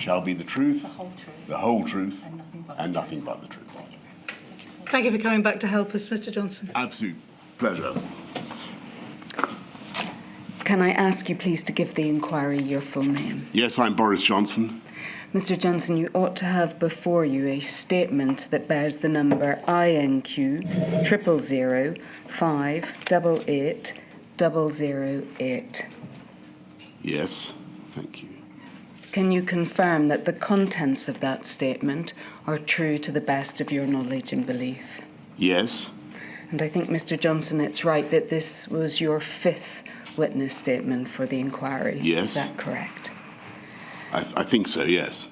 shall be the truth, the whole truth, and nothing but the truth. Thank you for coming back to help us, Mr. Johnson. Absolute pleasure. Can I ask you please to give the inquiry your full name? Yes, I'm Boris Johnson. Mr. Johnson, you ought to have before you a statement that bears the number INQ 000588008. Yes, thank you. Can you confirm that the contents of that statement are true to the best of your knowledge and belief? Yes. And I think, Mr. Johnson, it's right that this was your fifth witness statement for the inquiry. Yes. Is that correct? I think so, yes.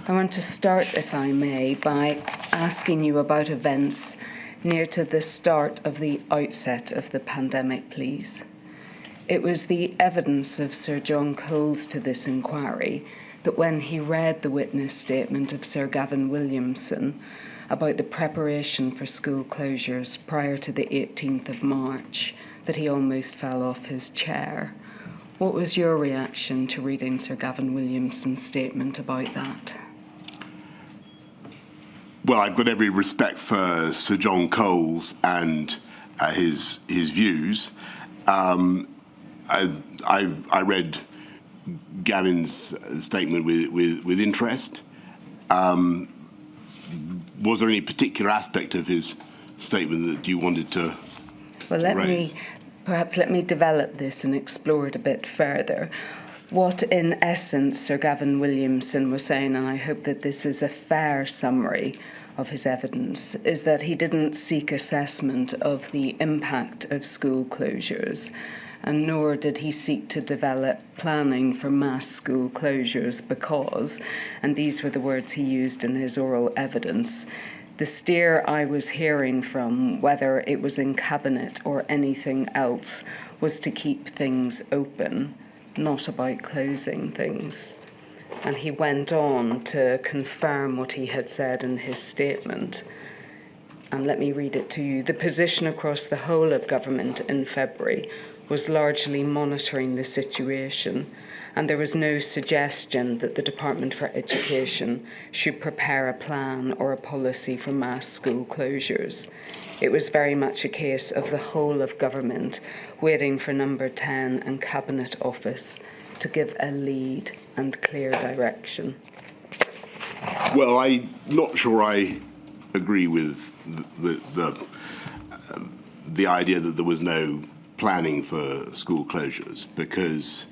I want to start, if I may, by asking you about events near to the start of the outset of the pandemic, please. It was the evidence of Sir John Coles to this inquiry that when he read the witness statement of Sir Gavin Williamson about the preparation for school closures prior to the 18th of March, that he almost fell off his chair. What was your reaction to reading Sir Gavin Williamson's statement about that? Well, I've got every respect for Sir John Coles and his views. I read Gavin's statement with interest. Was there any particular aspect of his statement that you wanted to raise? Perhaps let me develop this and explore it a bit further. What, in essence, Sir Gavin Williamson was saying, and I hope that this is a fair summary of his evidence, is that he didn't seek assessment of the impact of school closures, and nor did he seek to develop planning for mass school closures because, and these were the words he used in his oral evidence, the steer I was hearing from, whether it was in Cabinet or anything else, was to keep things open, not about closing things. And he went on to confirm what he had said in his statement. And let me read it to you. The position across the whole of government in February was largely monitoring the situation, and there was no suggestion that the Department for Education should prepare a plan or a policy for mass school closures. It was very much a case of the whole of government waiting for Number 10 and Cabinet Office to give a lead and clear direction. Well, I'm not sure I agree with the idea that there was no planning for school closures, because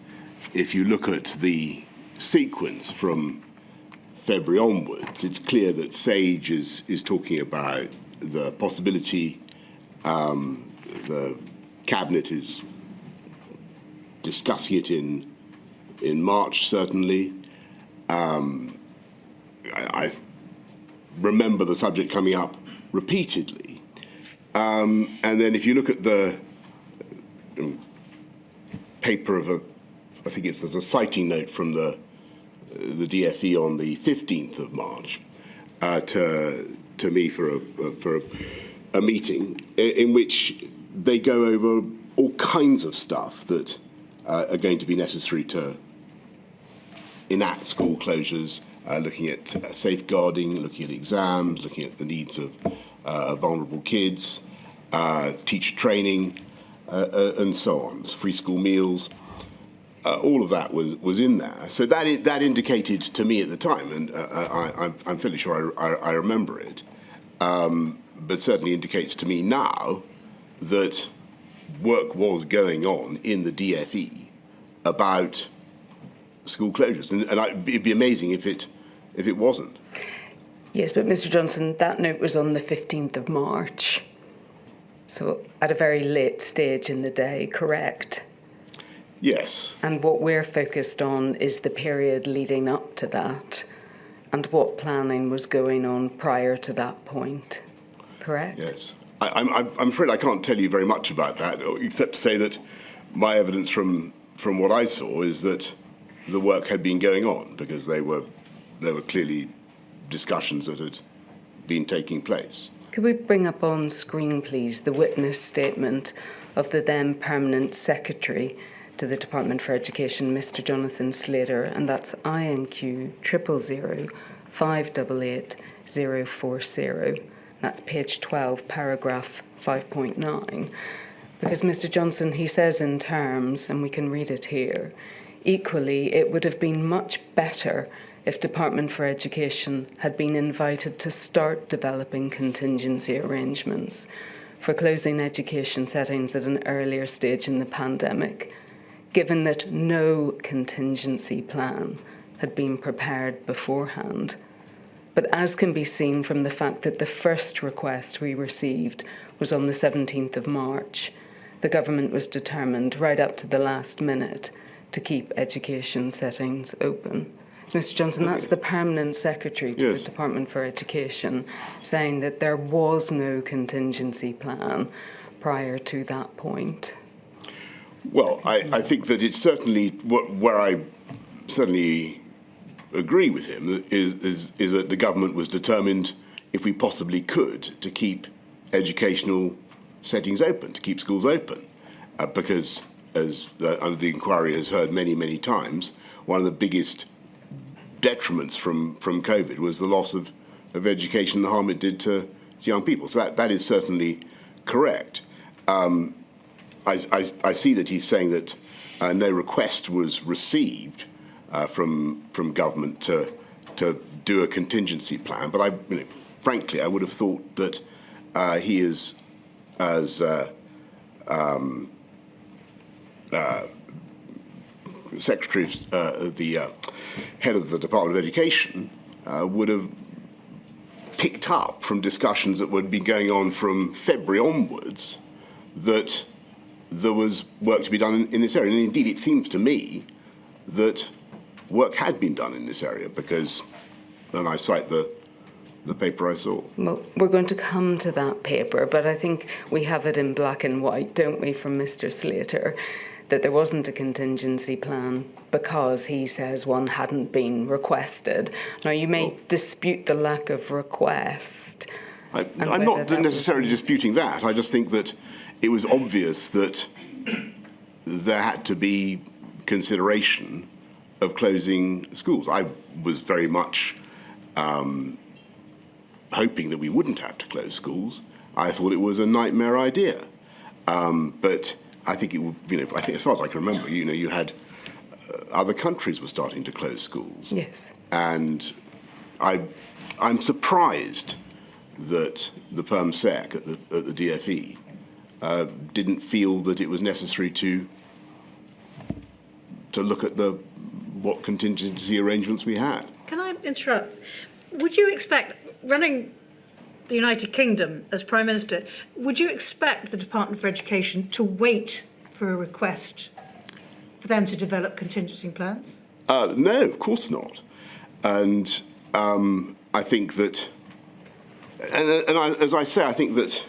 if you look at the sequence from February onwards, it's clear that SAGE is talking about the possibility, the Cabinet is discussing it in March, certainly. I remember the subject coming up repeatedly. And then if you look at the paper of I think there's a citing note from the DFE on the 15th of March to me for a meeting in which they go over all kinds of stuff that are going to be necessary to enact school closures, looking at safeguarding, looking at exams, looking at the needs of vulnerable kids, teacher training, and so on, free school meals. All of that was in there. So that indicated to me at the time, and I'm fairly sure I remember it, but certainly indicates to me now that work was going on in the DFE about school closures, and it'd be amazing if it wasn't. Yes, but Mr. Johnson, that note was on the 15th of March, so at a very late stage in the day, correct? Yes. And what we're focused on is the period leading up to that and what planning was going on prior to that point, correct? Yes. I'm afraid I can't tell you very much about that, except to say that my evidence from what I saw is that the work had been going on, because there were clearly discussions that had been taking place. Could we bring up on screen, please, the witness statement of the then Permanent Secretary to the Department for Education, Mr Jonathan Slater, and that's INQ 000 588 040. That's page 12, paragraph 5.9. Because Mr Johnson, he says in terms, and we can read it here, equally, it would have been much better if Department for Education had been invited to start developing contingency arrangements for closing education settings at an earlier stage in the pandemic, given that no contingency plan had been prepared beforehand. But as can be seen from the fact that the first request we received was on the 17th of March, the government was determined right up to the last minute to keep education settings open. Mr Johnson, that's the Permanent Secretary to the Department for Education saying that there was no contingency plan prior to that point. Well, I think that it's certainly where I certainly agree with him is that the government was determined, if we possibly could, to keep educational settings open, to keep schools open, because, as the inquiry has heard many, many times, one of the biggest detriments from COVID was the loss of education, the harm it did to young people. So that is certainly correct. I see that he's saying that no request was received from government to do a contingency plan, but frankly, I would have thought that he is as Secretary of the head of the Department of Education would have picked up from discussions that would be going on from February onwards that there was work to be done in this area. And indeed, it seems to me that work had been done in this area because, and I cite the paper I saw. Well, we're going to come to that paper, but I think we have it in black and white, don't we, from Mr Slater, that there wasn't a contingency plan because he says one hadn't been requested. Now, you may dispute the lack of request. I'm not necessarily disputing that. I just think that it was obvious that there had to be consideration of closing schools. I was very much hoping that we wouldn't have to close schools. I thought it was a nightmare idea. But I think it would, I think as far as I can remember, you had other countries were starting to close schools. Yes. And I'm surprised that the Perm Sec at the DFE didn't feel that it was necessary to look at what contingency arrangements we had. Can I interrupt? Would you expect, running the United Kingdom as Prime Minister, would you expect the Department for Education to wait for a request for them to develop contingency plans? No, of course not. And I think that, as I say, I think that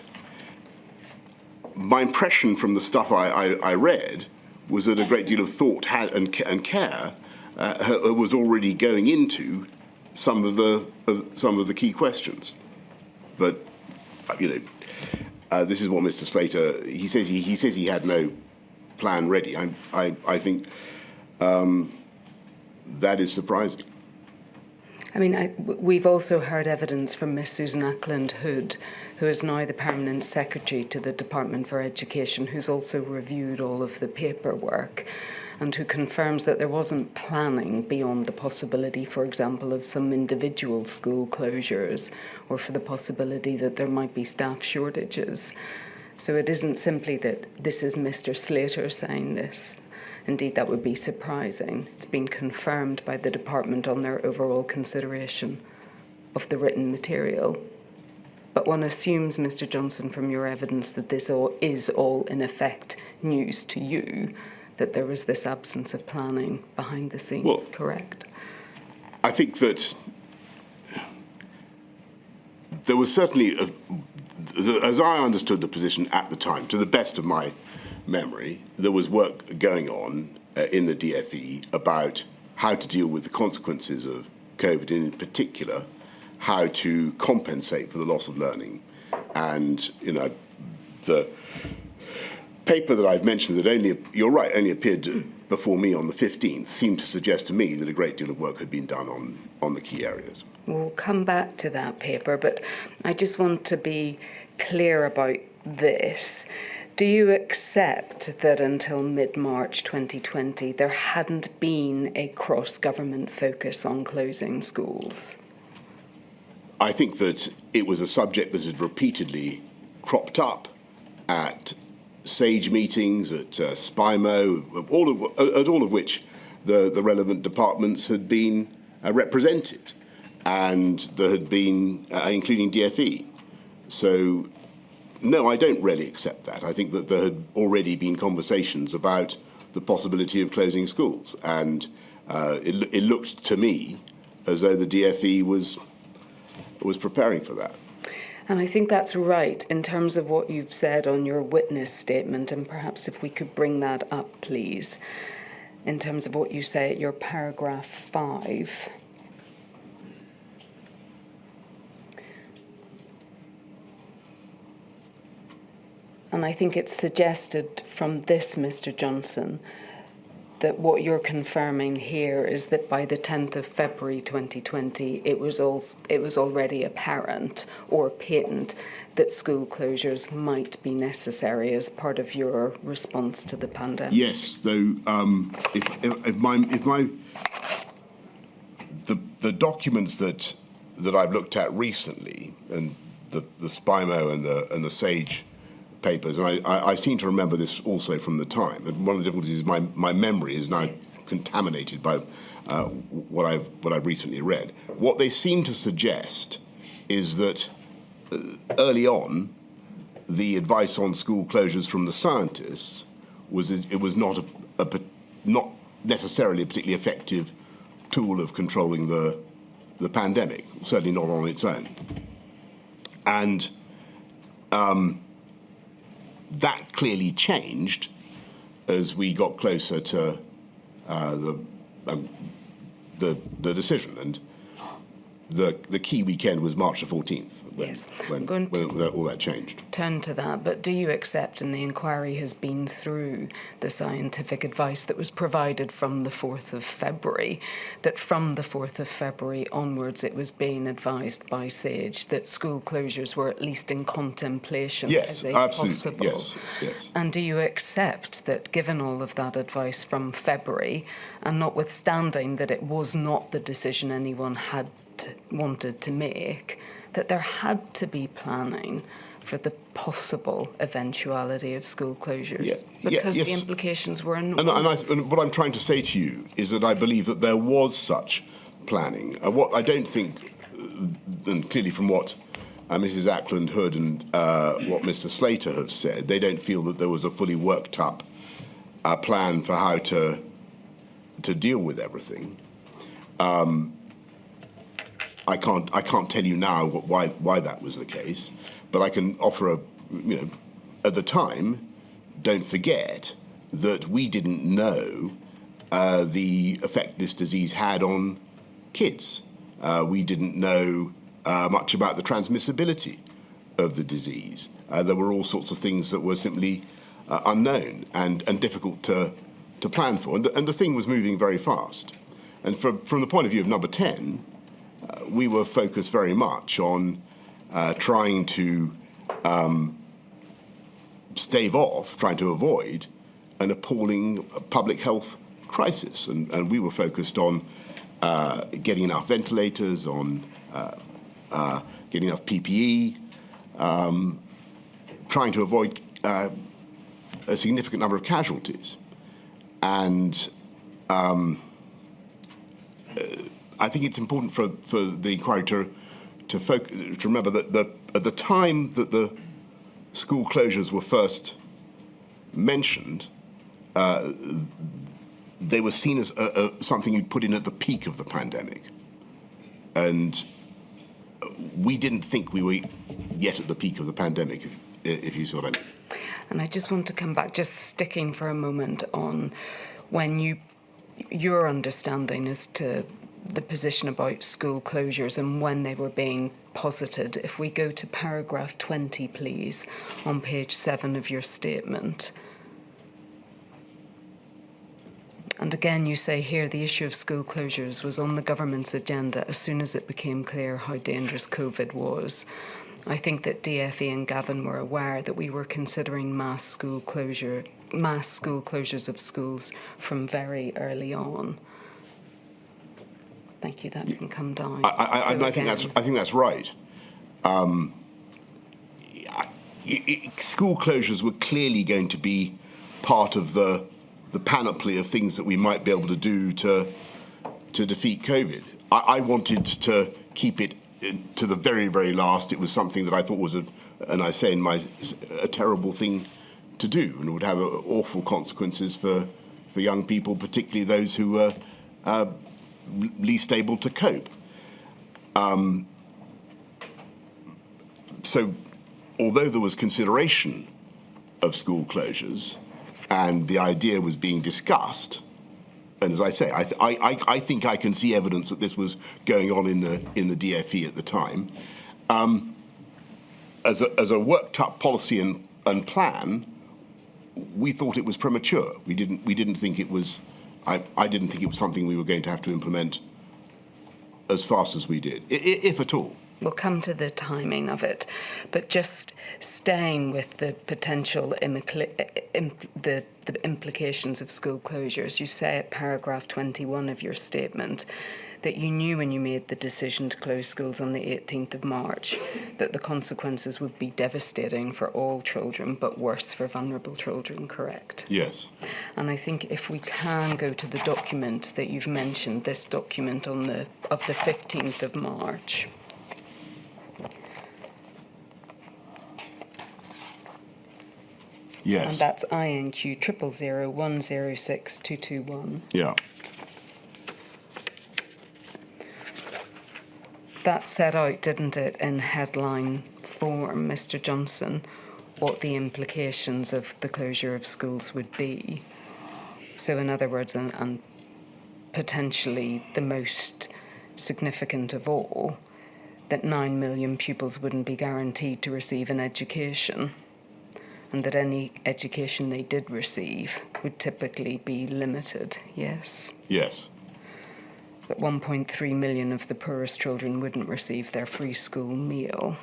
my impression from the stuff I read was that a great deal of thought and care was already going into some of the key questions. But this is what Mr. Slater he says he had no plan ready. I think that is surprising. I mean, we've also heard evidence from Miss Susan Ackland-Hood, who is now the Permanent Secretary to the Department for Education, who's also reviewed all of the paperwork and who confirms that there wasn't planning beyond the possibility, for example, of some individual school closures or for the possibility that there might be staff shortages. So it isn't simply that this is Mr. Slater saying this. Indeed, that would be surprising. It's been confirmed by the department on their overall consideration of the written material. But one assumes, Mr. Johnson, from your evidence that this is all in effect news to you, that there was this absence of planning behind the scenes, well, correct? I think that there was certainly, as I understood the position at the time, to the best of my memory, there was work going on in the DFE about how to deal with the consequences of COVID, and in particular, how to compensate for the loss of learning. And, the paper that I've mentioned that you're right, only appeared before me on the 15th, seemed to suggest to me that a great deal of work had been done on the key areas. We'll come back to that paper, but I just want to be clear about this. Do you accept that until mid-March 2020 there hadn't been a cross-government focus on closing schools? I think that it was a subject that had repeatedly cropped up at SAGE meetings, at SPIMO, at all of which the relevant departments had been represented, and there had been, including DFE. So, no, I don't really accept that. I think that there had already been conversations about the possibility of closing schools, and it looked to me as though the DFE was preparing for that. And I think that's right in terms of what you've said on your witness statement, and perhaps if we could bring that up, please, in terms of what you say at your paragraph 5. And I think it's suggested from this, Mr. Johnson, that what you're confirming here is that by the 10th of February 2020, it was already apparent or patent that school closures might be necessary as part of your response to the pandemic. Yes, though the documents that I've looked at recently, and the SPIMO and the SAGE papers, and I seem to remember this also from the time. And one of the difficulties is my memory is now contaminated by what I've recently read. What they seem to suggest is that early on, the advice on school closures from the scientists was it was not not necessarily a particularly effective tool of controlling the pandemic, certainly not on its own, and that clearly changed as we got closer to the decision, and the key weekend was March the 14th. When all that changed. Turn to that, but do you accept, and the inquiry has been through the scientific advice that was provided from the 4th of February, that from the 4th of February onwards it was being advised by SAGE that school closures were at least in contemplation as a possible? Yes. And do you accept that given all of that advice from February, and notwithstanding that it was not the decision anyone had wanted to make, that there had to be planning for the possible eventuality of school closures? Because the implications were enormous. And what I'm trying to say to you is that I believe that there was such planning. What I don't think, and clearly from what Mrs. Ackland Hood and what Mr. Slater have said, they don't feel that there was a fully worked up plan for how to deal with everything. I can't tell you now why that was the case, but I can offer at the time, don't forget that we didn't know the effect this disease had on kids. We didn't know much about the transmissibility of the disease. There were all sorts of things that were simply unknown and difficult to plan for, and the thing was moving very fast. And from the point of view of Number 10, we were focused very much on trying to stave off, trying to avoid an appalling public health crisis. And we were focused on getting enough ventilators, on getting enough PPE, trying to avoid a significant number of casualties. And I think it's important for the inquiry to remember that at the time that the school closures were first mentioned, they were seen as something you'd put in at the peak of the pandemic. And we didn't think we were yet at the peak of the pandemic, if you saw what I mean. And I just want to come back, just sticking for a moment on when your understanding as to the position about school closures and when they were being posited. If we go to paragraph 20, please, on page 7 of your statement. And again, you say here the issue of school closures was on the government's agenda as soon as it became clear how dangerous COVID was. I think that DFE and Gavin were aware that we were considering mass school closures of schools from very early on. Thank you. That can come down. I think that's right. School closures were clearly going to be part of the panoply of things that we might be able to do to defeat COVID. I wanted to keep it to the very, very last. It was something that I thought was a terrible thing to do, and it would have awful consequences for young people, particularly those who were least able to cope. So, although there was consideration of school closures, and the idea was being discussed, and as I say, I think I can see evidence that this was going on in the DFE at the time. As a worked-up policy and plan, we thought it was premature. We didn't think it was. I didn't think it was something we were going to have to implement as fast as we did, if at all. We'll come to the timing of it, but just staying with the potential the implications of school closures. You say at paragraph 21 of your statement that you knew when you made the decision to close schools on the 18th of March that the consequences would be devastating for all children, but worse for vulnerable children, correct? Yes. And I think if we can go to the document that you've mentioned, this document of the 15th of March. Yes. And that's INQ 000106221. Yeah. That set out, didn't it, in headline form, Mr. Johnson, what the implications of the closure of schools would be. So in other words, and potentially the most significant of all, that 9 million pupils wouldn't be guaranteed to receive an education, and that any education they did receive would typically be limited, yes? Yes. That 1.3 million of the poorest children wouldn't receive their free school meal.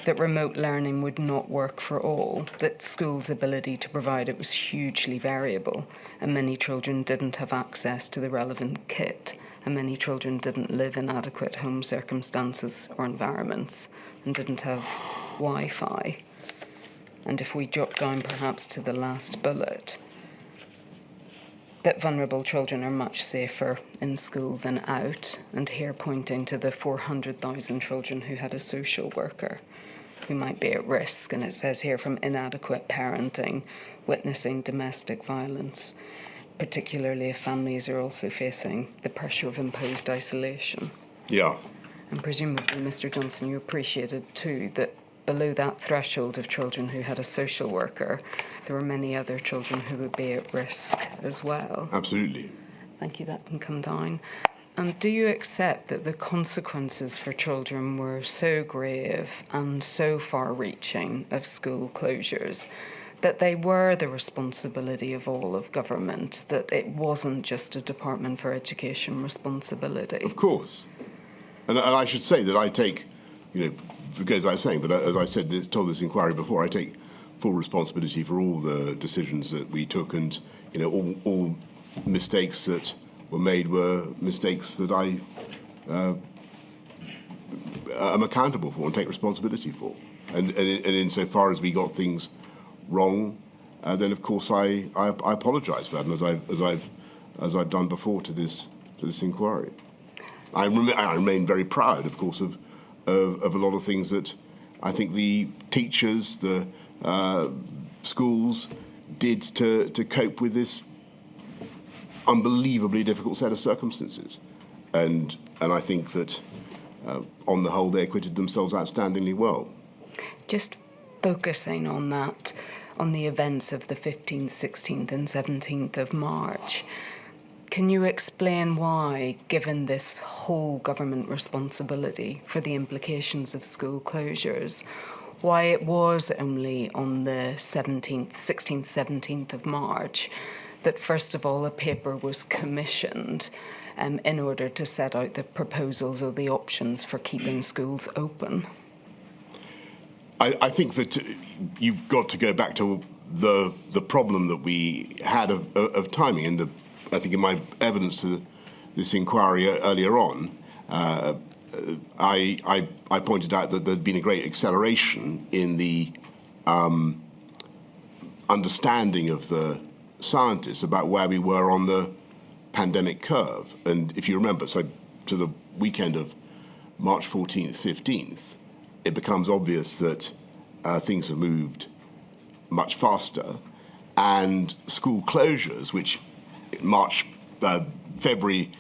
That remote learning would not work for all. That schools' ability to provide it was hugely variable, and many children didn't have access to the relevant kit, and many children didn't live in adequate home circumstances or environments, and didn't have Wi-Fi. And if we drop down perhaps to the last bullet, that vulnerable children are much safer in school than out, and here pointing to the 400,000 children who had a social worker who might be at risk, and it says here from inadequate parenting, witnessing domestic violence, particularly if families are also facing the pressure of imposed isolation. Yeah. And presumably, Mr. Johnson, you appreciated too that below that threshold of children who had a social worker, there were many other children who would be at risk as well. Absolutely. Thank you, that can come down. And do you accept that the consequences for children were so grave and so far-reaching of school closures that they were the responsibility of all of government, that it wasn't just a Department for Education responsibility? Of course. And I should say that I take, because I was saying, but as I said, told this inquiry before, I take full responsibility for all the decisions that we took, and all mistakes that were made were mistakes that I am accountable for and take responsibility for. And insofar as we got things wrong, then of course I apologise for that, and as I've done before to this inquiry. I remain very proud, of course, of a lot of things that I think the teachers, the schools did to cope with this unbelievably difficult set of circumstances. And I think that on the whole they acquitted themselves outstandingly well. Just focusing on that, on the events of the 15th, 16th and 17th of March, can you explain why, given this whole government responsibility for the implications of school closures, why it was only on the 16th, 17th of March that first of all a paper was commissioned in order to set out the proposals or the options for keeping schools open? I think that you've got to go back to the problem that we had of timing, and I think in my evidence to this inquiry earlier on, I pointed out that there'd been a great acceleration in the understanding of the scientists about where we were on the pandemic curve. And if you remember, so to the weekend of March 14th, 15th, it becomes obvious that things have moved much faster, and school closures, which March, February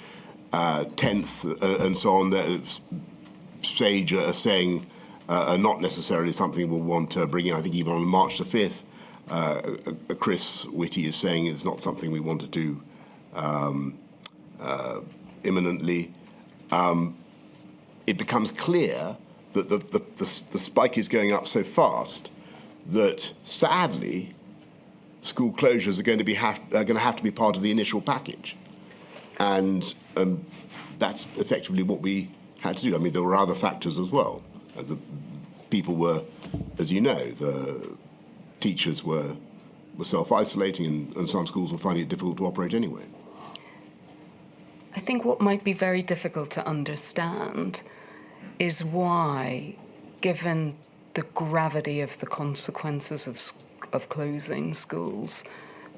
10th and so on, the stage are saying are not necessarily something we'll want to bring in. I think even on March the 5th, Chris Whitty is saying it's not something we want to do imminently. It becomes clear that the spike is going up so fast that, sadly, school closures are going to have to be part of the initial package, and that's effectively what we had to do. I mean, there were other factors as well. The people were, as you know, the teachers were self-isolating, and some schools were finding it difficult to operate anyway. I think what might be very difficult to understand is why, given the gravity of the consequences of closing schools,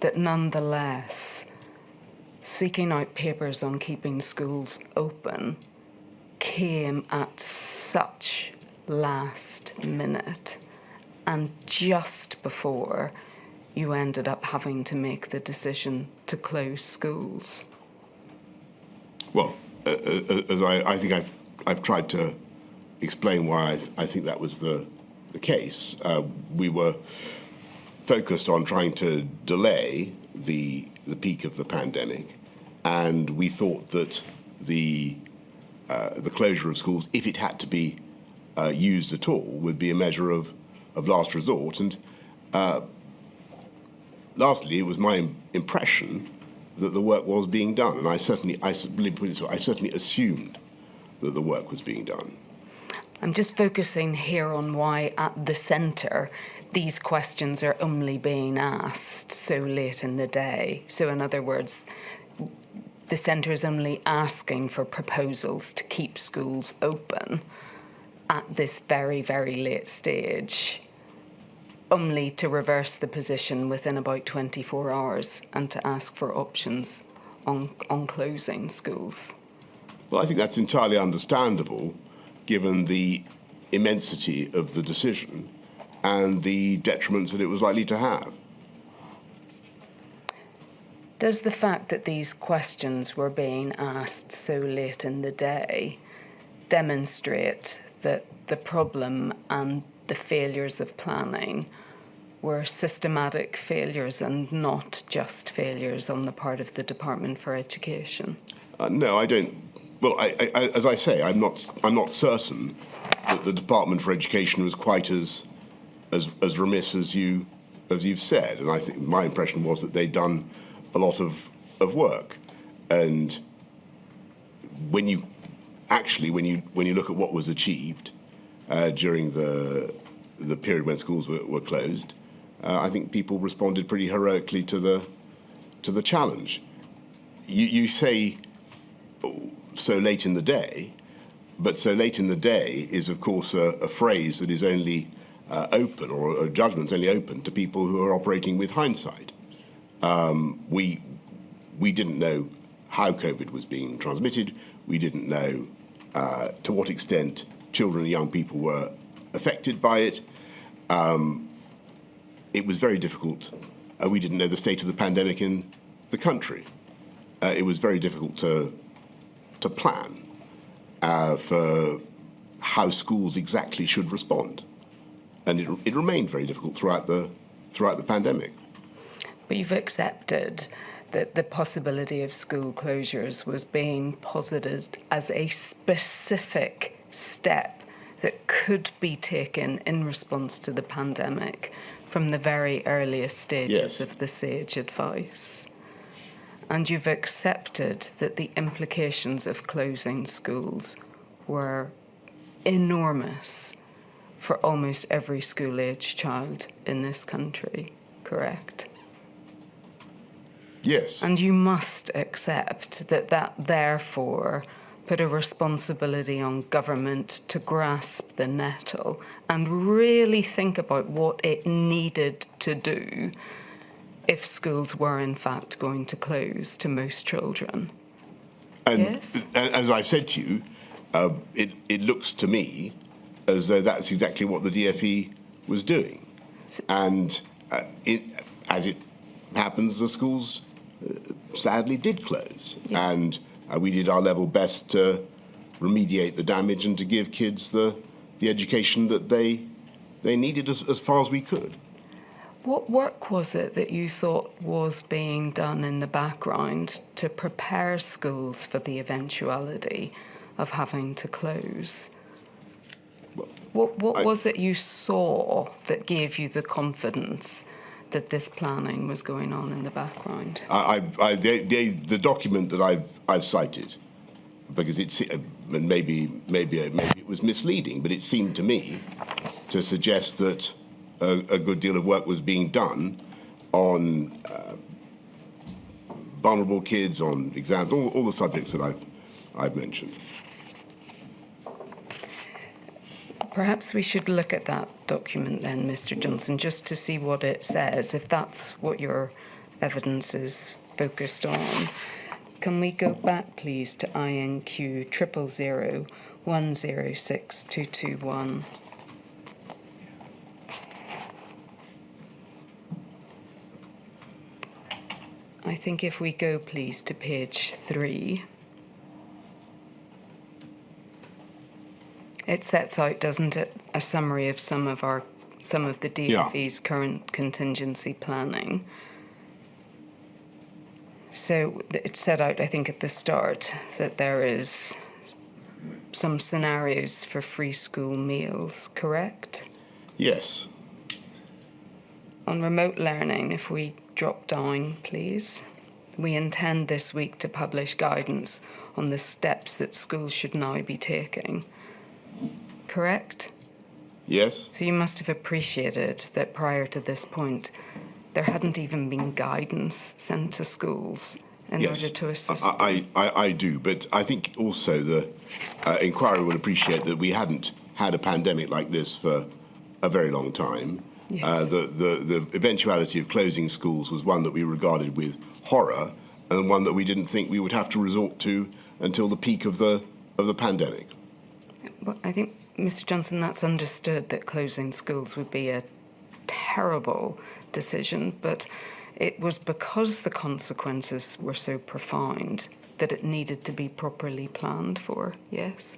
that nonetheless seeking out papers on keeping schools open came at such last minute and just before you ended up having to make the decision to close schools. Well, as I think I've tried to explain why I think that was the case. We were focused on trying to delay the peak of the pandemic, and we thought that the closure of schools, if it had to be used at all, would be a measure of last resort. And lastly, it was my impression that the work was being done, and I certainly assumed that the work was being done. I'm just focusing here on why at the centre these questions are only being asked so late in the day. So in other words, the centre is only asking for proposals to keep schools open at this very, very late stage, only to reverse the position within about 24 hours and to ask for options on closing schools. Well, I think that's entirely understandable, given the immensity of the decision and the detriments that it was likely to have. Does the fact that these questions were being asked so late in the day demonstrate that the problem and the failures of planning were systematic failures and not just failures on the part of the Department for Education? No, I don't. Well, as I say, I'm not certain that the Department for Education was quite as remiss as you've said, and I think my impression was that they'd done a lot of work. And when you look at what was achieved during the period when schools were closed, I think people responded pretty heroically to the challenge. You say so late in the day, but so late in the day is, of course, a phrase that is only open, or a judgment's only open to people who are operating with hindsight. We didn't know how COVID was being transmitted. We didn't know to what extent children and young people were affected by it. It was very difficult. We didn't know the state of the pandemic in the country. It was very difficult to plan for how schools exactly should respond, and it remained very difficult throughout the pandemic. But you've accepted that the possibility of school closures was being posited as a specific step that could be taken in response to the pandemic from the very earliest stages Yes. of the SAGE advice. and you've accepted that the implications of closing schools were enormous for almost every school-age child in this country, correct? Yes. And you must accept that that therefore put a responsibility on government to grasp the nettle and really think about what it needed to do if schools were in fact going to close to most children. And yes? as I've said to you, it looks to me as though that's exactly what the DfE was doing. And as it happens, the schools sadly did close. Yeah. And we did our level best to remediate the damage and to give kids the education that they needed as far as we could. What work was it that you thought was being done in the background to prepare schools for the eventuality of having to close? What was it you saw that gave you the confidence that this planning was going on in the background? The document that I've cited, because maybe it was misleading, but it seemed to me to suggest that a good deal of work was being done on vulnerable kids, on exams, all the subjects that I've mentioned. Perhaps we should look at that document then, Mr. Johnson, just to see what it says, if that's what your evidence is focused on. Can we go back, please, to INQ 000106221? I think if we go, please, to page 3. It sets out, doesn't it, a summary of some of the DfE's current contingency planning. So it set out, I think, at the start that there is some scenarios for free school meals, correct? Yes. On remote learning, if we drop down, please. We intend this week to publish guidance on the steps that schools should now be taking. Correct? Yes. So you must have appreciated that prior to this point, there hadn't even been guidance sent to schools in order to assist them. I do, but I think also the inquiry would appreciate that we hadn't had a pandemic like this for a very long time. Yes. The eventuality of closing schools was one that we regarded with horror and one that we didn't think we would have to resort to until the peak of the pandemic. Well, I think, Mr. Johnson, that's understood that closing schools would be a terrible decision, but it was because the consequences were so profound that it needed to be properly planned for, yes?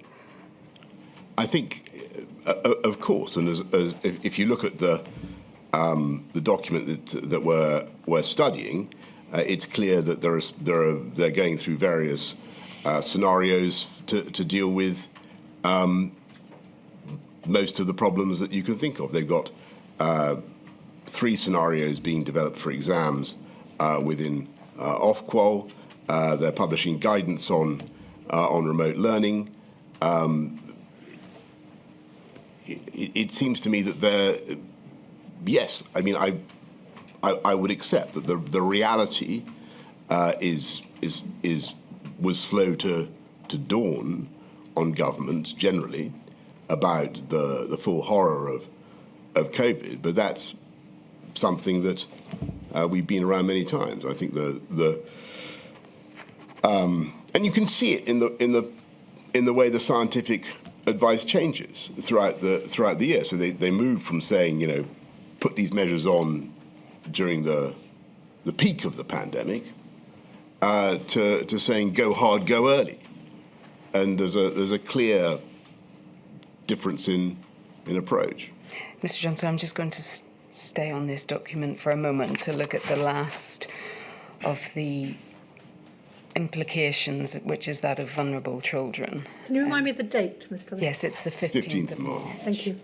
I think, of course, and if you look at the document that we're studying, it's clear that they're going through various scenarios to deal with most of the problems that you can think of. They've got 3 scenarios being developed for exams within Ofqual. They're publishing guidance on remote learning. It seems to me that yes, I mean, I would accept that the reality was slow to dawn on government generally about the full horror of COVID, but that's something that we've been around many times. I think and you can see it in the way the scientific advice changes throughout the year. So they move from saying, put these measures on during the peak of the pandemic to saying go hard, go early, and there's a clear difference in approach. Mr. Johnson, I'm just going to stay on this document for a moment to look at the last of the implications, which is that of vulnerable children. Can you remind me of the date, Mr. Yes, it's the 15th of March. Thank you.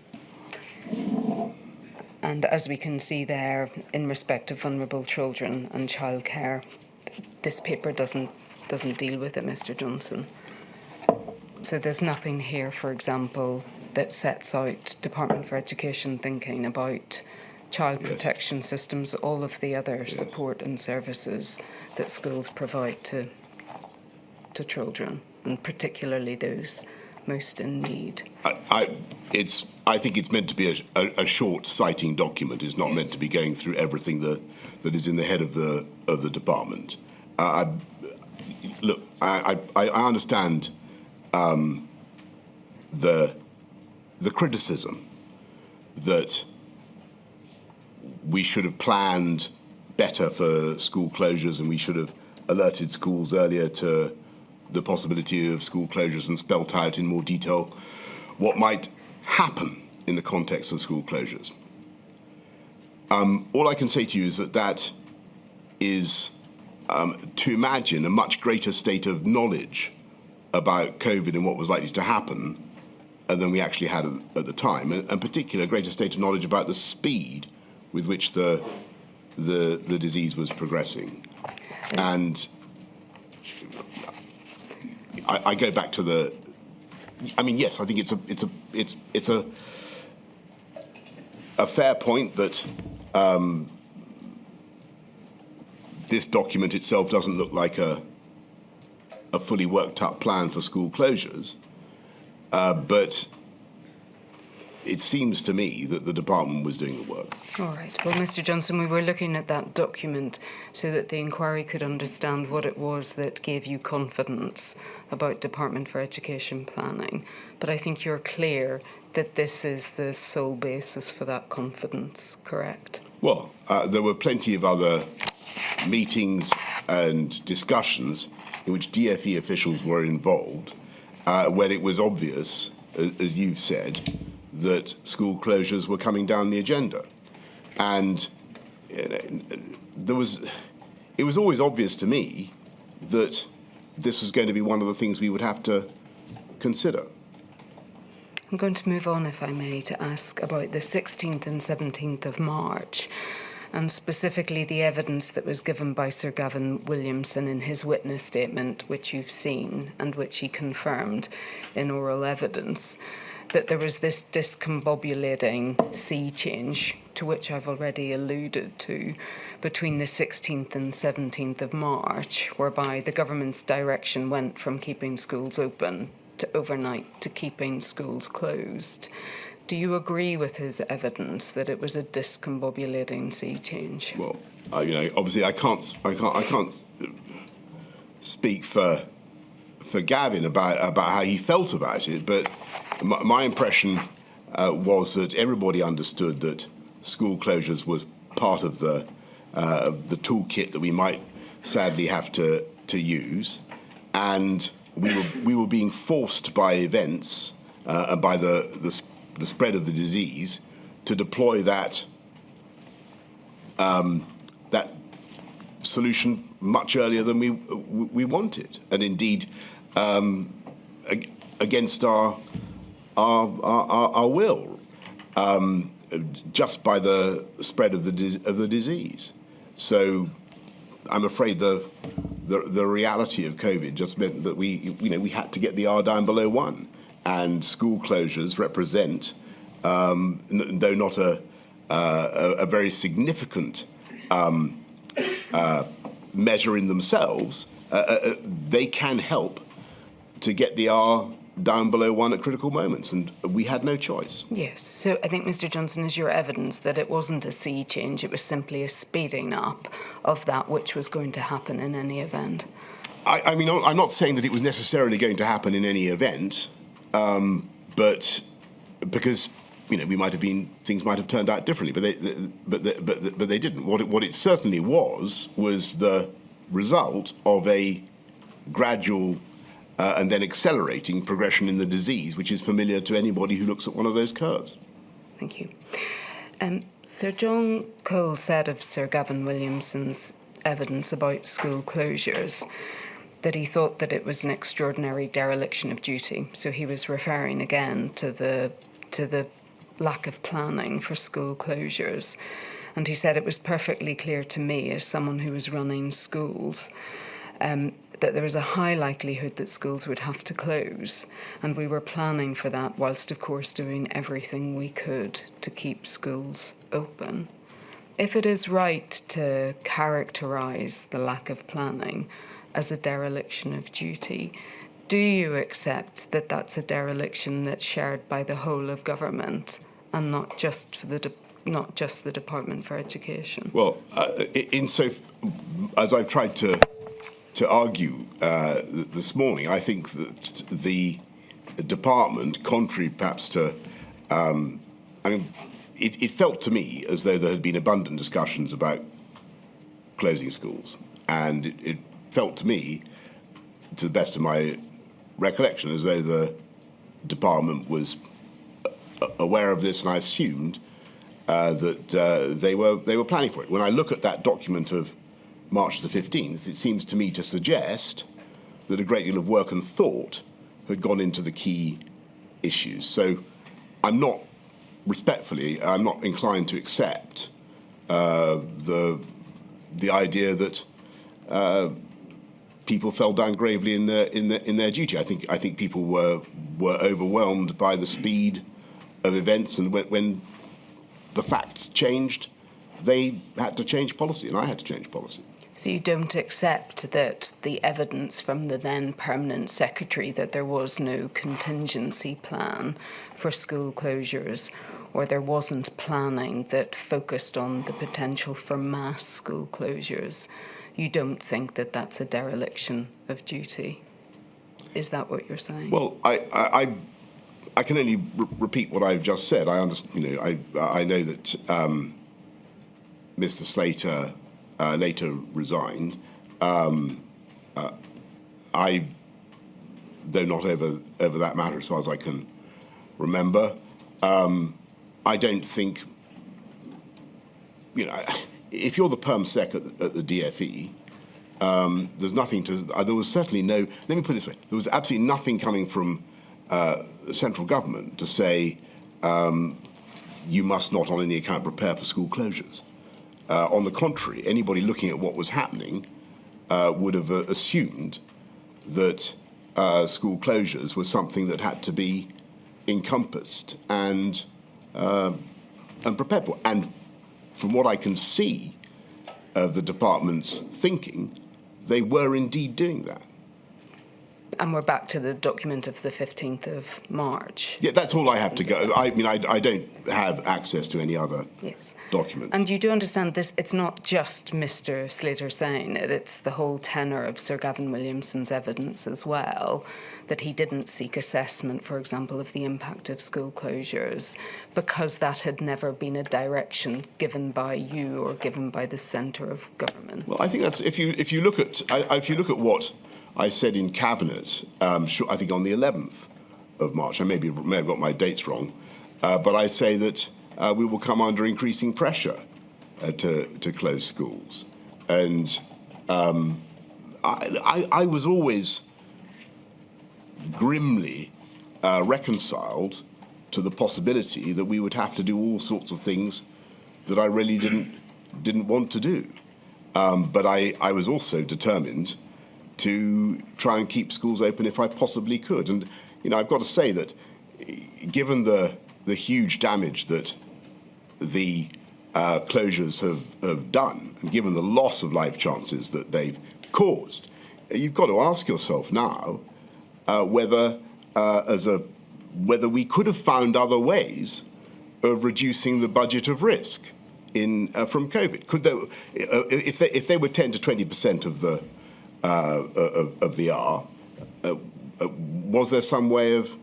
And as we can see there, in respect of vulnerable children and childcare, this paper doesn't deal with it, Mr. Johnson. So there's nothing here, for example, that sets out Department for Education thinking about child protection systems, all of the other support and services that schools provide to children, and particularly those most in need. I think it's meant to be a short citing document. It's not meant to be going through everything that is in the head of the department. Look, I understand the criticism that we should have planned better for school closures and we should have alerted schools earlier to the possibility of school closures and spelt out in more detail what might happen in the context of school closures. All I can say to you is that is to imagine a much greater state of knowledge about COVID and what was likely to happen than we actually had at the time, and in particular a greater state of knowledge about the speed with which the disease was progressing. And I go back to the. I mean, yes, I think it's a fair point that this document itself doesn't look like a fully worked up plan for school closures, but it seems to me that the department was doing the work. All right. Well, Mr. Johnson, we were looking at that document so that the inquiry could understand what it was that gave you confidence about Department for Education planning. But I think you're clear that this is the sole basis for that confidence, correct? Well, there were plenty of other meetings and discussions in which DfE officials were involved when it was obvious, as you've said, that school closures were coming down the agenda. And it was always obvious to me that this was going to be one of the things we would have to consider. I'm going to move on, if I may, to ask about the 16th and 17th of March, and specifically the evidence that was given by Sir Gavin Williamson in his witness statement, which you've seen and which he confirmed in oral evidence, that there was this discombobulating sea change, to which I've already alluded to, between the 16th and 17th of March, whereby the government's direction went from keeping schools open to overnight to keeping schools closed. Do you agree with his evidence that it was a discombobulating sea change? Well, obviously I can't speak for Gavin about how he felt about it, but my impression was that everybody understood that school closures was part of the toolkit that we might sadly have to use, and we were being forced by events and by the spread of the disease to deploy that solution much earlier than we wanted, and indeed against our will, just by the spread of the disease. So I'm afraid the reality of COVID just meant that we had to get the R down below 1, and school closures represent, though not a very significant measure in themselves, they can help to get the R down below 1 at critical moments, and we had no choice. Yes, so I think, Mr. Johnson, is your evidence that it wasn't a sea change, it was simply a speeding up of that which was going to happen in any event? I mean, I'm not saying that it was necessarily going to happen in any event, but because things might have turned out differently, but they didn't. What it certainly was the result of a gradual and then accelerating progression in the disease, which is familiar to anybody who looks at one of those curves. Thank you. Sir John Cole said of Sir Gavin Williamson's evidence about school closures that he thought that it was an extraordinary dereliction of duty. So he was referring again to the lack of planning for school closures. And he said it was perfectly clear to me, as someone who was running schools, that there was a high likelihood that schools would have to close, and we were planning for that whilst, of course, doing everything we could to keep schools open. If it is right to characterise the lack of planning as a dereliction of duty, do you accept that that's a dereliction that's shared by the whole of government and not just for the Department for Education? Well, as I've tried to argue this morning, I think that the department, contrary perhaps to, it felt to me as though there had been abundant discussions about closing schools, and it felt to me, to the best of my recollection, as though the department was aware of this, and I assumed that they were planning for it. When I look at that document of March the 15th, it seems to me to suggest that a great deal of work and thought had gone into the key issues. So I'm not inclined to accept the idea that people fell down gravely in their duty. I think people were overwhelmed by the speed of events, and when the facts changed, they had to change policy, and I had to change policy. So you don't accept that the evidence from the then Permanent Secretary that there was no contingency plan for school closures, or there wasn't planning that focused on the potential for mass school closures, you don't think that that's a dereliction of duty? Is that what you're saying? Well, I can only repeat what I've just said. I understand. I know that Mr. Slater later resigned. I, though not over that matter, as far as I can remember, I don't think. If you're the Perm Sec at the DFE, there's nothing to. There was certainly no. Let me put it this way: there was absolutely nothing coming from central government to say you must not, on any account, prepare for school closures. On the contrary, anybody looking at what was happening would have assumed that school closures was something that had to be encompassed and prepared for. And from what I can see of the department's thinking, they were indeed doing that. And we're back to the document of the 15th of March. Yeah, that's all I have to go. I mean, I don't have access to any other document. And you do understand this, it's not just Mr. Slater saying it, it's the whole tenor of Sir Gavin Williamson's evidence as well, that he didn't seek assessment, for example, of the impact of school closures, because that had never been a direction given by you or given by the centre of government. Well, I think that's, if you look at what I said in Cabinet, I think on the 11th of March, I may have got my dates wrong, but I say that we will come under increasing pressure to close schools. And I was always grimly reconciled to the possibility that we would have to do all sorts of things that I really didn't want to do. But I was also determined to try and keep schools open if I possibly could. And, I've got to say that given the huge damage that the closures have done, and given the loss of life chances that they've caused, you've got to ask yourself now whether we could have found other ways of reducing the budget of risk from COVID. Could there, if they were 10 to 20% of the R, was there some way of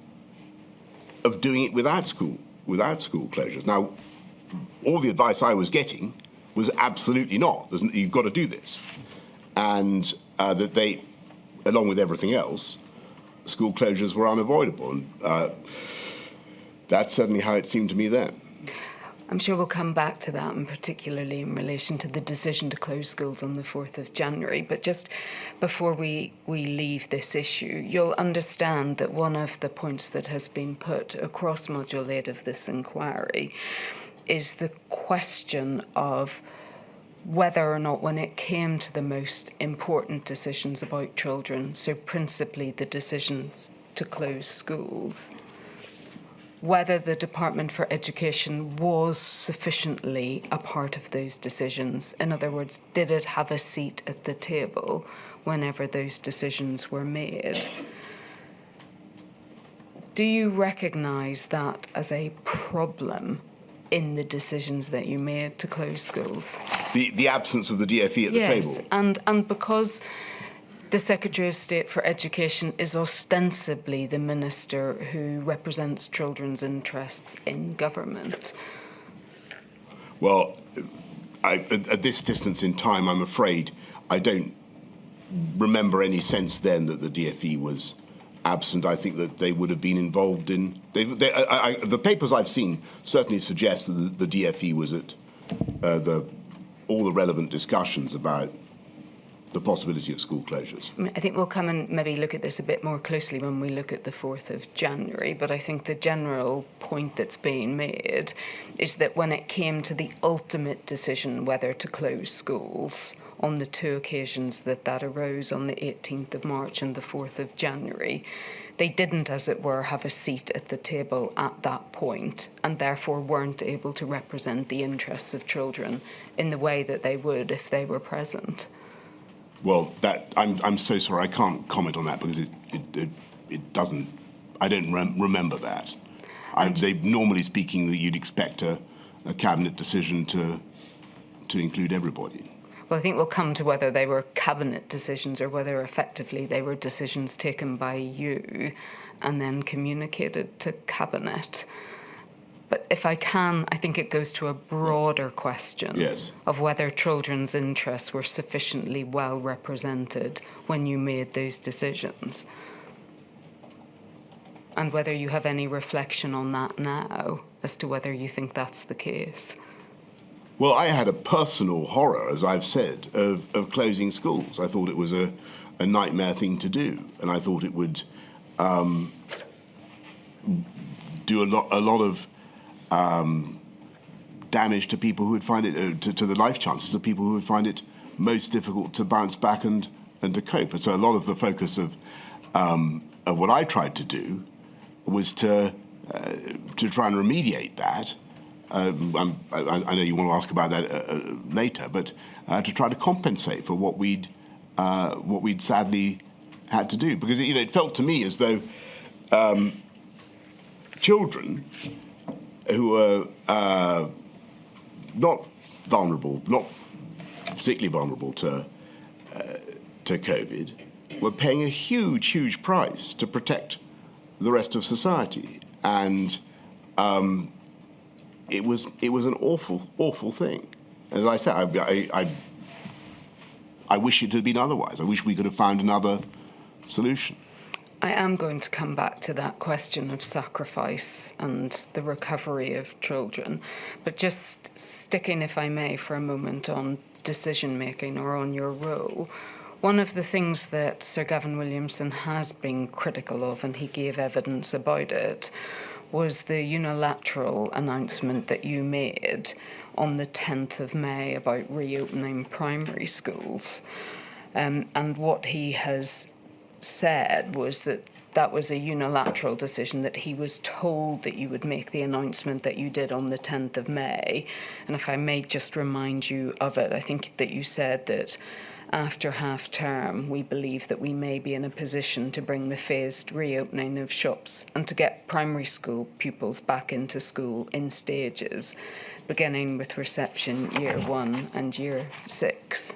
doing it without school closures? Now, all the advice I was getting was absolutely not. You've got to do this, and that they, along with everything else, school closures were unavoidable, and that's certainly how it seemed to me then. I'm sure we'll come back to that, and particularly in relation to the decision to close schools on the 4th of January. But just before we leave this issue, you'll understand that one of the points that has been put across Module 8 of this inquiry is the question of whether or not when it came to the most important decisions about children, so principally the decisions to close schools, whether the Department for Education was sufficiently a part of those decisions. In other words, did it have a seat at the table whenever those decisions were made? Do you recognise that as a problem in the decisions that you made to close schools? The absence of the DfE at the table? Yes, and because the Secretary of State for Education is ostensibly the minister who represents children's interests in government. Well, at this distance in time, I'm afraid I don't remember any sense then that the DfE was absent. I think that they would have been involved in... the papers I've seen certainly suggest that the DfE was at all the relevant discussions about the possibility of school closures. I think we'll come and maybe look at this a bit more closely when we look at the 4th of January, but I think the general point that's being made is that when it came to the ultimate decision whether to close schools, on the 2 occasions that arose on the 18th of March and the 4th of January, they didn't, as it were, have a seat at the table at that point, and therefore weren't able to represent the interests of children in the way that they would if they were present. Well, I'm so sorry, I can't comment on that because it doesn't. I don't remember that. Normally speaking, you'd expect a cabinet decision to include everybody. Well, I think we'll come to whether they were cabinet decisions or whether effectively they were decisions taken by you and then communicated to cabinet. But if I can, I think it goes to a broader question of whether children's interests were sufficiently well represented when you made those decisions. And whether you have any reflection on that now as to whether you think that's the case. Well, I had a personal horror, as I've said, of closing schools. I thought it was a nightmare thing to do, and I thought it would do a lot of damage to people who would find it, to the life chances of people who would find it most difficult to bounce back and to cope. And so a lot of the focus of what I tried to do was to try and remediate that. I know you want to ask about that later, but to try to compensate for what we'd sadly had to do, because it felt to me as though children who were not particularly vulnerable to COVID, were paying a huge price to protect the rest of society, and it was an awful thing. As I said, I wish it had been otherwise. I wish we could have found another solution. I am going to come back to that question of sacrifice and the recovery of children, but just sticking, if I may, for a moment on decision-making or on your role. One of the things that Sir Gavin Williamson has been critical of, and he gave evidence about it, was the unilateral announcement that you made on the 10th of May about reopening primary schools. And what he has said was that that was a unilateral decision, that he was told that you would make the announcement that you did on the 10th of May. And if I may just remind you of it, I think that you said that after half-term, we believe that we may be in a position to bring the phased reopening of shops and to get primary school pupils back into school in stages, beginning with reception year 1 and year 6.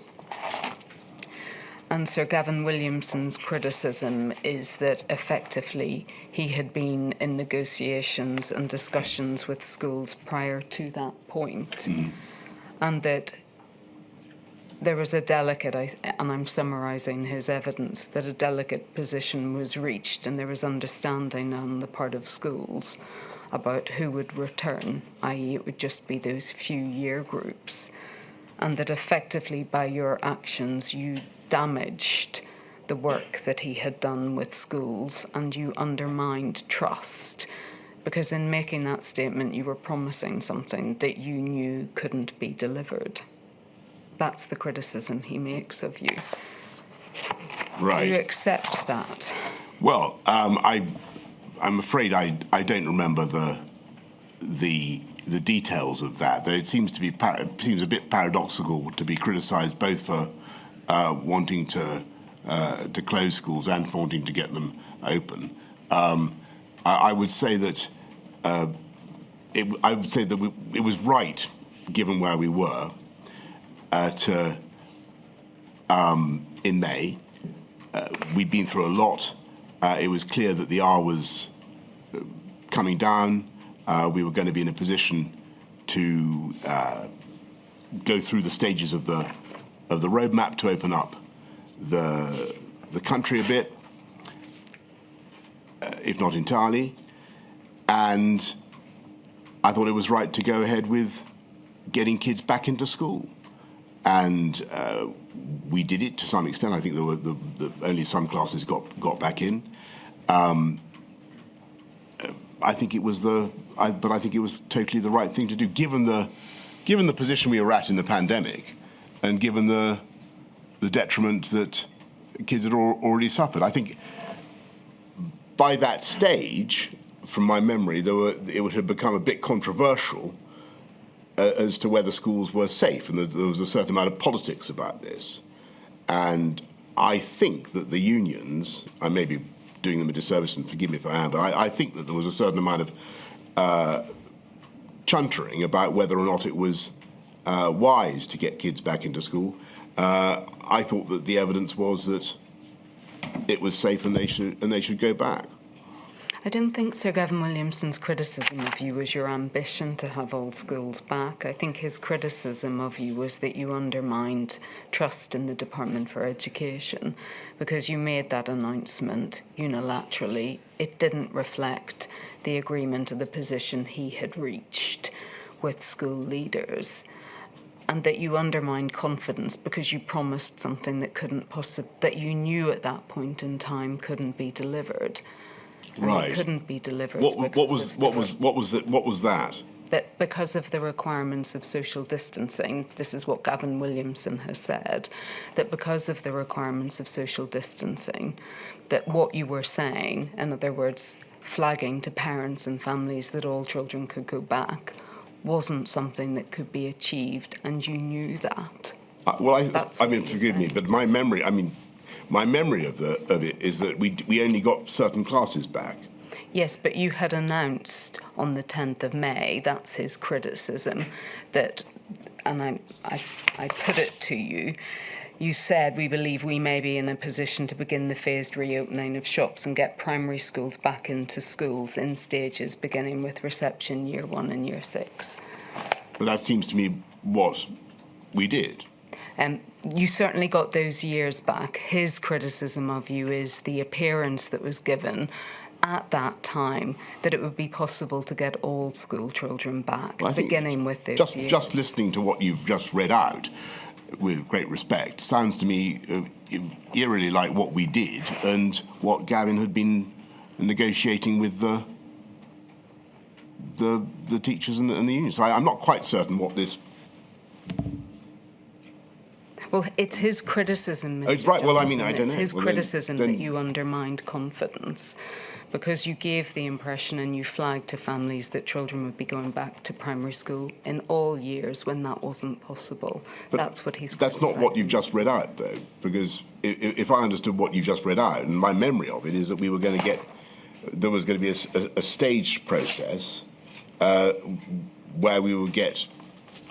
And Sir Gavin Williamson's criticism is that effectively he had been in negotiations and discussions with schools prior to that point, and that there was a delicate, and I'm summarising his evidence, that a delicate position was reached and there was understanding on the part of schools about who would return, i.e. it would just be those few year groups, and that effectively by your actions you damaged the work that he had done with schools and you undermined trust, because in making that statement you were promising something that you knew couldn't be delivered. That's the criticism he makes of you. Right. Do you accept that? Well, I'm afraid I don't remember the details of that. Though it seems a bit paradoxical to be criticised both for wanting to close schools and for wanting to get them open. I would say that it was right, given where we were, in May. We'd been through a lot. It was clear that the R was coming down. We were going to be in a position to go through the stages of the roadmap to open up the country a bit, if not entirely. And I thought it was right to go ahead with getting kids back into school. And we did it to some extent. I think there were only some classes got back in. I think it was but I think it was totally the right thing to do, given the position we were at in the pandemic, and given the detriment that kids had already suffered. I think by that stage, from my memory, it would have become a bit controversial as to whether schools were safe, and there was a certain amount of politics about this. And I think that the unions, I may be doing them a disservice, and forgive me if I am, but I think that there was a certain amount of chuntering about whether or not it was wise to get kids back into school. I thought that the evidence was that it was safe and they should go back. I don't think Sir Gavin Williamson's criticism of you was your ambition to have all schools back. I think his criticism of you was that you undermined trust in the Department for Education because you made that announcement unilaterally. It didn't reflect the agreement or the position he had reached with school leaders, and that you undermined confidence because you promised something that you knew at that point in time couldn't be delivered. Right. It couldn't be delivered. What was that? That because of the requirements of social distancing, this is what Gavin Williamson has said, that because of the requirements of social distancing, that what you were saying, in other words, flagging to parents and families that all children could go back, wasn't something that could be achieved, and you knew that. Forgive me, but my memory of it is that we only got certain classes back. Yes, but you had announced on the 10th of May, that's his criticism, that, and I put it to you, you said, we believe we may be in a position to begin the phased reopening of shops and get primary schools back into schools in stages, beginning with reception year 1 and year 6. Well, that seems to me what we did. You certainly got those years back. His criticism of you is the appearance that was given at that time that it would be possible to get all school children back, beginning with those years. Just listening to what you've just read out, with great respect, sounds to me eerily like what we did and what Gavin had been negotiating with the teachers and the unions. So I'm not quite certain what this... Well, it's his criticism, Mr. Oh, it's right. Johnson. Well, I mean, I don't know. It's his criticism then that you undermined confidence because you gave the impression and you flagged to families that children would be going back to primary school in all years when that wasn't possible. But that's what he's That's not what you've just read out, though, because if I understood what you've just read out, and my memory of it is that there was going to be a staged process where we would get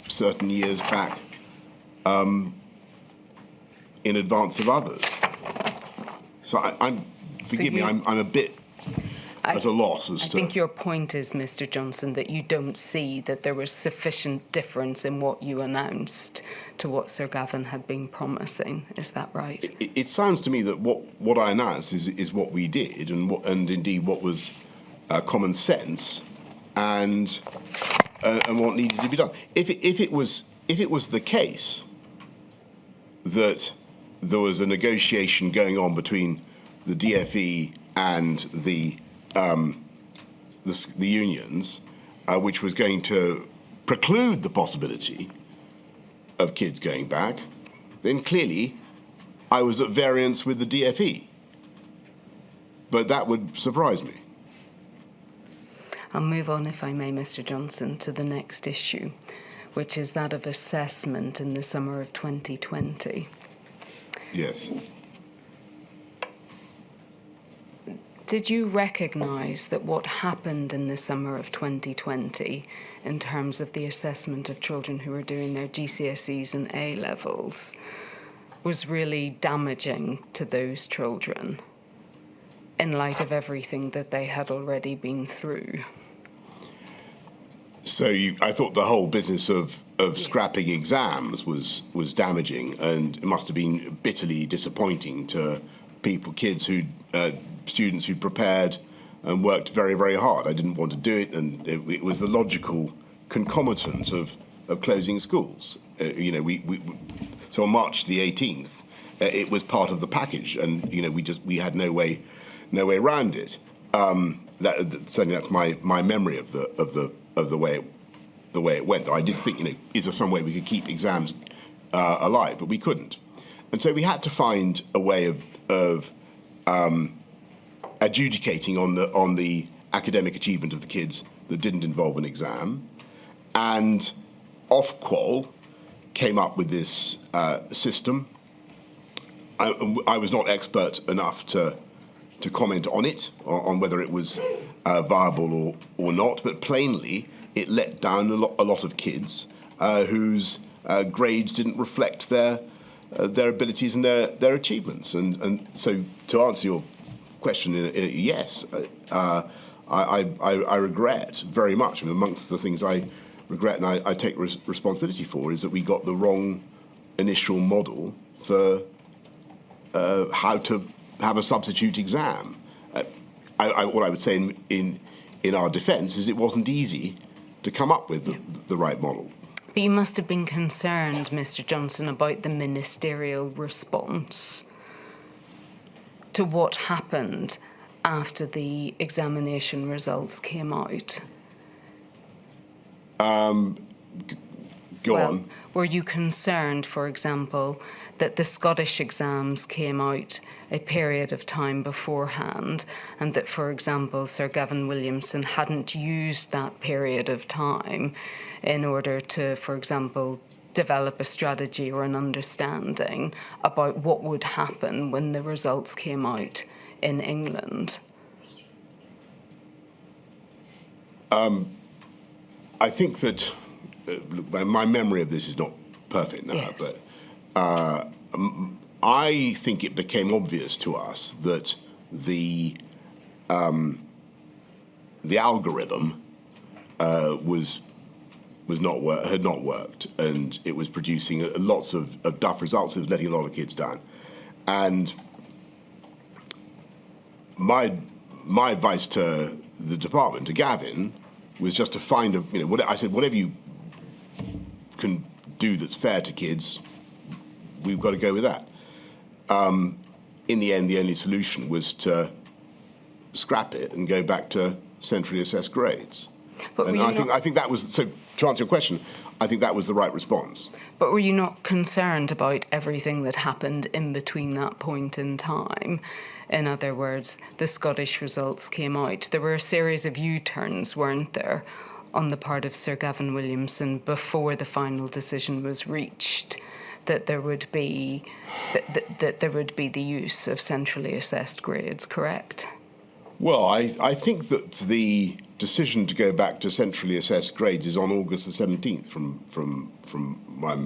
certain years back in advance of others. So forgive me, I'm a bit at a loss as to... I think your point is, Mr. Johnson, that you don't see that there was sufficient difference in what you announced to what Sir Gavin had been promising. Is that right? It sounds to me that what I announced is what we did, and indeed what was common sense, and what needed to be done. If it was the case that there was a negotiation going on between the DFE and the unions, which was going to preclude the possibility of kids going back, then clearly I was at variance with the DFE. But that would surprise me. I'll move on, if I may, Mr. Johnson, to the next issue, which is that of assessment in the summer of 2020. Yes. Did you recognise that what happened in the summer of 2020 in terms of the assessment of children who were doing their GCSEs and A-levels was really damaging to those children in light of everything that they had already been through? So I thought the whole business of scrapping exams was damaging, and it must have been bitterly disappointing to kids students who prepared and worked very, very hard. I didn't want to do it, and it was the logical concomitant of closing schools. So on March the 18th, it was part of the package, and we had no way around it. Certainly that's my memory of the way it went. I did think, is there some way we could keep exams alive? But we couldn't, and so we had to find a way of adjudicating on the academic achievement of the kids that didn't involve an exam. And Ofqual came up with this system. I was not expert enough to comment on it, on whether it was viable or not, but plainly it let down a lot of kids whose grades didn't reflect their abilities and their achievements. And so to answer your question, yes, I regret very much. I mean, amongst the things I regret and I take responsibility for is that we got the wrong initial model for how to have a substitute exam. What I would say in our defence is it wasn't easy to come up with the right model. But you must have been concerned, Mr. Johnson, about the ministerial response to what happened after the examination results came out. Go on. Were you concerned, for example, that the Scottish exams came out a period of time beforehand, and that, for example, Sir Gavin Williamson hadn't used that period of time in order to, for example, develop a strategy or an understanding about what would happen when the results came out in England? I think that my memory of this is not perfect now, yes. But I think it became obvious to us that the algorithm had not worked, and it was producing lots of duff results. It was letting a lot of kids down, and my advice to the department, to Gavin, was just to find I said, whatever you can do that's fair to kids, we've got to go with that. In the end, the only solution was to scrap it and go back to centrally assessed grades. But and I think that was, so to answer your question, I think that was the right response. But were you not concerned about everything that happened in between that point in time? In other words, the Scottish results came out. There were a series of U-turns, weren't there, on the part of Sir Gavin Williamson before the final decision was reached, that there would be that there would be the use of centrally assessed grades, correct? Well, I think that the decision to go back to centrally assessed grades is on August the 17th from my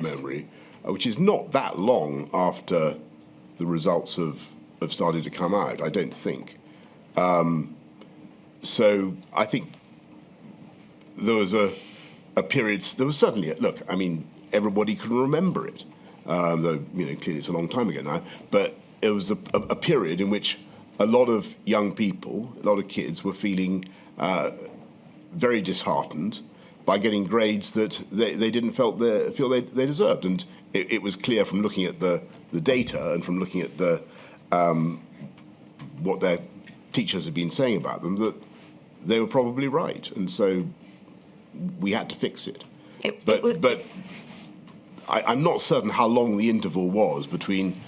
memory, which is not that long after the results have started to come out, I don't think. So I think there was a period, there was certainly, look, I mean, everybody can remember it, though, clearly it's a long time ago now, but it was a period in which a lot of young people, a lot of kids were feeling very disheartened by getting grades that they didn't feel they deserved. And it was clear from looking at the data and from looking at what their teachers had been saying about them that they were probably right. And so we had to fix it. But I'm not certain how long the interval was between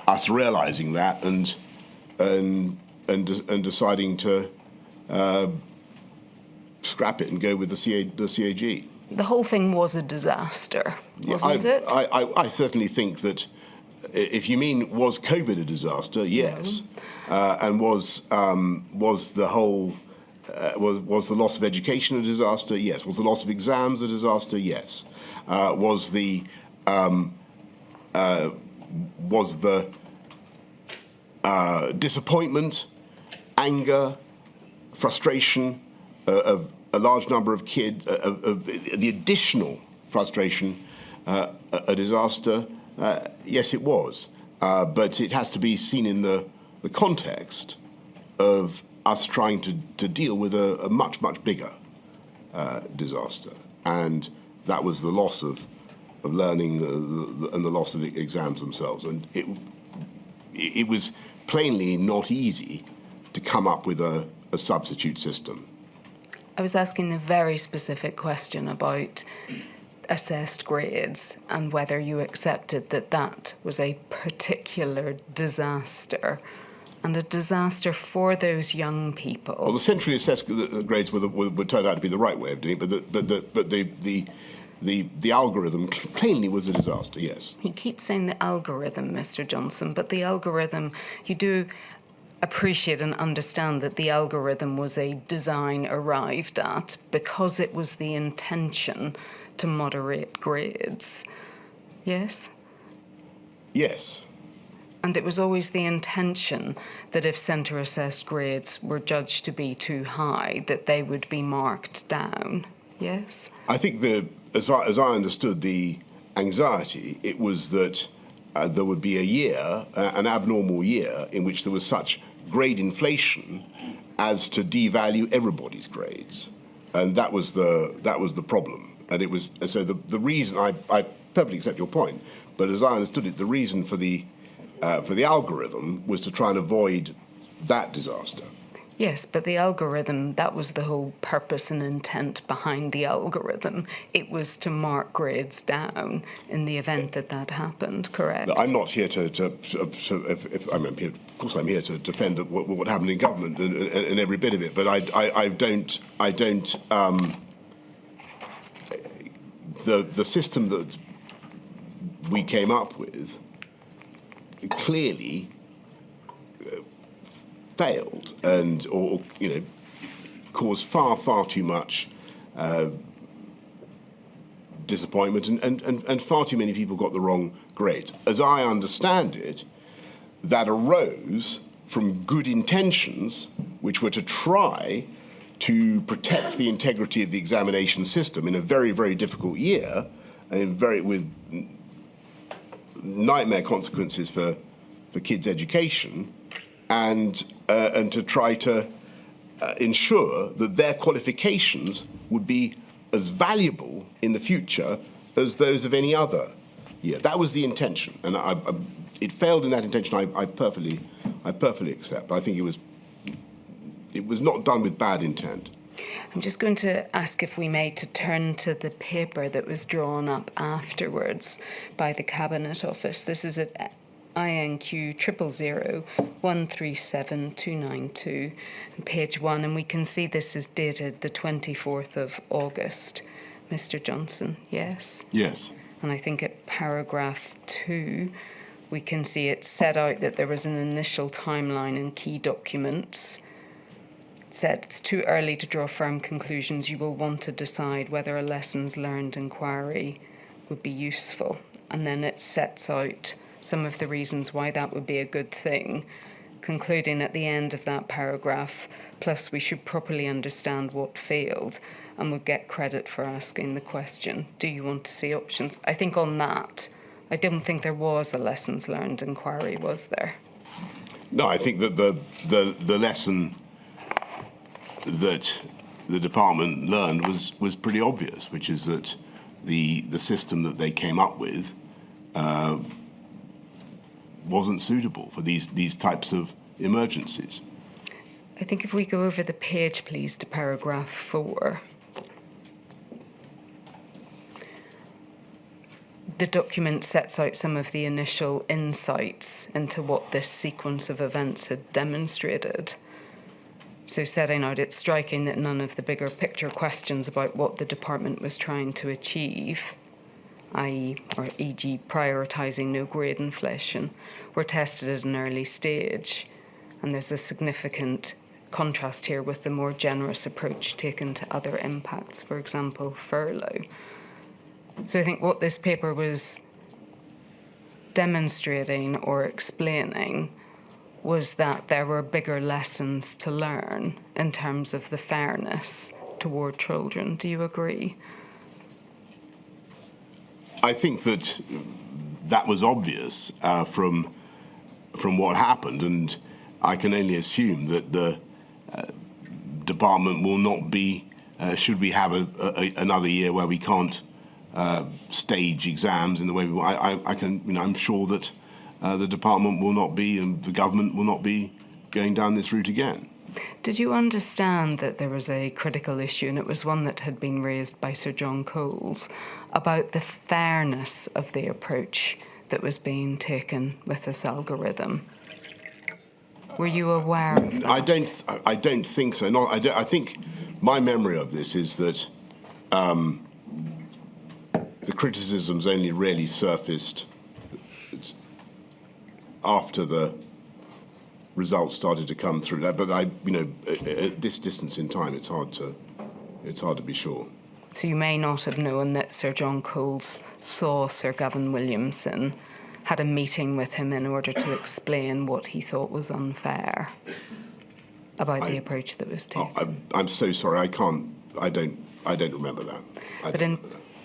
us realising that and deciding to scrap it and go with the CAG. The whole thing was a disaster, wasn't it? I certainly think that if you mean was COVID a disaster, yes, and was the whole was the loss of education a disaster? Yes. Was the loss of exams a disaster? Yes. Was the disappointment, anger, frustration of a large number of kids, of the additional frustration, a disaster? Yes, it was. But it has to be seen in the context of us trying to deal with a much, much bigger disaster. And that was the loss of learning and the loss of exams themselves. And it was plainly not easy to come up with a substitute system. I was asking a very specific question about assessed grades and whether you accepted that that was a particular disaster and a disaster for those young people. Well, the centrally assessed grades would turn out to be the right way of doing it, but the algorithm plainly was a disaster. Yes. You keep saying the algorithm, Mr. Johnson, but the algorithm, you do appreciate and understand that the algorithm was a design arrived at because it was the intention to moderate grades. Yes? Yes. And it was always the intention that if centre-assessed grades were judged to be too high, that they would be marked down. Yes? I think as I understood the anxiety, it was that there would be a year, an abnormal year, in which there was such grade inflation as to devalue everybody's grades, and that was the problem. And it was so the reason I perfectly accept your point, but as I understood it, the reason for the algorithm was to try and avoid that disaster. Yes, but the algorithm, that was the whole purpose and intent behind the algorithm. It was to mark grades down in the event that happened, correct? I'm not here of course I'm here to defend what happened in government and every bit of it, but I don't the system that we came up with clearly failed and caused far too much disappointment and far too many people got the wrong grades. As I understand it, that arose from good intentions which were to try to protect the integrity of the examination system in a very difficult year and with nightmare consequences for kids' education, and to try to ensure that their qualifications would be as valuable in the future as those of any other year. That was the intention, and it failed in that intention. I perfectly accept. I think it was not done with bad intent. I'm just going to ask if we may to turn to the paper that was drawn up afterwards by the Cabinet Office. This is at INQ 000137292, page 1, and we can see this is dated the 24th of August. Mr. Johnson, yes? Yes. And I think at paragraph 2, we can see it set out that there was an initial timeline and key documents. It said it's too early to draw firm conclusions. You will want to decide whether a lessons learned inquiry would be useful. And then it sets out some of the reasons why that would be a good thing, concluding at the end of that paragraph, plus we should properly understand what failed and would get credit for asking the question, do you want to see options? I think on that, I don't think there was a lessons learned inquiry, was there? No, I think that the lesson that the department learned was pretty obvious, which is that the system that they came up with wasn't suitable for these types of emergencies. I think if we go over the page, please, to paragraph 4. the document sets out some of the initial insights into what this sequence of events had demonstrated. So setting out, it's striking that none of the bigger picture questions about what the department was trying to achieve, i.e., or e.g. prioritising no grade inflation, were tested at an early stage. And there's a significant contrast here with the more generous approach taken to other impacts, for example, furlough. So I think what this paper was demonstrating or explaining was that there were bigger lessons to learn in terms of the fairness toward children. Do you agree? I think that that was obvious from what happened, and I can only assume that the department will not be, should we have another year where we can't stage exams in the way we want. I'm sure that the department will not be, and the government will not be going down this route again. Did you understand that there was a critical issue, and it was one that had been raised by Sir John Coles, about the fairness of the approach that was being taken with this algorithm? Were you aware of that? I don't think so. I think my memory of this is that the criticisms only really surfaced after the results started to come through. But at this distance in time, it's hard to be sure. So you may not have known that Sir John Coles saw Sir Gavin Williamson, had a meeting with him in order to explain what he thought was unfair about the approach that was taken. I'm so sorry. I don't remember that. But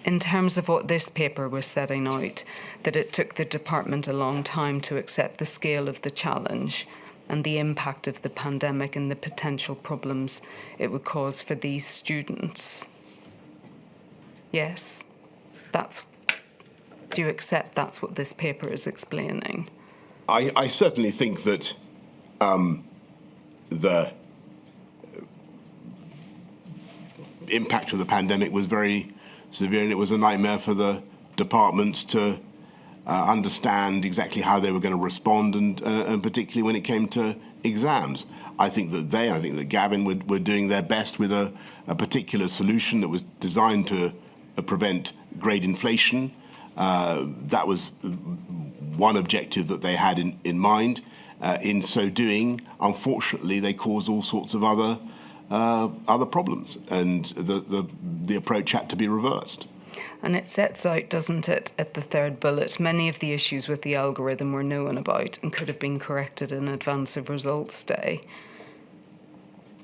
in terms of what this paper was setting out, that it took the department a long time to accept the scale of the challenge and the impact of the pandemic and the potential problems it would cause for these students. Yes, do you accept that's what this paper is explaining? I certainly think that the impact of the pandemic was very severe, and it was a nightmare for the department to understand exactly how they were going to respond, and particularly when it came to exams. I think that Gavin were doing their best with a particular solution that was designed to prevent grade inflation. That was one objective that they had in mind. In so doing, unfortunately, they caused all sorts of other problems, and the approach had to be reversed. And it sets out, doesn't it, at the third bullet, many of the issues with the algorithm were known about and could have been corrected in advance of results day.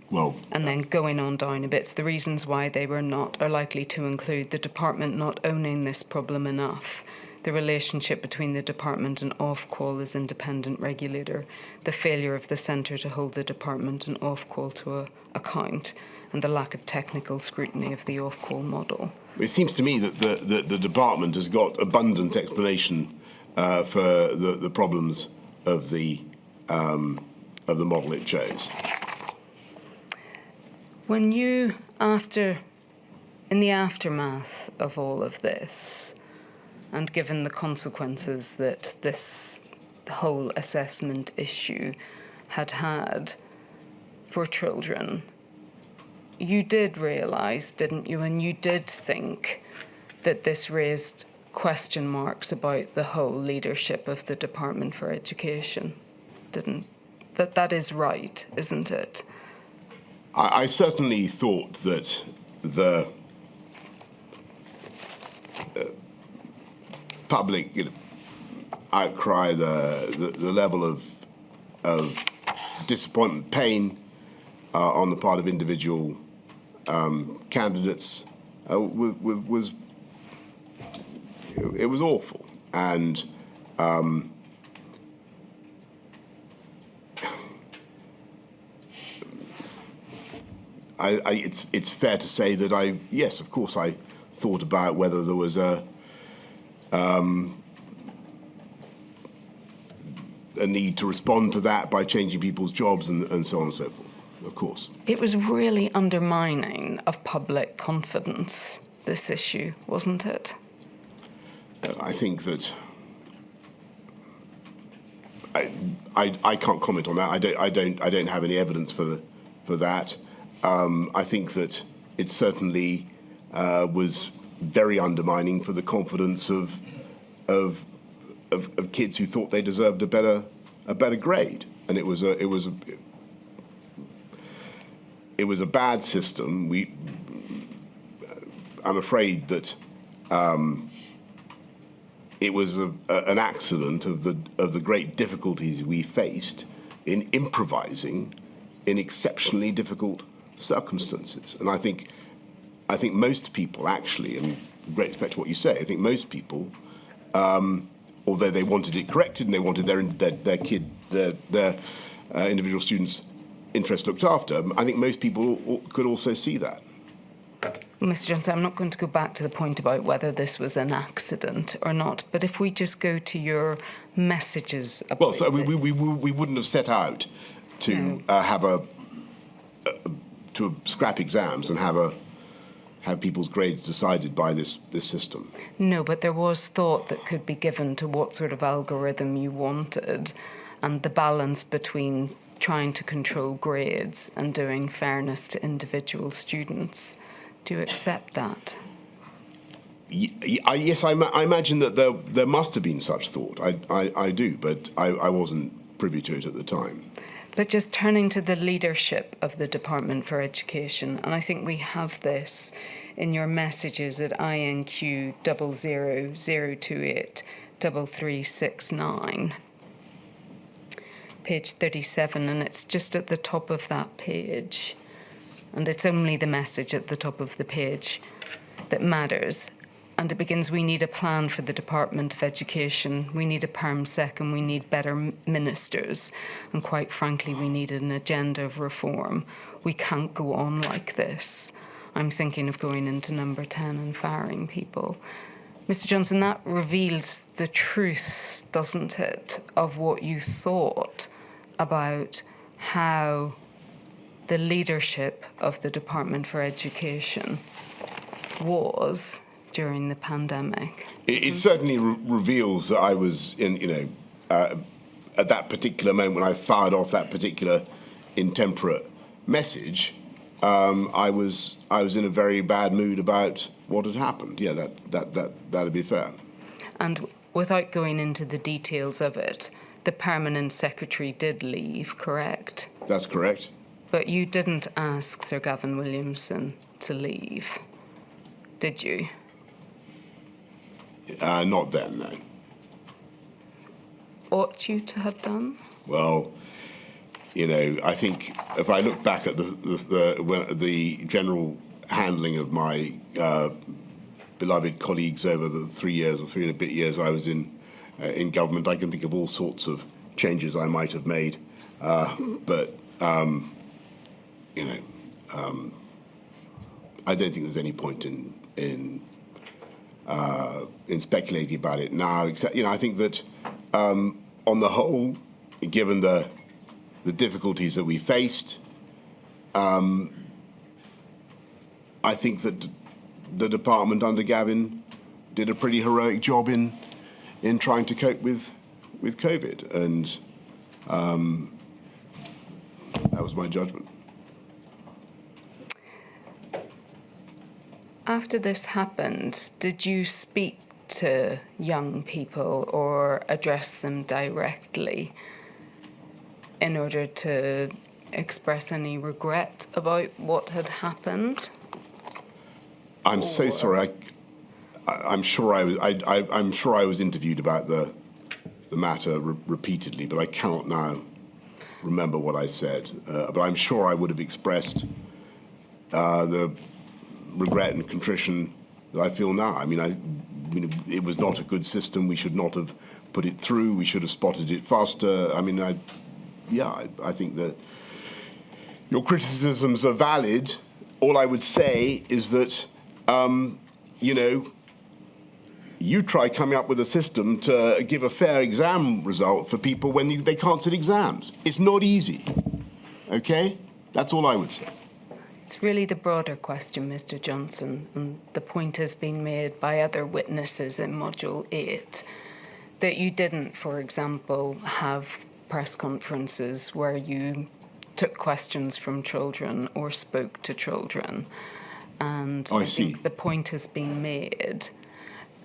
Well, and then going on down a bit, the reasons why they were not are likely to include the department not owning this problem enough, the relationship between the department and Ofqual as independent regulator, the failure of the centre to hold the department and Ofqual to account, and the lack of technical scrutiny of the Ofqual model. It seems to me that the department has got abundant explanation for the problems of the model it chose. When you, in the aftermath of all of this, and given the consequences that this whole assessment issue had for children, you did realise, didn't you, and you did think that this raised question marks about the whole leadership of the Department for Education, that is right, isn't it? I certainly thought that the public outcry, the level of disappointment, pain on the part of individual candidates was awful, and it's fair to say that yes, of course, I thought about whether there was a need to respond to that by changing people's jobs and so on and so forth, of course. It was really undermining of public confidence, this issue, wasn't it? I think that I can't comment on that. I don't have any evidence for that. I think that it certainly was very undermining for the confidence of kids who thought they deserved a better grade, and it was a bad system. I'm afraid that it was an accident of the great difficulties we faced in improvising in exceptionally difficult circumstances. And I think most people actually, and with great respect to what you say, I think most people, although they wanted it corrected and they wanted their individual students' interests looked after, I think most people could also see that. Mr. Johnson, I'm not going to go back to the point about whether this was an accident or not, but if we just go to your messages about well, so we wouldn't have set out to to scrap exams and have people's grades decided by this system. No, but there was thought that could be given to what sort of algorithm you wanted, and the balance between trying to control grades and doing fairness to individual students. Do you accept that? Yes, I imagine that there must have been such thought. I do, but I wasn't privy to it at the time. But just turning to the leadership of the Department for Education, and I think we have this in your messages at INQ 00028 3369, page 37, and it's just at the top of that page. And it's only the message at the top of the page that matters. And it begins, we need a plan for the Department of Education, we need a perm sec, and we need better ministers. And quite frankly, we need an agenda of reform. We can't go on like this. I'm thinking of going into number 10 and firing people. Mr. Johnson, that reveals the truth, doesn't it, of what you thought about how the leadership of the Department for Education was during the pandemic. It certainly reveals that I was at that particular moment when I fired off that particular intemperate message, I was in a very bad mood about what had happened. Yeah, that'd be fair. And without going into the details of it, the permanent secretary did leave, correct? That's correct. But you didn't ask Sir Gavin Williamson to leave, did you? Not then, no. Ought you to have done? Well, I think if I look back at the general handling of my beloved colleagues over the 3 years or 3 and a bit years I was in government, I can think of all sorts of changes I might have made, but I don't think there's any point in speculating about it now. Except, I think that on the whole, given the difficulties that we faced, I think that the department under Gavin did a pretty heroic job in trying to cope with COVID, and that was my judgment. After this happened, did you speak to young people or address them directly in order to express any regret about what had happened? I'm so sorry. I'm sure I was interviewed about the matter repeatedly, but I cannot now remember what I said. But I'm sure I would have expressed the regret and contrition that I feel now. I mean, it was not a good system. We should not have put it through. We should have spotted it faster. I mean, I think that your criticisms are valid. All I would say is that, you try coming up with a system to give a fair exam result for people when they can't sit exams. It's not easy. Okay? That's all I would say. It's really the broader question, Mr. Johnson, and the point has been made by other witnesses in Module 8 that you didn't, for example, have press conferences where you took questions from children or spoke to children. And I think the point has been made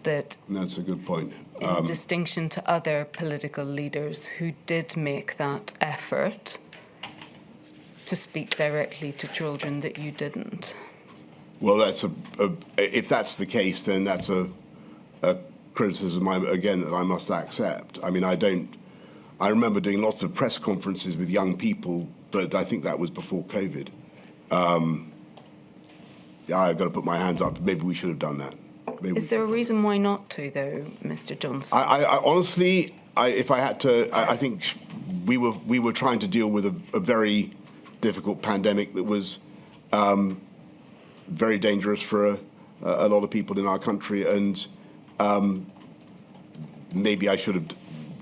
that that's a good point. In distinction to other political leaders who did make that effort to speak directly to children, that you didn't. Well, that's if that's the case, then that's a criticism that I must accept. I mean, I remember doing lots of press conferences with young people, but I think that was before COVID. Yeah, I've got to put my hands up. Maybe we should have done that. Is there a reason why not to, though, Mr. Johnson? I honestly, if I had to, I think we were trying to deal with a very difficult pandemic that was very dangerous for a lot of people in our country, and maybe I should have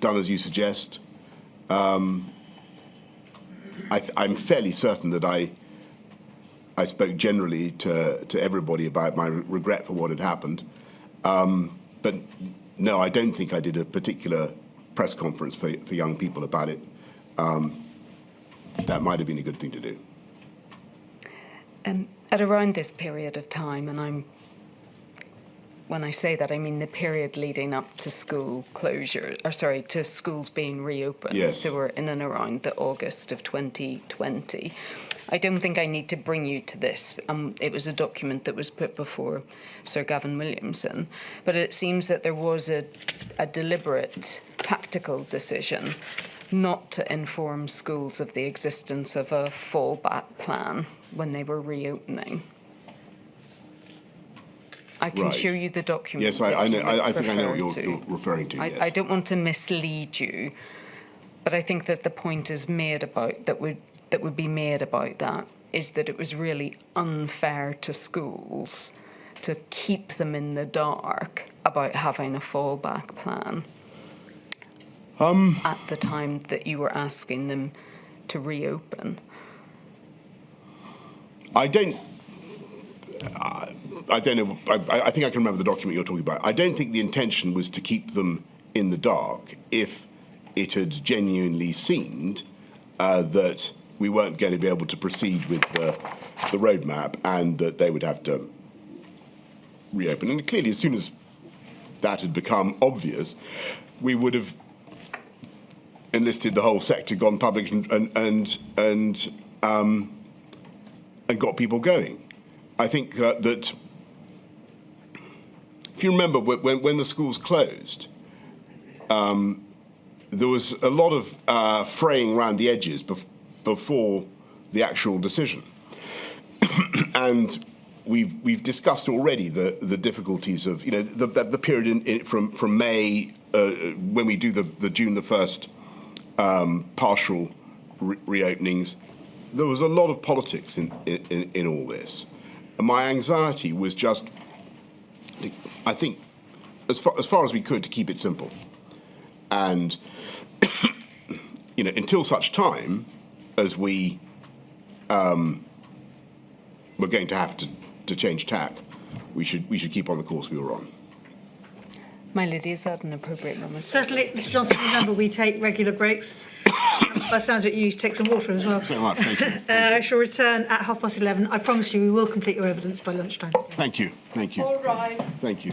done as you suggest. I'm fairly certain that I spoke generally to everybody about my regret for what had happened. But no, I don't think I did a particular press conference for young people about it. That might have been a good thing to do. At around this period of time, and when I say that, I mean the period leading up to school closure, to schools being reopened. Yes. So we're in and around the August of 2020. I don't think I need to bring you to this. It was a document that was put before Sir Gavin Williamson, but it seems that there was a deliberate tactical decision not to inform schools of the existence of a fallback plan when they were reopening. I can show you the document. Yes, I know. I think I know what you're referring to. Yes. I don't want to mislead you, but I think that the point is made about that would be made about that is that it was really unfair to schools to keep them in the dark about having a fallback plan at the time that you were asking them to reopen. I don't know. I think I can remember the document you're talking about. I don't think the intention was to keep them in the dark if it had genuinely seemed that we weren't going to be able to proceed with the roadmap and that they would have to reopen. And clearly, as soon as that had become obvious, we would have enlisted the whole sector, gone public, and got people going. I think that if you remember when the schools closed, there was a lot of fraying around the edges before the actual decision, and we've discussed already the difficulties of the period from May when we do the June the 1st partial reopenings. There was a lot of politics in all this. And my anxiety was just, I think, as far as we could, to keep it simple. And until such time as we were going to have to change tack, we should keep on the course we were on. My lady, is that an appropriate moment? Certainly, Mr. Johnson. Remember, we take regular breaks. That sounds like you take some water as well. Very much, thank you. I shall return at 11:30. I promise you we will complete your evidence by lunchtime. Thank you. Thank you. All rise. Thank you.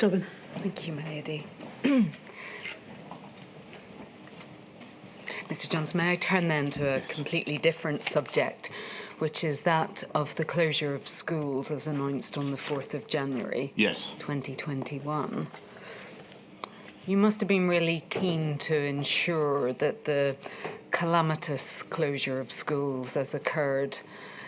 Dobbin. Thank you, my lady. Mr. Johnson, may I turn then to a completely different subject, which is that of the closure of schools as announced on the 4th of January 2021. You must have been really keen to ensure that the calamitous closure of schools as occurred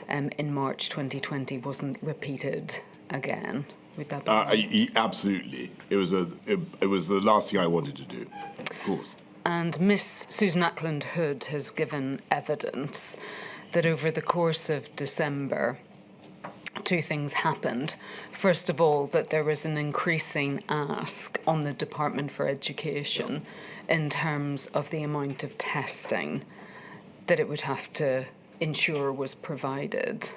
in March 2020 wasn't repeated again. Would that be right? Absolutely. It was the last thing I wanted to do, of course. And Miss Susan Ackland Hood has given evidence that over the course of December, two things happened. First of all, that there was an increasing ask on the Department for Education in terms of the amount of testing that it would have to ensure was provided.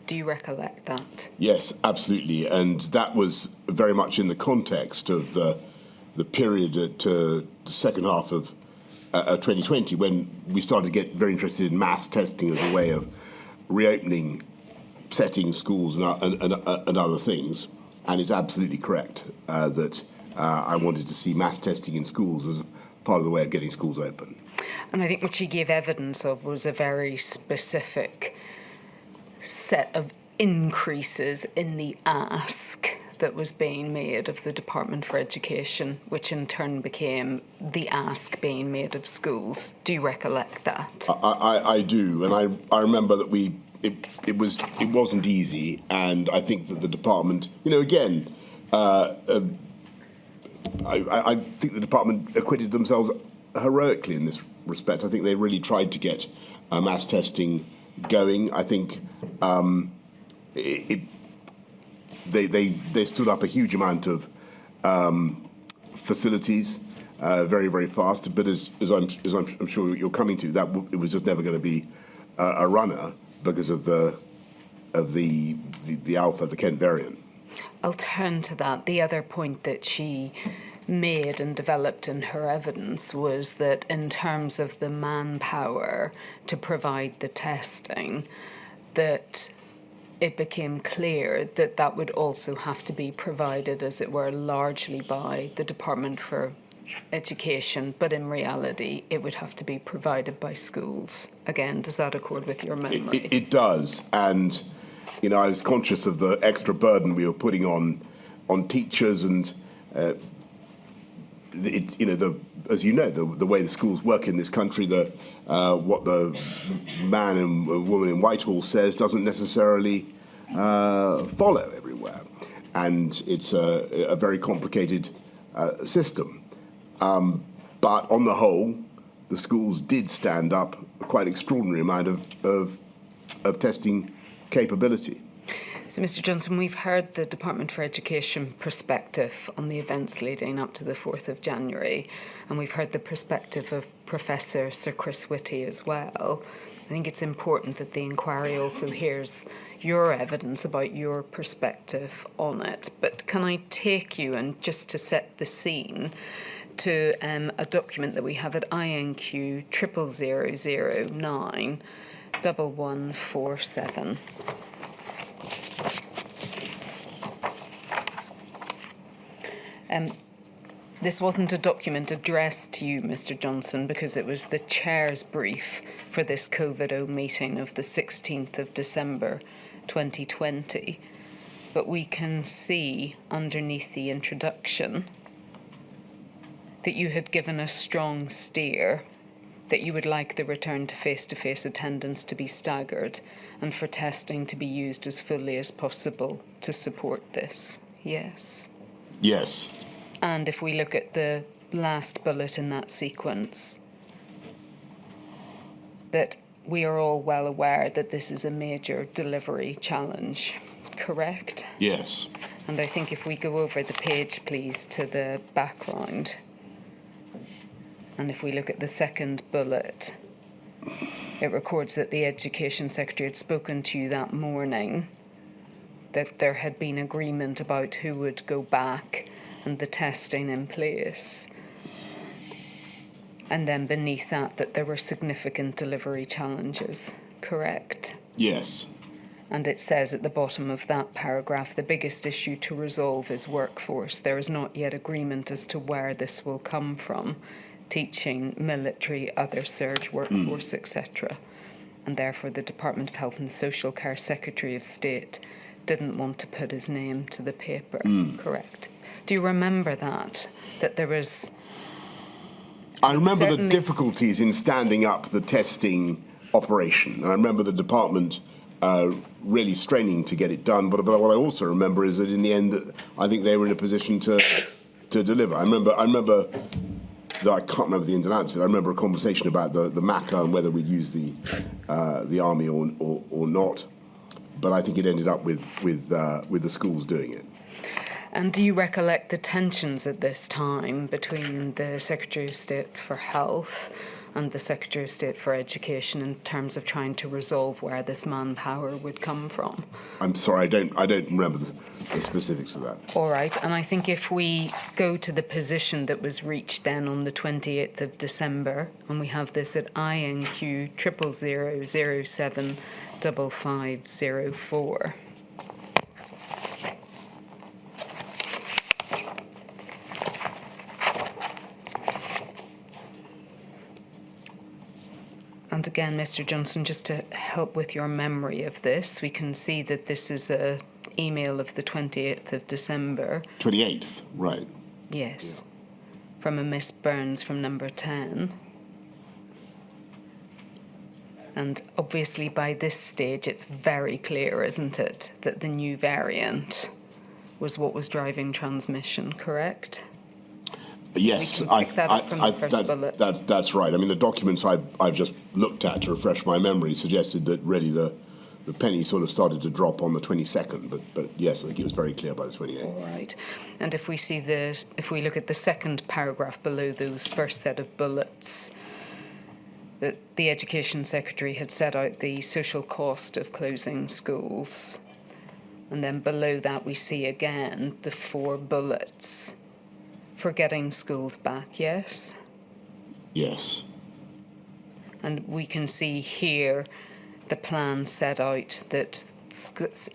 Do you recollect that? Yes, absolutely. And that was very much in the context of the period at the second half of 2020, when we started to get very interested in mass testing as a way of reopening settings, schools and other things. And it's absolutely correct that I wanted to see mass testing in schools as part of the way of getting schools open. And I think what she gave evidence of was a very specific set of increases in the ask that was being made of the Department for Education, which in turn became the ask being made of schools. Do you recollect that? I do, and I remember that it wasn't easy, and I think that the department, again, I think the department acquitted themselves heroically in this respect. I think they really tried to get mass testing going. I think they stood up a huge amount of facilities very, very fast. But as I'm sure you're coming to, that it was just never going to be a runner because of the Alpha, the Kent variant. I'll turn to that. The other point that she made and developed in her evidence was that in terms of the manpower to provide the testing, that it became clear that that would also have to be provided, as it were, largely by the Department for Education, but in reality it would have to be provided by schools. Again, does that accord with your memory? It does, and I was conscious of the extra burden we were putting on teachers, and as you know, the way the schools work in this country, what the man and woman in Whitehall says doesn't necessarily follow everywhere, and it's a very complicated system. But on the whole, the schools did stand up a quite extraordinary amount of testing capability. So, Mr. Johnson, we've heard the Department for Education perspective on the events leading up to the 4th of January, and we've heard the perspective of Professor Sir Chris Whitty as well. I think it's important that the inquiry also hears your evidence about your perspective on it. But can I take you, and just to set the scene, to a document that we have at INQ 0009 1147. This wasn't a document addressed to you, Mr. Johnson, because it was the chair's brief for this COVID-0 meeting of the 16th of December 2020. But we can see underneath the introduction that you had given a strong steer that you would like the return to face-to-face attendance to be staggered and for testing to be used as fully as possible to support this. Yes? Yes. And if we look at the last bullet in that sequence, that we are all well aware that this is a major delivery challenge, correct? Yes. And I think if we go over the page, please, to the background, and if we look at the second bullet, it records that the Education Secretary had spoken to you that morning, that there had been agreement about who would go back and the testing in place. And then beneath that there were significant delivery challenges, correct? Yes. And it says at the bottom of that paragraph, the biggest issue to resolve is workforce. There is not yet agreement as to where this will come from. Teaching, military, other surge workforce, etc. And therefore the Department of Health and Social Care Secretary of State didn't want to put his name to the paper, correct? Do you remember that? That there was... I remember the difficulties in standing up the testing operation. And I remember the department really straining to get it done. But what I also remember is that in the end, I think they were in a position to deliver. I remember that I can't remember the ins and outs of it. I remember a conversation about the MACA and whether we'd use the army or not. But I think it ended up with the schools doing it. And do you recollect the tensions at this time between the Secretary of State for Health and the Secretary of State for Education in terms of trying to resolve where this manpower would come from? I'm sorry, I don't remember the specifics of that. All right, and I think if we go to the position that was reached then on the 28th of December, and we have this at INQ 000075504. And again, Mr. Johnson, just to help with your memory of this, we can see that this is an email of the 28th of December. 28th, right. Yes, yeah. From a Miss Burns from number 10. And obviously by this stage it's very clear, isn't it, that the new variant was what was driving transmission, correct? Yes, that's right. I mean, the documents I've just looked at to refresh my memory suggested that really the penny sort of started to drop on the 22nd, but yes, I think it was very clear by the 28th. All right. And if we look at the second paragraph below those first set of bullets, that the Education Secretary had set out the social cost of closing schools. And then below that we see again the 4 bullets for getting schools back, yes? Yes. And we can see here the plan set out that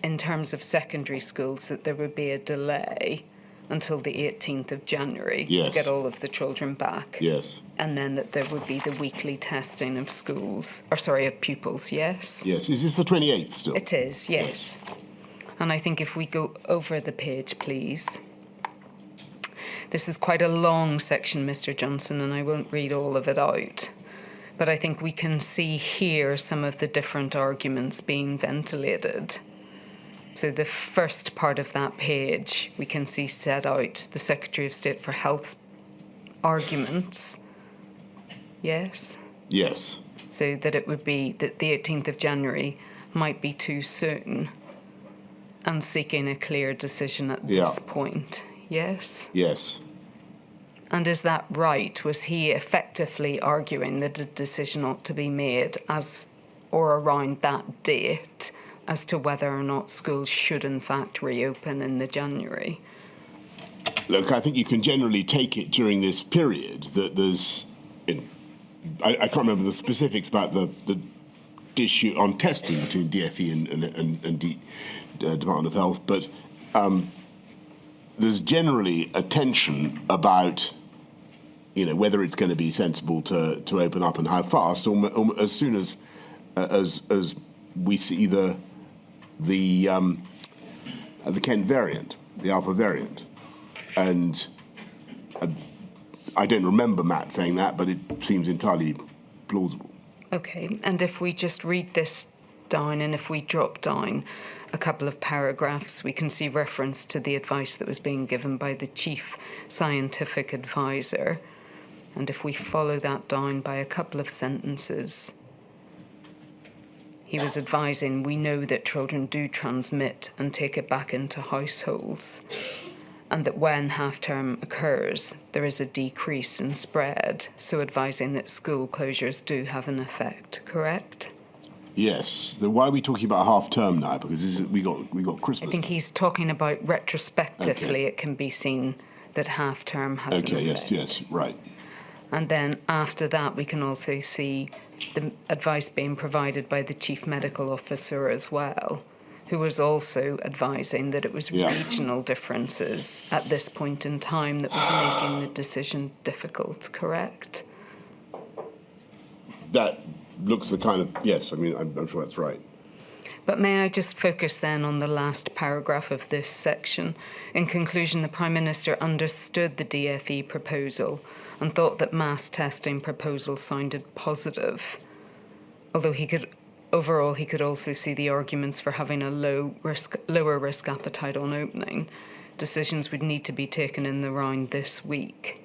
in terms of secondary schools that there would be a delay until the 18th of January to get all of the children back. Yes. And then that there would be the weekly testing of of pupils, yes? Yes. Is this the 28th still? It is, yes. And I think if we go over the page, please. This is quite a long section, Mr. Johnson, and I won't read all of it out. But I think we can see here some of the different arguments being ventilated. So the first part of that page, we can see set out the Secretary of State for Health's arguments. Yes? Yes. So that it would be that the 18th of January might be too soon, and seeking a clear decision at this point. Yes? Yes. And is that right? Was he effectively arguing that a decision ought to be made as or around that date as to whether or not schools should in fact reopen in the January? Look, I think you can generally take it during this period that there's... I can't remember the specifics about the issue on testing between DFE and Department of Health, but there's generally a tension about, whether it's going to be sensible to open up and how fast, or as soon as we see the Kent variant, the Alpha variant, and I don't remember Matt saying that, but it seems entirely plausible. Okay, and if we just read this down, and if we drop down a couple of paragraphs, we can see reference to the advice that was being given by the Chief Scientific Advisor. And if we follow that down by a couple of sentences, he was advising, we know that children do transmit and take it back into households, and that when half-term occurs, there is a decrease in spread, so advising that school closures do have an effect, correct? Yes. So why are we talking about half-term now? Because we got Christmas. I think he's talking about retrospectively. It can be seen that half-term has an effect. Yes, right. And then after that, we can also see the advice being provided by the Chief Medical Officer as well, who was also advising that it was regional differences at this point in time that was making the decision difficult, correct? That looks the kind of, yes, I mean, I'm sure that's right. But may I just focus then on the last paragraph of this section? In conclusion, the Prime Minister understood the DFE proposal and thought that mass testing proposal sounded positive, although overall he could also see the arguments for having a lower risk appetite on opening. Decisions would need to be taken in the round this week.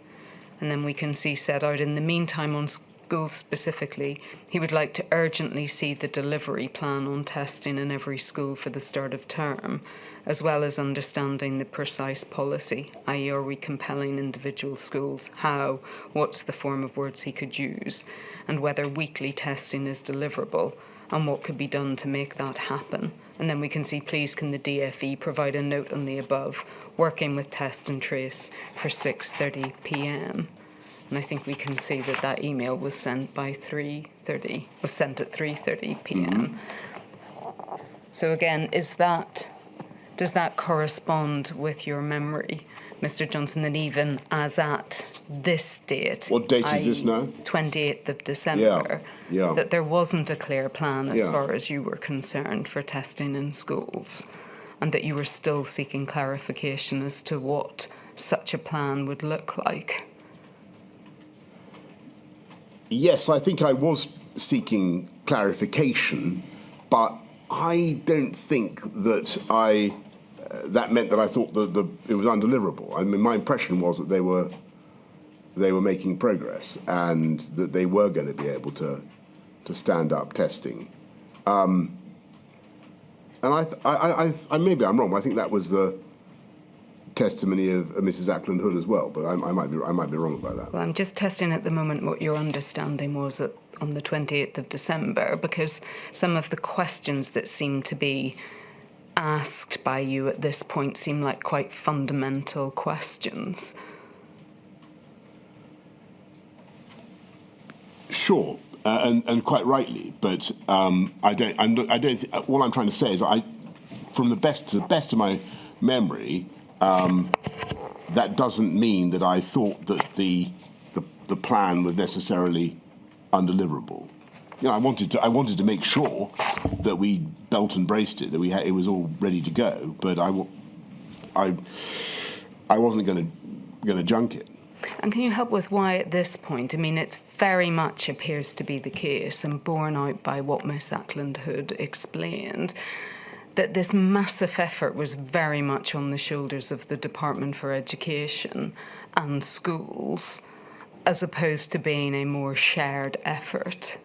And then we can see set out in the meantime on schools specifically, he would like to urgently see the delivery plan on testing in every school for the start of term, as well as understanding the precise policy, i.e. are we compelling individual schools, how, what's the form of words he could use, and whether weekly testing is deliverable, and what could be done to make that happen. And then we can see, please can the DFE provide a note on the above, working with test and trace for 6:30 p.m. And I think we can see that that email was sent by 3:30, was sent at 3:30 p.m. So again, does that correspond with your memory, Mr. Johnson, that even as at this date, what date is this now? 28th of December, that there wasn't a clear plan as far as you were concerned for testing in schools, and that you were still seeking clarification as to what such a plan would look like? Yes, I think I was seeking clarification, but I don't think that that meant that I thought that it was undeliverable. I mean, my impression was that they were making progress and that they were going to be able to stand up testing. And I maybe I'm wrong. I think that was the testimony of Mrs. Ackland Hood as well, but I might be wrong about that. Well, I'm just testing at the moment what your understanding was on the 28th of December, because some of the questions that seem to be asked by you at this point seem like quite fundamental questions. Sure, and quite rightly, but I don't. All I'm trying to say is, from the best of my memory, that doesn't mean that I thought that the plan was necessarily undeliverable. You know, I wanted to make sure that we belt and braced it, that it was all ready to go, but I wasn't going to junk it. And can you help with why at this point? I mean, it very much appears to be the case, and borne out by what Miss Ackland Hood explained, that this massive effort was very much on the shoulders of the Department for Education and schools, as opposed to being a more shared effort.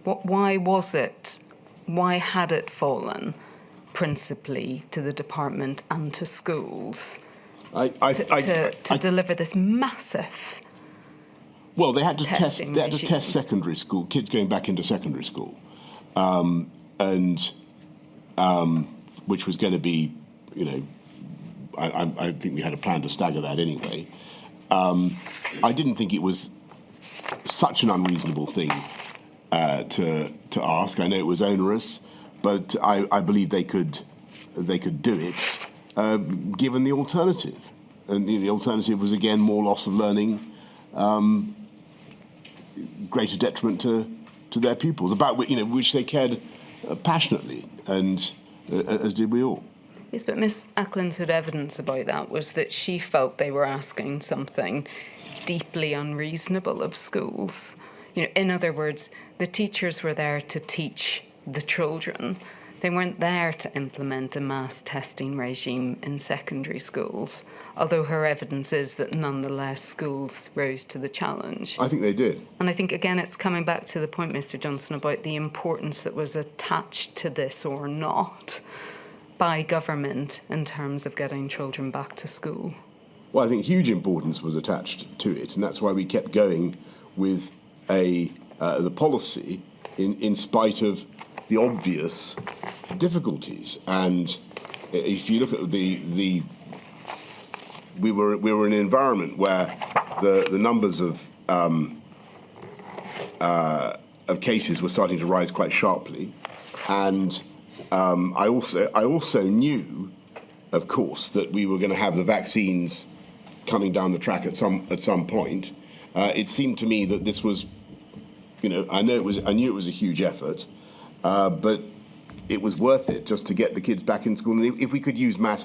Why was it? Why had it fallen principally to the department and to schools to deliver this massive? Well, they had to test secondary school kids going back into secondary school, which was going to be, you know, I think we had a plan to stagger that anyway. I didn't think it was such an unreasonable thing to ask. I know it was onerous, but I believe they could do it given the alternative. And the alternative was, again, more loss of learning, greater detriment to their pupils, about which they cared passionately, and as did we all. Yes, but Miss Ackland's had evidence about that was that she felt they were asking something deeply unreasonable of schools. You know, in other words, the teachers were there to teach the children. They weren't there to implement a mass testing regime in secondary schools, although her evidence is that nonetheless schools rose to the challenge. I think they did. And I think, again, it's coming back to the point, Mr. Johnson, about the importance that was attached to this or not by government in terms of getting children back to school. Well, I think huge importance was attached to it, and that's why we kept going with the policy in spite of the obvious difficulties. And if you look at we were in an environment where the numbers of cases were starting to rise quite sharply, and I also knew, of course, that we were going to have the vaccines coming down the track at some point. It seemed to me that this was, I knew it was a huge effort, but it was worth it just to get the kids back in school. And if we could use my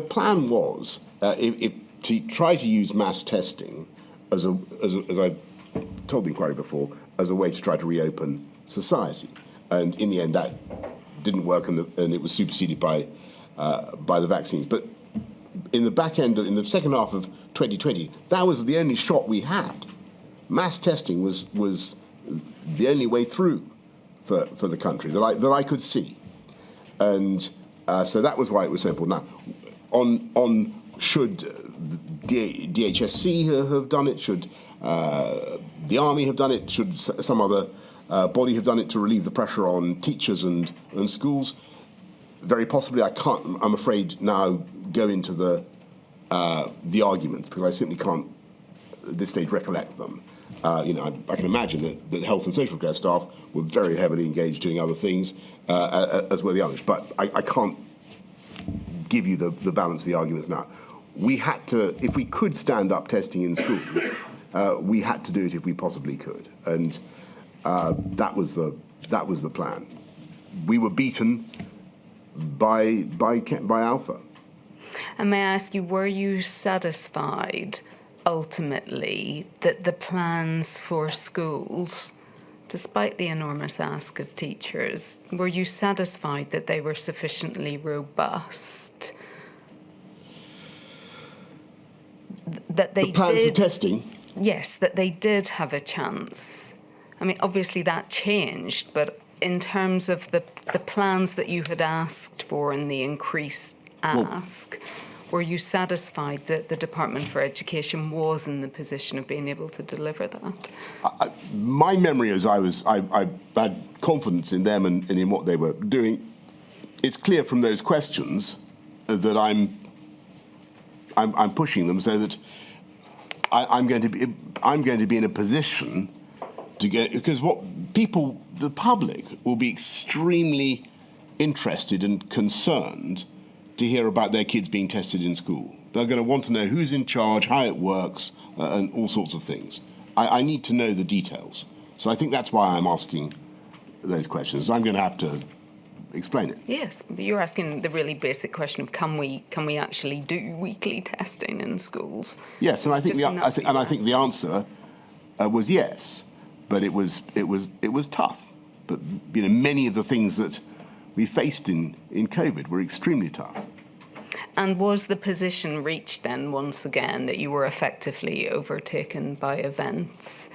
plan was to try to use mass testing as I told the inquiry before, as a way to try to reopen society. And in the end, that didn't work, and it was superseded by the vaccines. But in the second half of 2020, that was the only shot we had. Mass testing was the only way through for the country that I could see, and so that was why it was so important. Now, should DHSC have done it? Should the Army have done it? Should some other body have done it to relieve the pressure on teachers and schools? Very possibly. I can't, I'm afraid, now go into the arguments, because I simply can't at this stage recollect them. I can imagine that health and social care staff were very heavily engaged doing other things, as were the others. But I can't give you the balance of the arguments now. We had to, if we could stand up testing in schools, we had to do it if we possibly could, and that was the plan. We were beaten by Alpha. And may I ask you, were you satisfied ultimately that the plans for schools, despite the enormous ask of teachers, were you satisfied that they were sufficiently robust? That they the plans for testing? Yes, that they did have a chance. I mean, obviously that changed, but in terms of the plans that you had asked for and the increased ask, were you satisfied that the Department for Education was in the position of being able to deliver that? My memory is I had confidence in them and in what they were doing. It's clear from those questions that I'm pushing them so that I'm going to be in a position to get, because the public will be extremely interested and concerned to hear about their kids being tested in school. They're going to want to know who's in charge, how it works, and all sorts of things. I need to know the details. So I think that's why I'm asking those questions. I'm going to have to explain it. Yes, but you're asking the really basic question of can we actually do weekly testing in schools? Yes, and I think the answer was yes, but it was tough. But many of the things that we faced in COVID were extremely tough. And was the position reached then once again that you were effectively overtaken by events?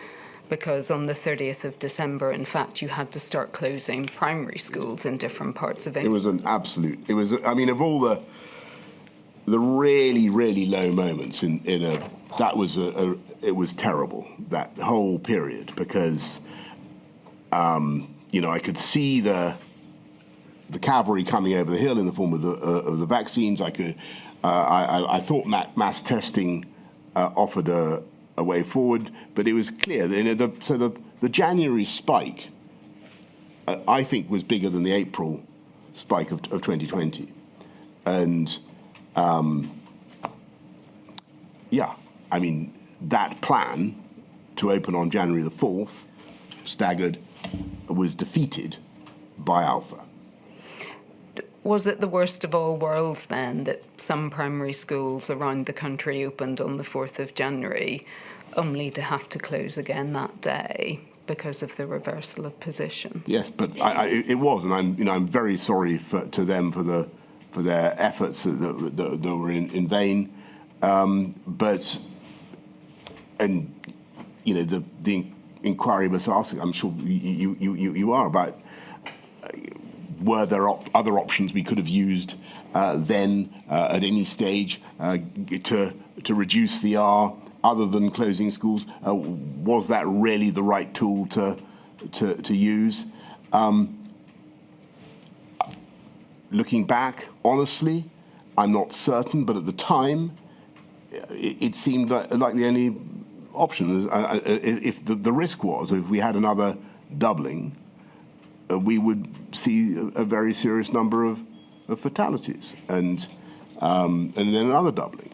Because on the 30th of December, in fact, you had to start closing primary schools in different parts of England. It was an absolute, of all the really, really low moments it was terrible, that whole period, because, I could see the cavalry coming over the hill in the form of the vaccines. I thought mass testing offered a way forward, but it was clear that the January spike, I think, was bigger than the April spike of 2020, and that plan to open on January the 4th, staggered, was defeated by Alpha. Was it the worst of all worlds then that some primary schools around the country opened on the 4th of January only to have to close again that day because of the reversal of position? Yes, but it was, and I'm very sorry to them for their efforts that were in vain. The inquiry was asking, I'm sure you are, about were there other options we could have used then at any stage to reduce the R other than closing schools? Was that really the right tool to use? Looking back, honestly, I'm not certain, but at the time, it seemed like the only option. If the risk was, if we had another doubling, we would see a very serious number of fatalities, and then another doubling.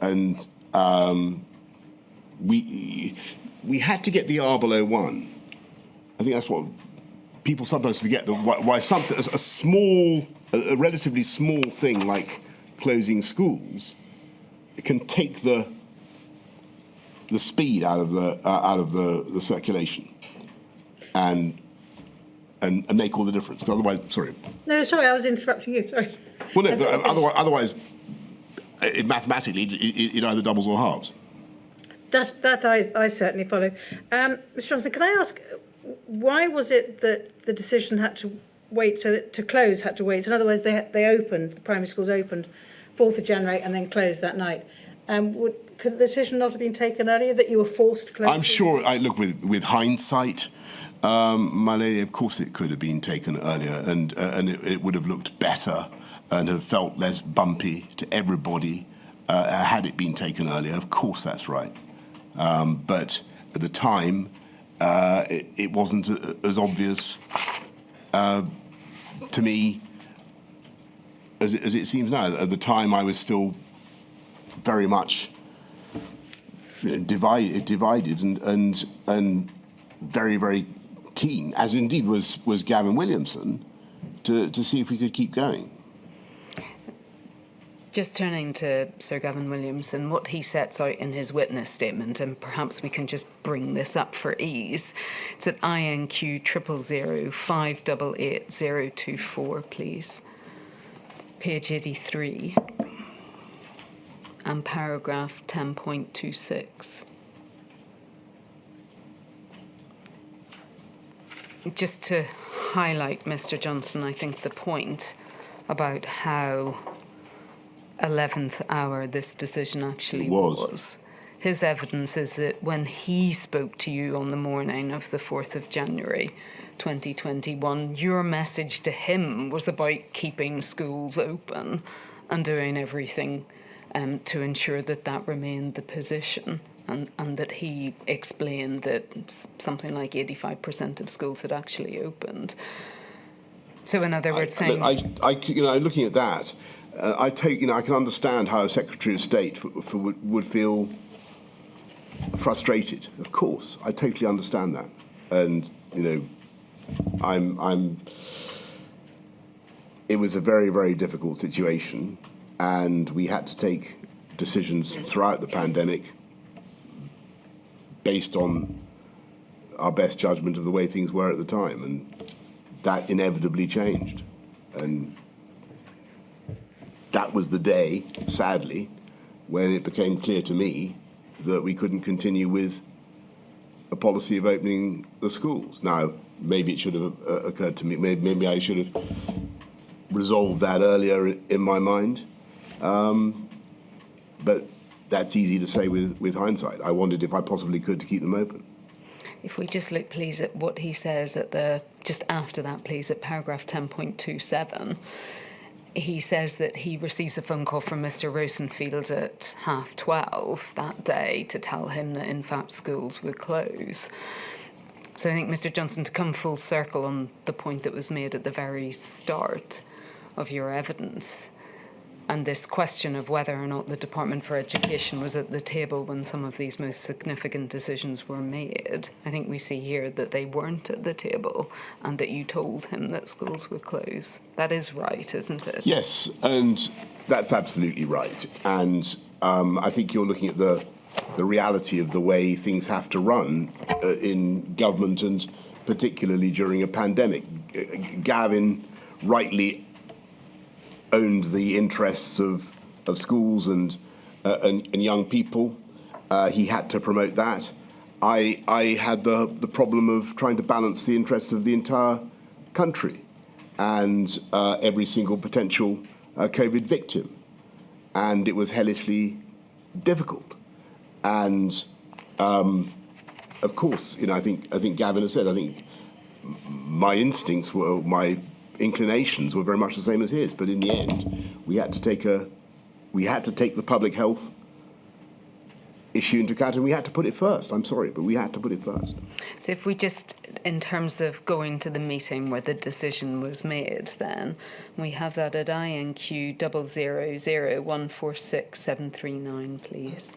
And we had to get the R below 1. I think that's what people sometimes forget, that why something, a relatively small thing like closing schools, it can take the speed out of the circulation and make all the difference. Otherwise, sorry. No, sorry, I was interrupting you. Sorry. Well, no, but otherwise, mathematically, it either doubles or halves. That I certainly follow. Mr. Johnson, can I ask, why was it that the decision had to wait, so that to close had to wait? So in other words, they opened, the primary schools opened 4th of January and then closed that night. Could the decision not have been taken earlier, that you were forced to close? I'm sure, look, with hindsight, my lady, of course it could have been taken earlier, and it would have looked better and have felt less bumpy to everybody had it been taken earlier. Of course that's right. But at the time, it wasn't as obvious to me as it seems now. At the time, I was still very much divided and very, very keen, as indeed was Gavin Williamson, to see if we could keep going. Just turning to Sir Gavin Williamson, what he sets out in his witness statement, and perhaps we can just bring this up for ease. It's at INQ 000 588 024, please. Page 83 and paragraph 10.26. Just to highlight, Mr. Johnson, I think the point about how 11th hour this decision actually was. His evidence is that when he spoke to you on the morning of the 4th of January 2021, your message to him was about keeping schools open and doing everything to ensure that that remained the position, and that he explained that something like 85% of schools had actually opened. So in other words, saying... looking at that, I can understand how a Secretary of State would feel frustrated. Of course, I totally understand that, and It was a very, very difficult situation, and we had to take decisions throughout the pandemic based on our best judgment of the way things were at the time, and that inevitably changed, and that was the day, sadly, when it became clear to me that we couldn't continue with a policy of opening the schools. Now, maybe it should have occurred to me, maybe I should have resolved that earlier in my mind, but that's easy to say with hindsight. I wondered if I possibly could to keep them open. If we just look, please, at what he says at just after that, please, at paragraph 10.27, he says that he receives a phone call from Mr. Rosenfield at 12:30 that day to tell him that, in fact, schools would close. So I think, Mr. Johnson, to come full circle on the point that was made at the very start of your evidence, and this question of whether or not the Department for Education was at the table when some of these most significant decisions were made, I think we see here that they weren't at the table and that you told him that schools would close. That is right, isn't it? Yes, and that's absolutely right. And I think you're looking at the reality of the way things have to run in government, and particularly during a pandemic. Gavin rightly owned the interests of schools and young people. He had to promote that. I had the problem of trying to balance the interests of the entire country and every single potential COVID victim, and it was hellishly difficult. And of course, I think Gavin has said, I think my instincts were, my inclinations were very much the same as his, but in the end, we had to take the public health issue into account, and we had to put it first. I'm sorry, but we had to put it first. So if we just in terms of going to the meeting where the decision was made, then we have that at INQ 000146739, please.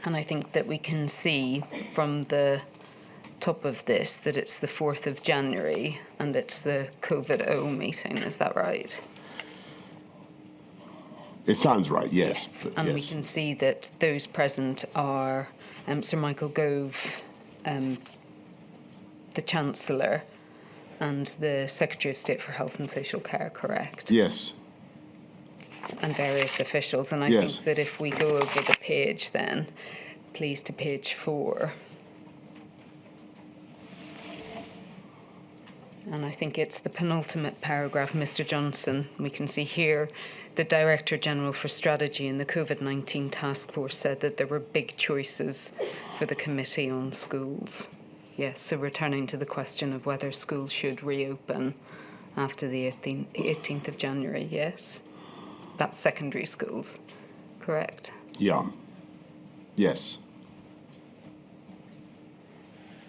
And I think that we can see from the top of this that it's the 4th of January and it's the COVID-0 meeting. Is that right? It sounds right, yes. And yes, we can see that those present are Sir Michael Gove, the Chancellor, and the Secretary of State for Health and Social Care, correct? Yes. And various officials. And I think that if we go over the page then, please, to page 4. And I think it's the penultimate paragraph, Mr. Johnson. We can see here the Director General for Strategy in the COVID-19 Task Force said that there were big choices for the Committee on Schools. Yes, so returning to the question of whether schools should reopen after the 18th of January, yes? That's secondary schools, correct? Yeah. Yes.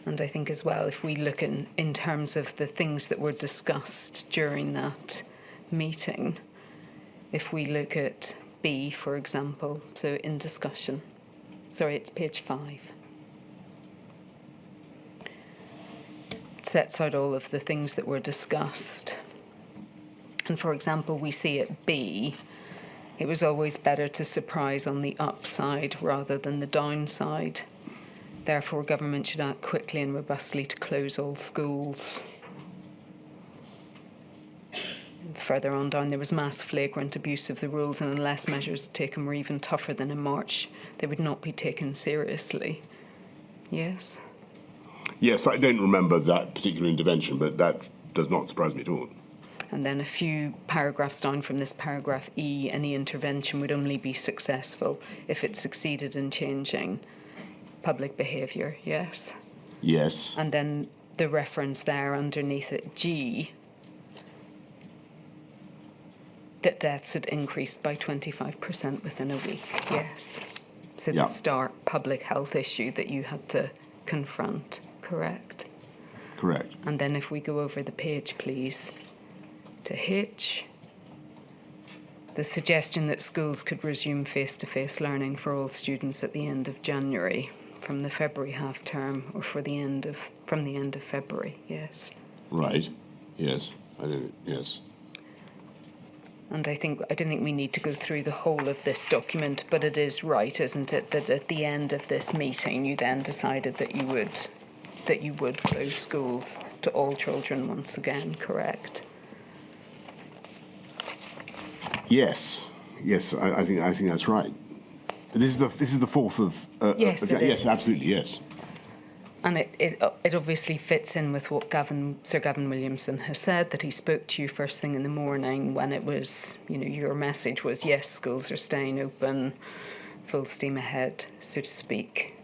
And I think as well, if we look in terms of the things that were discussed during that meeting, if we look at B, for example, so in discussion, sorry, it's page 5. It sets out all of the things that were discussed. And for example, we see at B, it was always better to surprise on the upside rather than the downside. Therefore, government should act quickly and robustly to close all schools. Further on down, there was mass flagrant abuse of the rules, and unless measures taken were even tougher than in March, they would not be taken seriously. Yes? Yes, I don't remember that particular intervention, but that does not surprise me at all. And then a few paragraphs down from this paragraph E, any intervention would only be successful if it succeeded in changing public behaviour, yes? Yes. And then the reference there underneath it, G, that deaths had increased by 25% within a week, yes? So the stark public health issue that you had to confront, correct? Correct. And then if we go over the page, please, to H, the suggestion that schools could resume face-to-face learning for all students at the end of January, from the February half term, or from the end of February, yes. Right. Yes. Yes. And I don't think we need to go through the whole of this document, but it is right, isn't it, that at the end of this meeting you then decided that you would close schools to all children once again, correct? Yes. Yes. I think that's right. This is the 4th of yes, it yes, is. Absolutely, yes. And it obviously fits in with what Sir Gavin Williamson has said, that he spoke to you first thing in the morning when it was, your message was, yes, schools are staying open, full steam ahead, so to speak,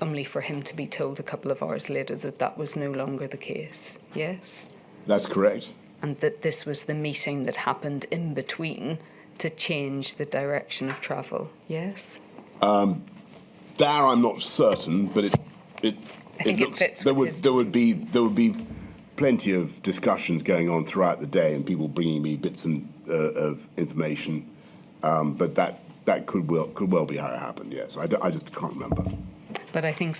only for him to be told a couple of hours later that that was no longer the case, yes? That's correct. And that this was the meeting that happened in between to change the direction of travel, yes? There I'm not certain, but it looks fits there would be plenty of discussions going on throughout the day and people bringing me bits of information, but that could well be how it happened. Yes, I just can't remember. But I think,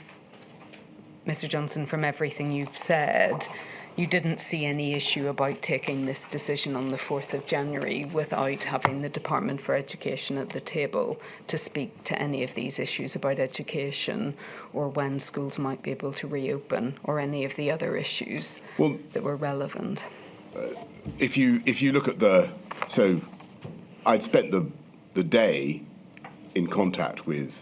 Mr. Johnson, from everything you've said, you didn't see any issue about taking this decision on the 4th of January without having the Department for Education at the table to speak to any of these issues about education or when schools might be able to reopen or any of the other issues that were relevant. If you look at so I'd spent the day in contact with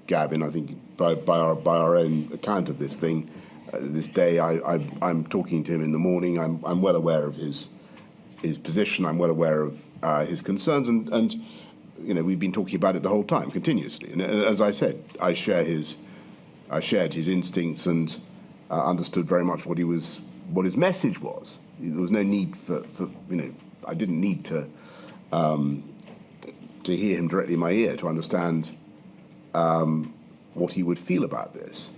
Gavin, I think by our own account of this thing. This day, I'm talking to him in the morning. I'm well aware of his position. I'm well aware of his concerns, and we've been talking about it the whole time, continuously. And as I said, I shared his instincts and understood very much what his message was. There was no need for I didn't need to hear him directly in my ear to understand what he would feel about this.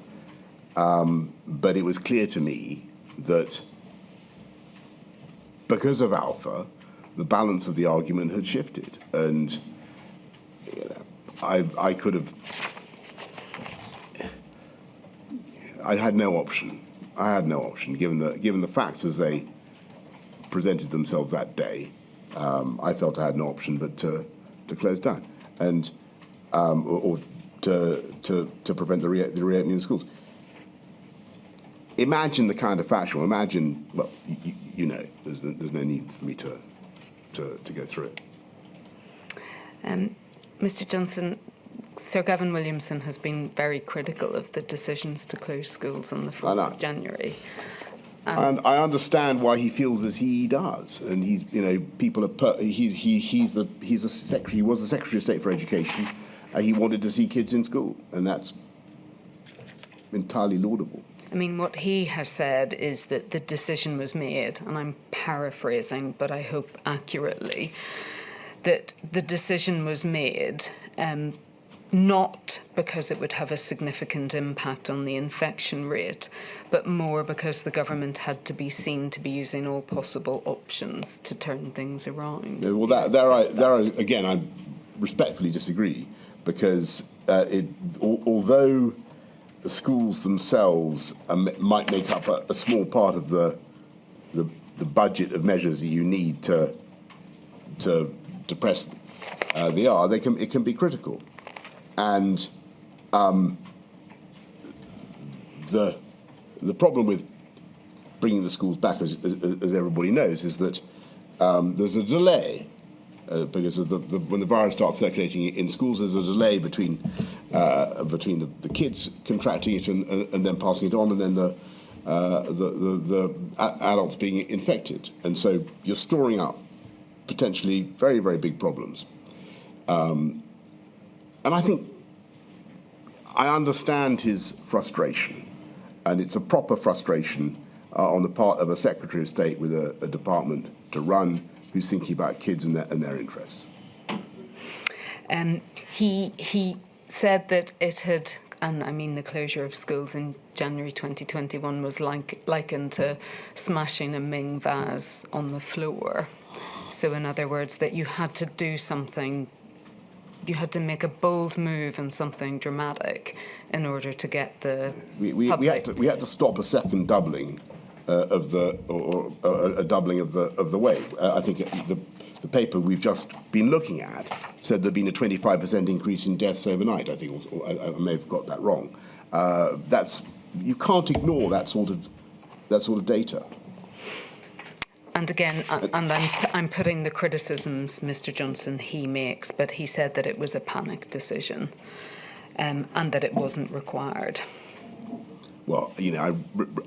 But it was clear to me that because of Alpha, the balance of the argument had shifted, and I could have. I had no option. I had no option given the facts as they presented themselves that day. I felt I had no option but to close down and or to prevent the reopening of schools. Imagine the kind of factual. Imagine, well, you know, there's no need for me to go through it. Mr. Johnson, Sir Gavin Williamson has been very critical of the decisions to close schools on the 4th of January. And I understand why he feels as he does. And he's, you know, people are. He's a secretary. He was the Secretary of State for Education. He wanted to see kids in school, and that's entirely laudable. I mean, what he has said is that the decision was made, and I'm paraphrasing, but I hope accurately, that the decision was made not because it would have a significant impact on the infection rate, but more because the government had to be seen to be using all possible options to turn things around. Well, again, I respectfully disagree, because although the schools themselves might make up a small part of the budget of measures that you need to depress the R, it can be critical. And the problem with bringing the schools back, as everybody knows, is that there's a delay because of when the virus starts circulating in schools. There's a delay between the kids contracting it and then passing it on, and then the adults being infected. And so you're storing up potentially very, very big problems. And I think I understand his frustration, and it's a proper frustration on the part of a Secretary of State with a department to run who's thinking about kids and their interests. He said that it had, and I mean the closure of schools in January 2021 was likened to smashing a Ming vase on the floor. So in other words, that you had to do something. You had to make a bold move and something dramatic in order to get the public. We had to stop a second doubling of a doubling of the wave. I think the paper we've just been looking at said there'd been a 25% increase in deaths overnight. I think I may have got that wrong. You can't ignore that sort of data. And again, I'm putting the criticisms, Mr. Johnson, he makes, but he said that it was a panic decision and that it wasn't required. Well, you know,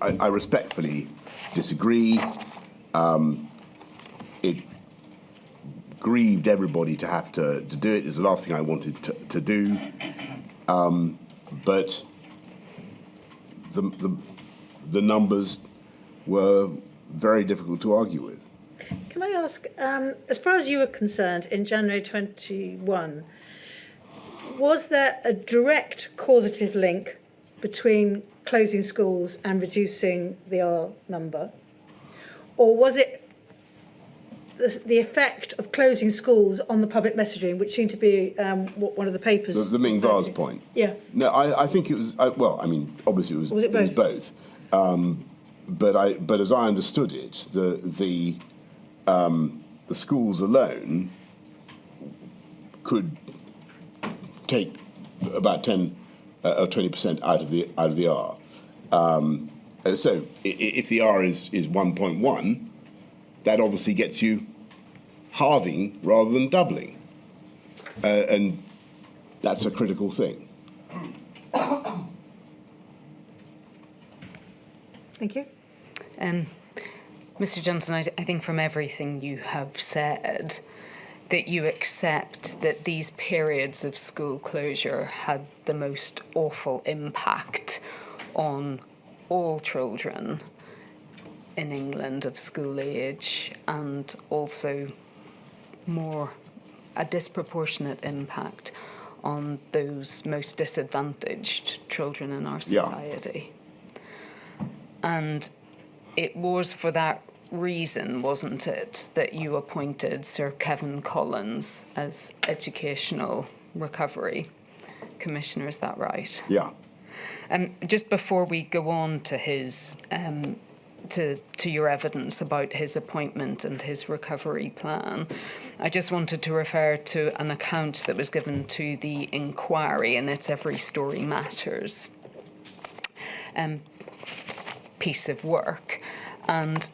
I respectfully disagree. It grieved everybody to have to do it. It's the last thing I wanted to do. But the numbers were very difficult to argue with. Can I ask, as far as you were concerned, in January 21, was there a direct causative link between closing schools and reducing the R number? Or was it the effect of closing schools on the public messaging, which seemed to be one of the papers... The Ming vase point? Yeah. No, I think it was... well, I mean, obviously it was... Was it both? It was both. But as I understood it, the schools alone could take about 10 or 20% out of the R. So if the R is 1.1, that obviously gets you halving rather than doubling, and that's a critical thing. Thank you. Mr. Johnson, I think from everything you have said, that you accept that these periods of school closure had the most awful impact on all children in England of school age, and also a disproportionate impact on those most disadvantaged children in our society. And it was for that reason, wasn't it, that you appointed Sir Kevin Collins as Educational Recovery Commissioner, is that right? Yeah. Just before we go on to his to your evidence about his appointment and his recovery plan, I just wanted to refer to an account that was given to the inquiry, and it's Every Story Matters piece of work. And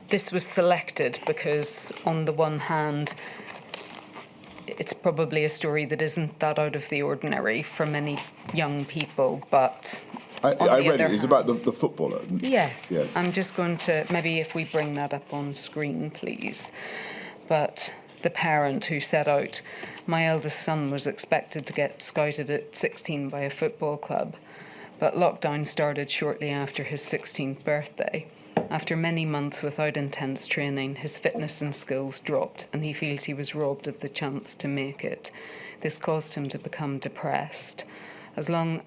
this was selected because, on the one hand, it's probably a story that isn't that out of the ordinary for many young people, but I read it. It's about the footballer. Yes. I'm just going to, maybe if we bring that up on screen, please. But the parent who set out, my eldest son was expected to get scouted at 16 by a football club, but lockdown started shortly after his 16th birthday. After many months without intense training, his fitness and skills dropped, and he feels he was robbed of the chance to make it. This caused him to become depressed. Along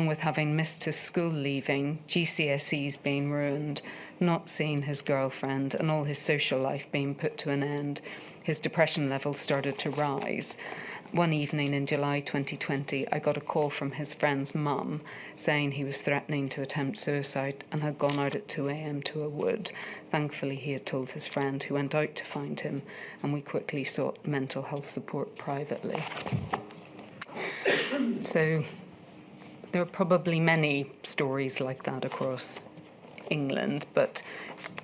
with having missed his school leaving, GCSEs being ruined, not seeing his girlfriend, and all his social life being put to an end, his depression levels started to rise. One evening in July 2020, I got a call from his friend's mum saying he was threatening to attempt suicide and had gone out at 2 a.m. to a wood. Thankfully, he had told his friend, who went out to find him, and we quickly sought mental health support privately. So there are probably many stories like that across England, but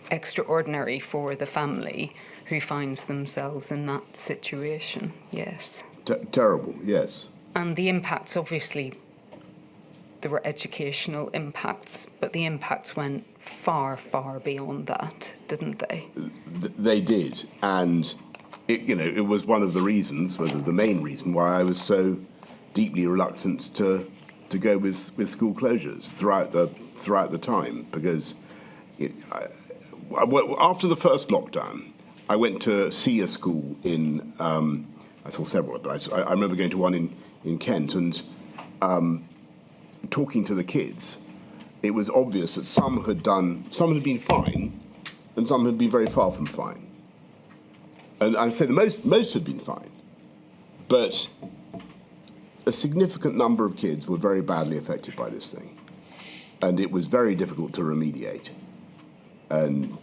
extraordinary for the family who finds themselves in that situation, yes. Terrible, yes. And the impacts, obviously, there were educational impacts, but the impacts went far, far beyond that, didn't they? They did, and it was one of the reasons, whether the main reason, why I was so deeply reluctant to go with school closures throughout the time, because after the first lockdown, I went to see a school in. I saw several, but I remember going to one in Kent and talking to the kids. It was obvious that some had been fine, and some had been very far from fine. And I'd say the most had been fine, but a significant number of kids were very badly affected by this thing, and it was very difficult to remediate. And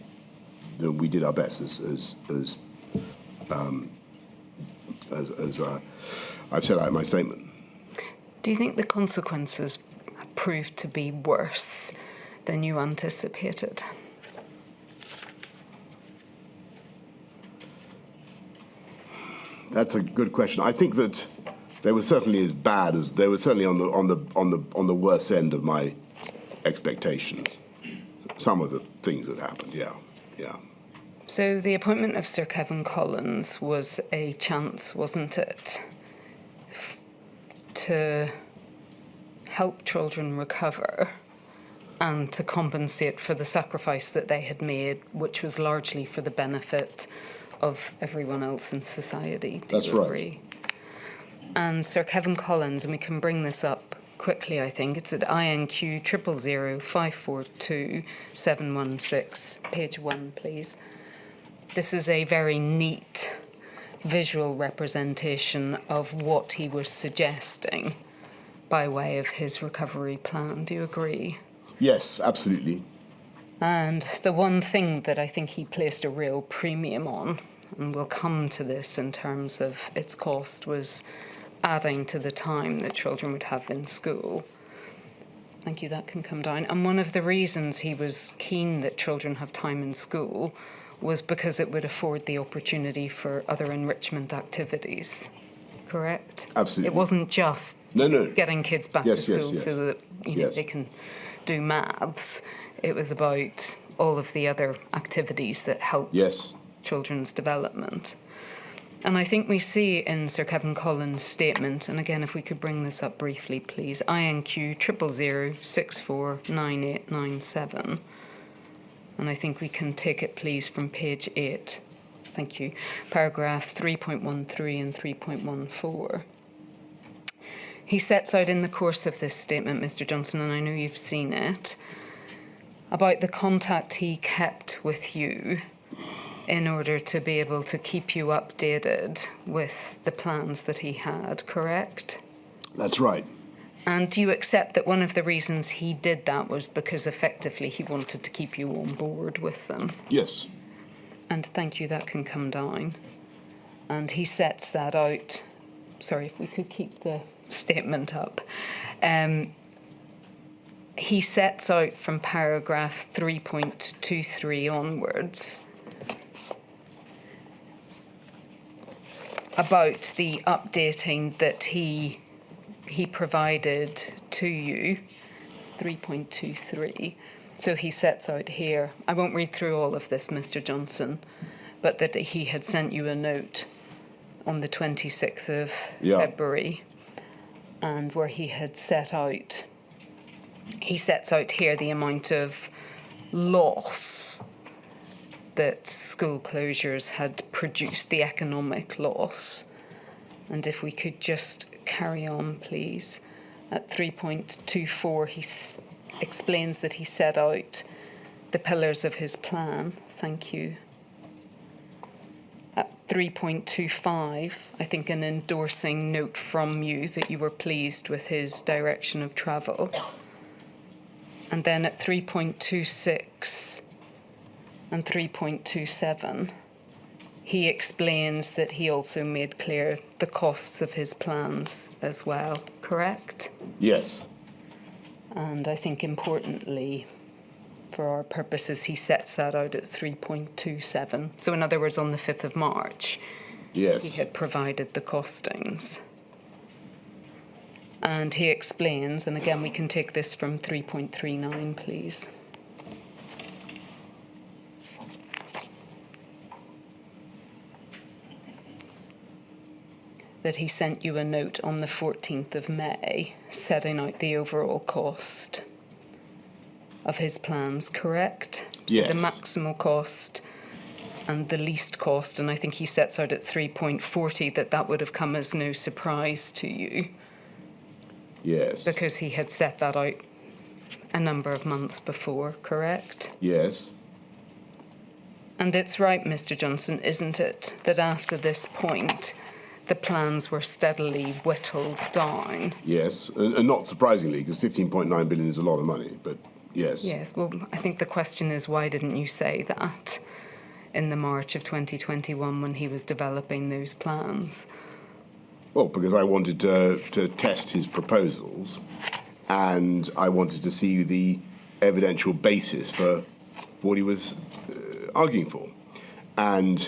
we did our best as I've said out in my statement. Do you think the consequences have proved to be worse than you anticipated? That's a good question. I think that they were certainly as bad as they were certainly on the worst end of my expectations. Some of the things that happened, yeah. So the appointment of Sir Kevin Collins was a chance, wasn't it, to help children recover and to compensate for the sacrifice that they had made, which was largely for the benefit of everyone else in society. Do you agree? And Sir Kevin Collins, and we can bring this up quickly, I think, it's at INQ 000542716, page 1, please. This is a very neat visual representation of what he was suggesting by way of his recovery plan. Do you agree? Yes, absolutely. And the one thing that I think he placed a real premium on, and we'll come to this in terms of its cost, was adding to the time that children would have in school. Thank you, that can come down. And one of the reasons he was keen that children have time in school was because it would afford the opportunity for other enrichment activities. Correct? Absolutely. It wasn't just getting kids back to school so that they can do maths. It was about all of the other activities that help children's development. And I think we see in Sir Kevin Collins' statement, and again, if we could bring this up briefly, please, INQ 000649897. And I think we can take it, please, from page 8. Thank you. Paragraph 3.13 and 3.14. He sets out in the course of this statement, Mr. Johnson, and I know you've seen it, about the contact he kept with you in order to be able to keep you updated with the plans that he had, correct? That's right. And do you accept that one of the reasons he did that was because effectively he wanted to keep you on board with them? Yes. And thank you, that can come down. And he sets that out. Sorry, if we could keep the statement up. He sets out from paragraph 3.23 onwards about the updating that he provided to you. It's 3.23. So he sets out here, I won't read through all of this, Mr. Johnson, but that he had sent you a note on the 26th of February, and where he had sets out here the amount of loss that school closures had produced, the economic loss. And if we could just carry on, please. At 3.24, he explains that he set out the pillars of his plan. Thank you. At 3.25, I think an endorsing note from you that you were pleased with his direction of travel. And then at 3.26 and 3.27, he explains that he also made clear the costs of his plans as well, correct? Yes. And I think importantly, for our purposes, he sets that out at 3.27. So in other words, on the 5th of March, Yes. he had provided the costings. And he explains, and again, we can take this from 3.39, please. That he sent you a note on the 14th of May setting out the overall cost of his plans, correct? Yes. So the maximal cost and the least cost, and I think he sets out at 3.40 that would have come as no surprise to you. Yes. Because he had set that out a number of months before, correct? Yes. And it's right, Mr. Johnson, isn't it, that after this point, the plans were steadily whittled down? Yes, and not surprisingly, because 15.9 billion is a lot of money, but yes. Yes, well, I think the question is, why didn't you say that in the March of 2021 when he was developing those plans? Well, because I wanted to test his proposals, and I wanted to see the evidential basis for what he was arguing for. And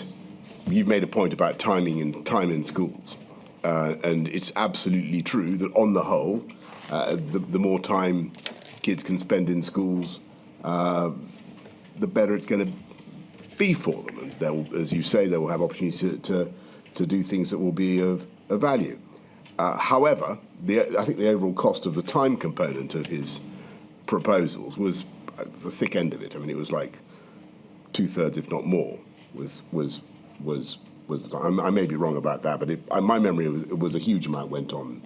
you've made a point about timing and time in schools. And it's absolutely true that on the whole, the more time kids can spend in schools, the better it's going to be for them. And they'll, as you say, they will have opportunities to do things that will be of value. However, I think the overall cost of the time component of his proposals was the thick end of it. I mean, it was like 2/3, if not more, was the time. I may be wrong about that, but my memory was a huge amount went on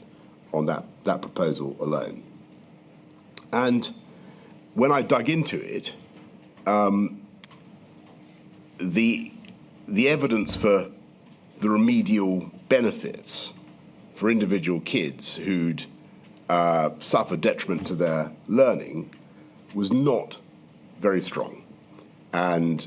that proposal alone. And when I dug into it, the evidence for the remedial benefits for individual kids who'd suffered detriment to their learning was not very strong. And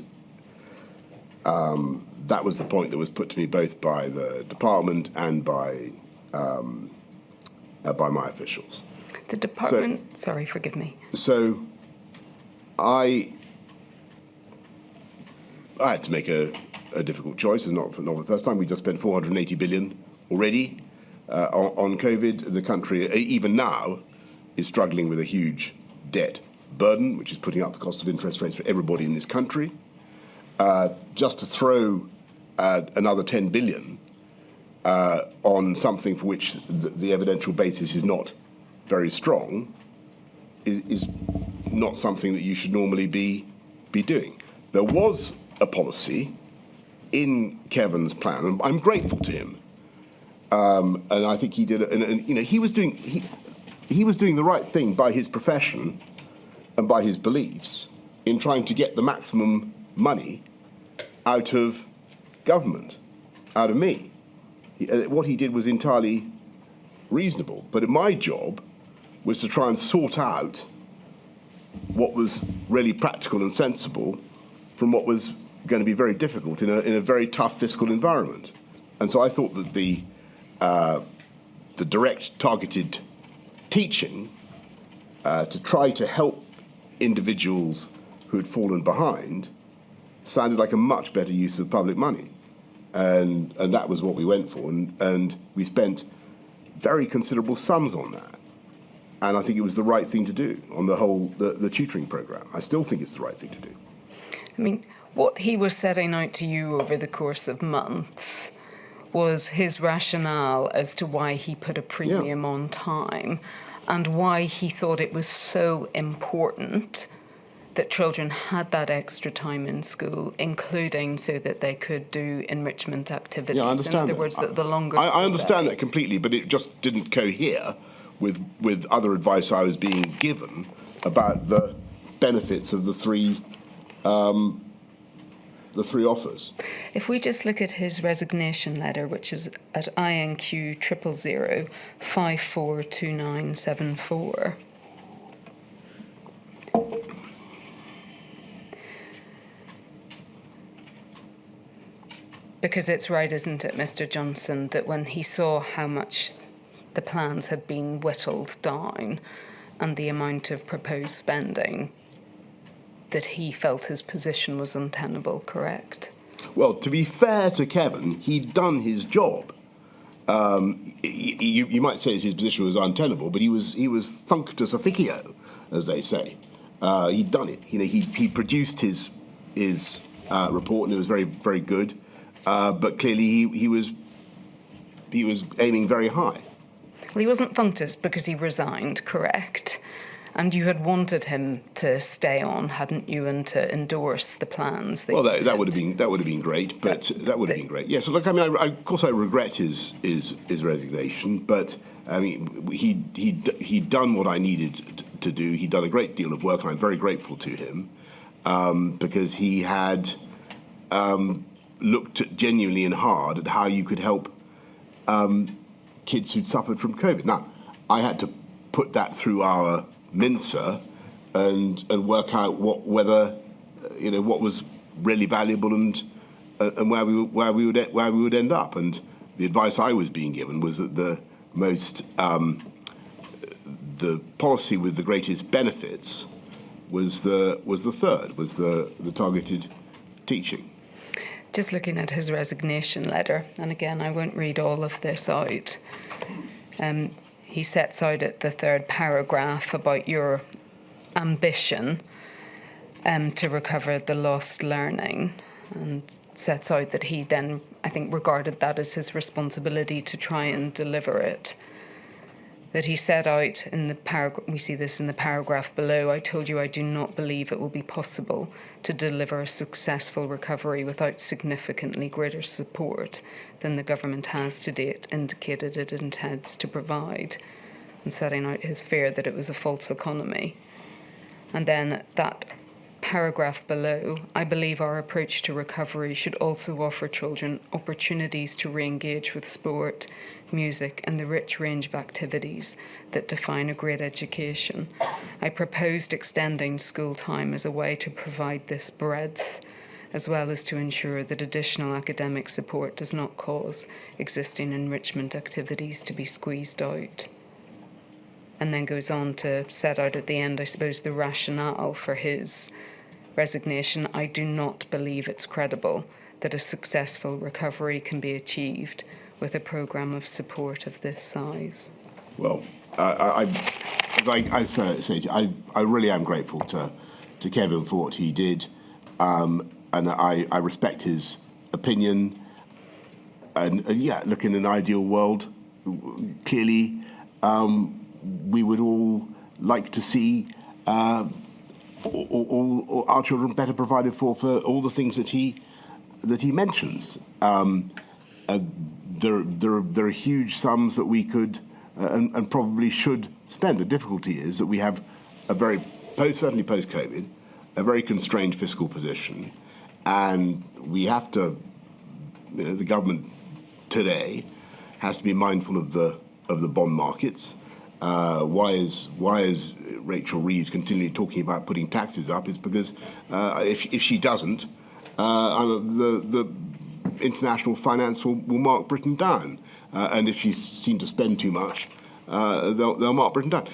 that was the point that was put to me both by the department and by my officials. The department, sorry, forgive me. So I had to make a difficult choice, and not for the first time. We just spent 480 billion already on COVID. The country, even now, is struggling with a huge debt burden, which is putting up the cost of interest rates for everybody in this country. Just to throw another 10 billion on something for which the evidential basis is not very strong is not something that you should normally be doing. There was a policy in Kevin's plan, and I'm grateful to him. And I think he did it. And you know, he was doing the right thing by his profession and by his beliefs in trying to get the maximum money out of government, out of me. What he did was entirely reasonable, but my job was to try and sort out what was really practical and sensible from what was going to be very difficult in a very tough fiscal environment. And so I thought that the direct targeted teaching to try to help individuals who had fallen behind sounded like a much better use of public money. And that was what we went for. And we spent very considerable sums on that. And I think it was the right thing to do on the whole, the tutoring programme. I still think it's the right thing to do. I mean, what he was setting out to you over the course of months was his rationale as to why he put a premium on time and why he thought it was so important that children had that extra time in school, including so that they could do enrichment activities. Yeah, I understand. In other words, that the longer I understand that completely, but it just didn't cohere with other advice I was being given about the benefits of the three offers. If we just look at his resignation letter, which is at INQ 000 542974. Because it's right, isn't it, Mr. Johnson, that when he saw how much the plans had been whittled down and the amount of proposed spending, that he felt his position was untenable, correct? Well, to be fair to Kevin, he'd done his job. You might say his position was untenable, but he was functus officio, as they say. He'd done it. You know, he produced his report, and it was very, very good. But clearly, he was aiming very high. Well, he wasn't functus because he resigned, correct? And you had wanted him to stay on, hadn't you, and to endorse the plans? Well, that would have been great, but that would have been great. Yes, look, I mean, of course, I regret his resignation, but I mean, he'd done what I needed to do. He'd done a great deal of work, and I'm very grateful to him because he had looked genuinely and hard at how you could help kids who'd suffered from COVID. Now, I had to put that through our Mincer and work out what was really valuable and where we would end up. And the advice I was being given was that the policy with the greatest benefits was the targeted teaching. Just looking at his resignation letter, and again, I won't read all of this out. He sets out at the third paragraph about your ambition to recover the lost learning, and sets out that he then, I think, regarded that as his responsibility to try and deliver it. That he set out in the paragraph, we see this in the paragraph below, I told you I do not believe it will be possible to deliver a successful recovery without significantly greater support than the government has to date indicated it intends to provide, and setting out his fear that it was a false economy. And then that paragraph below, I believe our approach to recovery should also offer children opportunities to re-engage with sport, music and the rich range of activities that define a great education. I proposed extending school time as a way to provide this breadth, as well as to ensure that additional academic support does not cause existing enrichment activities to be squeezed out. And then goes on to set out at the end, I suppose, the rationale for his resignation. I do not believe it's credible that a successful recovery can be achieved with a programme of support of this size. Well, I really am grateful to Kevin for what he did, and I respect his opinion. And yeah, look, in an ideal world, clearly we would all like to see all our children better provided for all the things that he mentions. There are huge sums that we could and probably should spend. The difficulty is that we have certainly post-COVID, a very constrained fiscal position, and we have to, the government today has to be mindful of the bond markets. Why is Rachel Reeves continually talking about putting taxes up? It's because if she doesn't, the international finance will mark Britain down, and if she's seen to spend too much, they'll mark Britain down.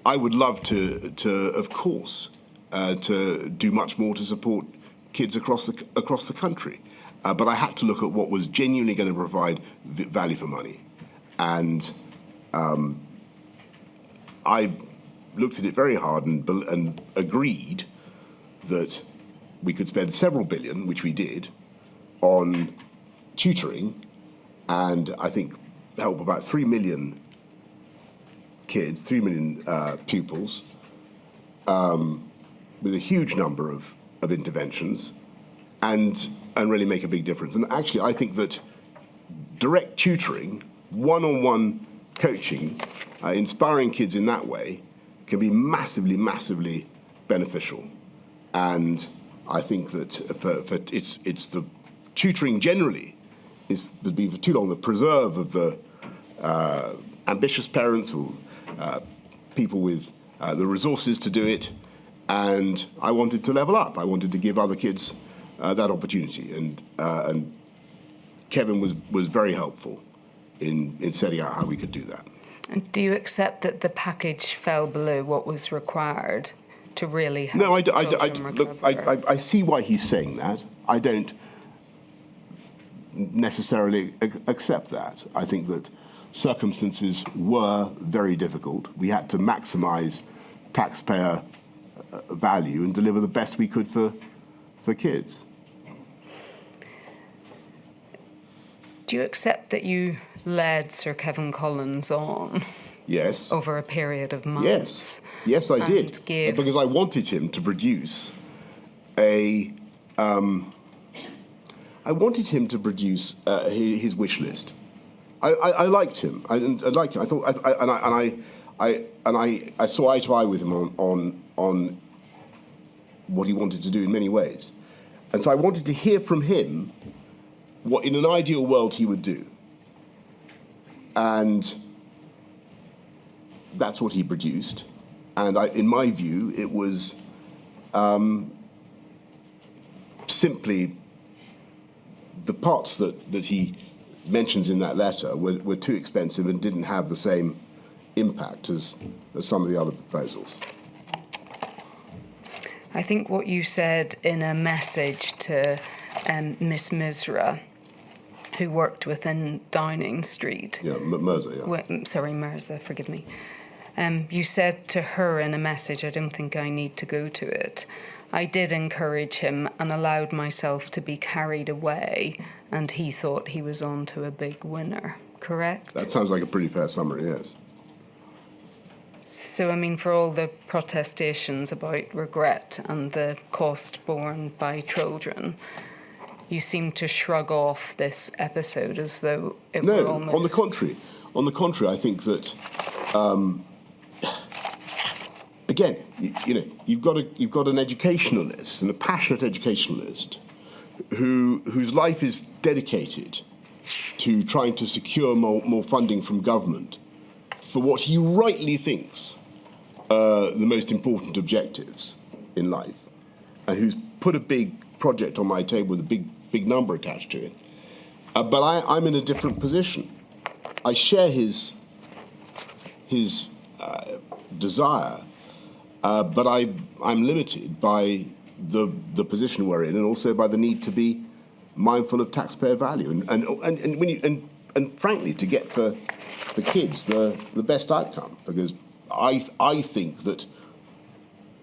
I would love to of course, to do much more to support kids across the country, but I had to look at what was genuinely going to provide value for money, and I looked at it very hard and agreed that we could spend several billion, which we did, on tutoring, and I think help about 3 million kids, 3 million pupils, with a huge number of interventions, and really make a big difference. And actually, I think that direct tutoring, one-on-one coaching, inspiring kids in that way, can be massively, massively beneficial. And I think that for it's the tutoring generally has been for too long the preserve of the ambitious parents or people with the resources to do it. And I wanted to level up. I wanted to give other kids that opportunity. And Kevin was very helpful in setting out how we could do that. And do you accept that the package fell below what was required to really help children recover? Look, I see why he's saying that. I don't necessarily accept that. I think that circumstances were very difficult. We had to maximise taxpayer value and deliver the best we could for kids. Do you accept that you led Sir Kevin Collins on? Yes. Over a period of months? Yes, I did. Because I wanted him to produce his wish list. I liked him. I liked him. I thought, I saw eye to eye with him on what he wanted to do in many ways, and so I wanted to hear from him what, in an ideal world, he would do, and that's what he produced. And in my view, it was simply the parts that he mentions in that letter were too expensive and didn't have the same impact as some of the other proposals. I think what you said in a message to Miss Misra, who worked within Downing Street. Yeah, Mirza, yeah. Mirza, forgive me. You said to her in a message, I don't think I need to go to it, I did encourage him and allowed myself to be carried away, and he thought he was on to a big winner, correct? That sounds like a pretty fair summary, yes. So, I mean, for all the protestations about regret and the cost borne by children, you seem to shrug off this episode as though it were almost... No, on the contrary. On the contrary, I think that, again, you've got an educationalist, and a passionate educationalist, whose life is dedicated to trying to secure more funding from government for what he rightly thinks are the most important objectives in life, and who's put a big project on my table with a big number attached to it. But I'm in a different position. I share his desire, but I'm limited by the position we're in, and also by the need to be mindful of taxpayer value, and frankly, to get for kids the best outcome. Because I think that,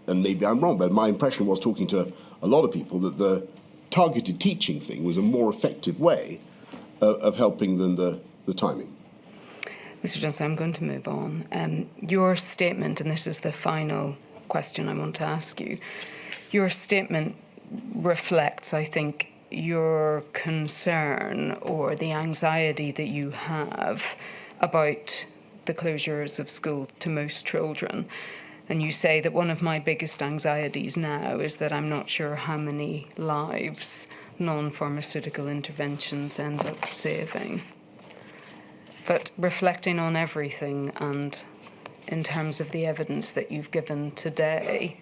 and maybe I'm wrong, but my impression was, talking to a lot of people, that the targeted teaching thing was a more effective way of helping than the timing. Mr. Johnson, I'm going to move on. Your statement, and this is the final question I want to ask you, your statement reflects, I think, your concern or the anxiety that you have about the closures of school to most children. And you say that one of my biggest anxieties now is that I'm not sure how many lives non-pharmaceutical interventions end up saving. But reflecting on everything and in terms of the evidence that you've given today,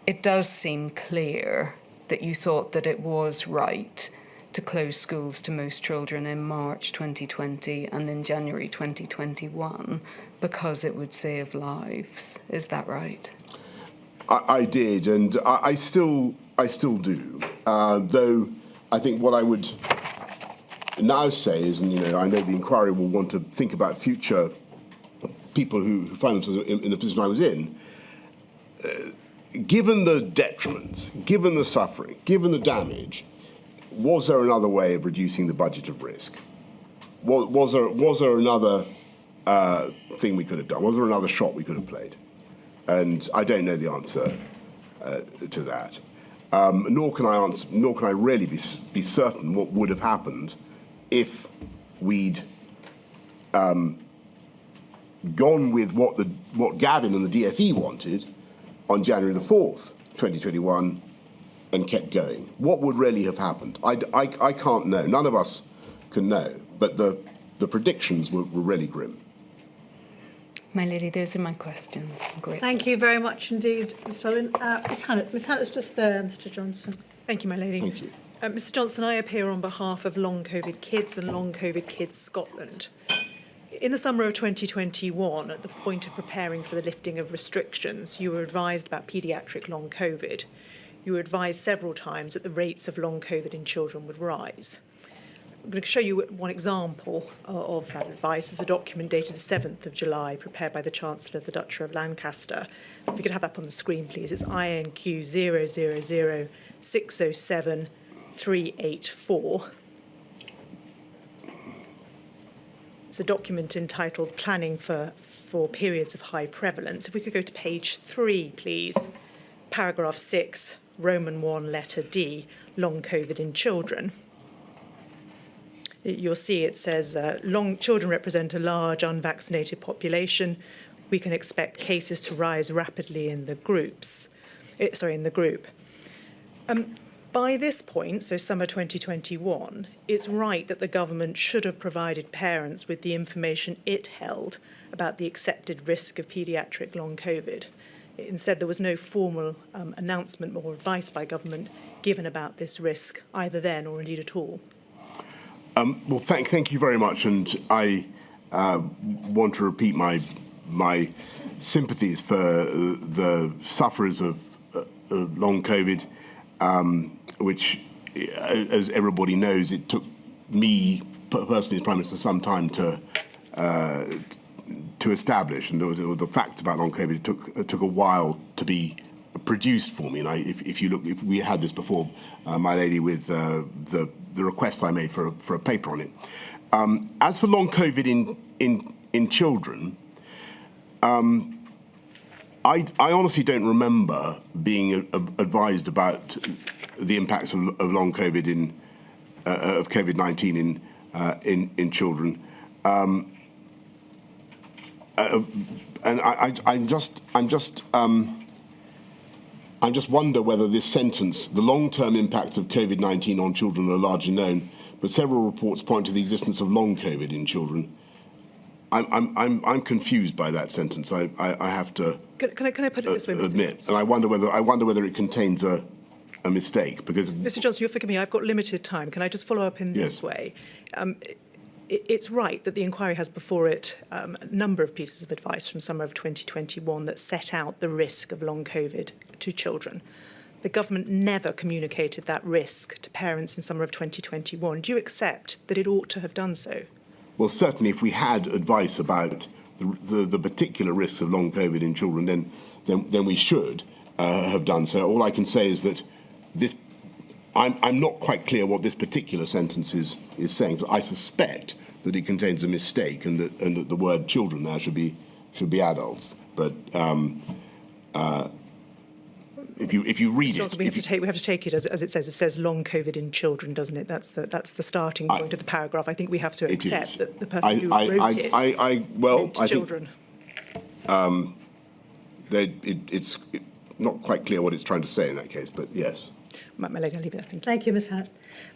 it does seem clear that you thought that it was right to close schools to most children in March 2020 and in January 2021 because it would save lives. Is that right? I did, and I still do. Though I think what I would now say is, and I know the inquiry will want to think about future people who find themselves in the position I was in. Given the detriments, given the suffering, given the damage, was there another way of reducing the budget of risk? Was there another thing we could have done? Was there another shot we could have played? And I don't know the answer to that. Nor can I really be certain what would have happened if we'd gone with what Gavin and the DfE wanted on January the 4th, 2021, and kept going. What would really have happened? I can't know. None of us can know. But the predictions were really grim. My lady, those are my questions. Great. Thank you very much indeed, Ms. Owen. Ms. Hannett. Ms. Hannett's just there, Mr. Johnson. Thank you, my lady. Thank you. Mr. Johnson, I appear on behalf of Long COVID Kids and Long COVID Kids Scotland. In the summer of 2021, at the point of preparing for the lifting of restrictions, you were advised about paediatric long COVID. You were advised several times that the rates of long COVID in children would rise. I'm going to show you one example of that advice. It's a document dated the 7th of July, prepared by the Chancellor of the Duchy of Lancaster. If you could have that up on the screen, please. It's INQ 000607384. It's a document entitled Planning for Periods of High Prevalence. If we could go to page 3, please. Paragraph 6, Roman 1, letter D, long COVID in children. You'll see it says, children represent a large unvaccinated population. We can expect cases to rise rapidly in the group. By this point, so summer 2021, it's right that the government should have provided parents with the information it held about the accepted risk of paediatric long COVID. Instead, there was no formal announcement or advice by government given about this risk, either then or indeed at all. Well, thank you very much, and I want to repeat my sympathies for the sufferers of long COVID, which, as everybody knows, it took me personally as Prime Minister some time to establish, and the facts about long COVID it took a while to be produced for me. And if you look, if we had this before, my lady, with the request I made for a paper on it. As for long COVID in children, I honestly don't remember being advised about the impacts of long COVID of COVID-19 in children, and I just wonder whether this sentence, the long-term impacts of COVID-19 on children, are largely known, but several reports point to the existence of long COVID in children. I'm confused by that sentence. I have to. Can I put it this way, Mr. Admit, Johnson? and I wonder whether it contains a mistake, because Mr. Johnson, you'll forgive me. I've got limited time. Can I just follow up in this way? It's right that the inquiry has before it a number of pieces of advice from summer of 2021 that set out the risk of long COVID to children. The government never communicated that risk to parents in summer of 2021. Do you accept that it ought to have done so? Well, certainly, if we had advice about the particular risks of long COVID in children, then we should have done so. All I can say is that this. I'm not quite clear what this particular sentence is saying, but I suspect that it contains a mistake, and that the word children now should be adults. But if you read Johnson, it, we have to take it as it says. It says long COVID in children, doesn't it? That's the starting point of the paragraph. I think we have to accept that the person who wrote it well, wrote I children. think it's not quite clear what it's trying to say in that case, but yes. My lady, I'll leave it there. Thank you. Thank you, Ms Hannett.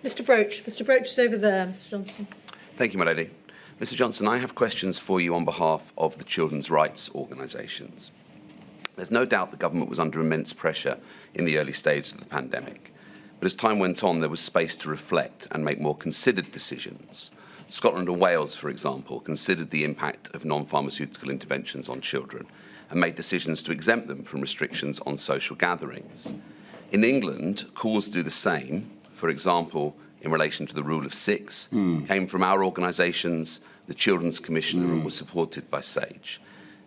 Mr Broach. Mr Broach is over there, Mr Johnson. Thank you, my lady. Mr Johnson, I have questions for you on behalf of the children's rights organisations. There's no doubt the government was under immense pressure in the early stages of the pandemic. But as time went on, there was space to reflect and make more considered decisions. Scotland and Wales, for example, considered the impact of non-pharmaceutical interventions on children and made decisions to exempt them from restrictions on social gatherings. In England, calls to do the same, for example, in relation to the rule of six, came from our organisations, the Children's Commissioner, and was supported by SAGE.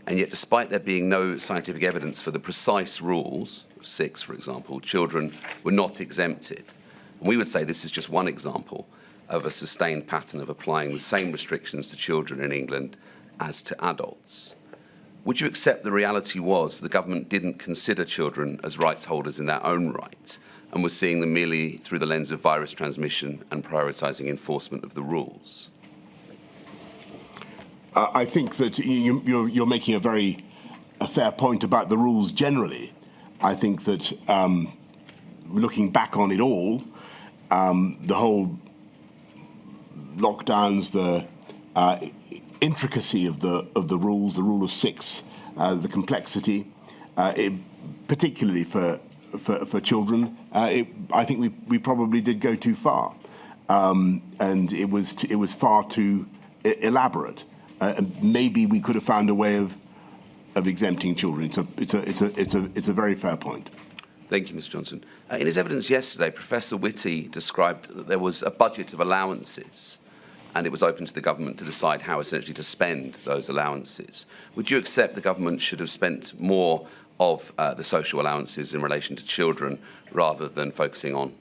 And yet, despite there being no scientific evidence for the precise rules, six, for example, children were not exempted. And we would say this is just one example of a sustained pattern of applying the same restrictions to children in England as to adults. Would you accept the reality was the government didn't consider children as rights holders in their own right and was seeing them merely through the lens of virus transmission and prioritising enforcement of the rules? I think that you're making a fair point about the rules generally. I think that looking back on it all, the whole lockdowns, the intricacy of the rules, the rule of six, the complexity, particularly for children, I think we probably did go too far, and it was far too elaborate. And maybe we could have found a way of exempting children. It's a very fair point. Thank you, Mr Johnson. In his evidence yesterday, Professor Whitty described that there was a budget of allowances and it was open to the government to decide how essentially to spend those allowances. Would you accept the government should have spent more of the social allowances in relation to children rather than focusing on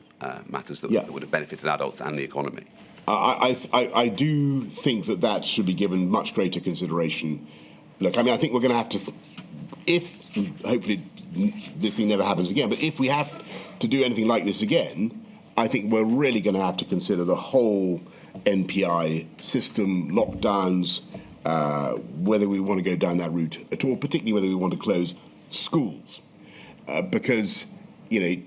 matters that would have benefited adults and the economy? I do think that should be given much greater consideration. Look, I mean, I think we're going to have to, if hopefully this thing never happens again, but if we have to do anything like this again, I think we're really going to have to consider the whole NPI system, lockdowns, whether we want to go down that route at all, particularly whether we want to close schools, because, you know,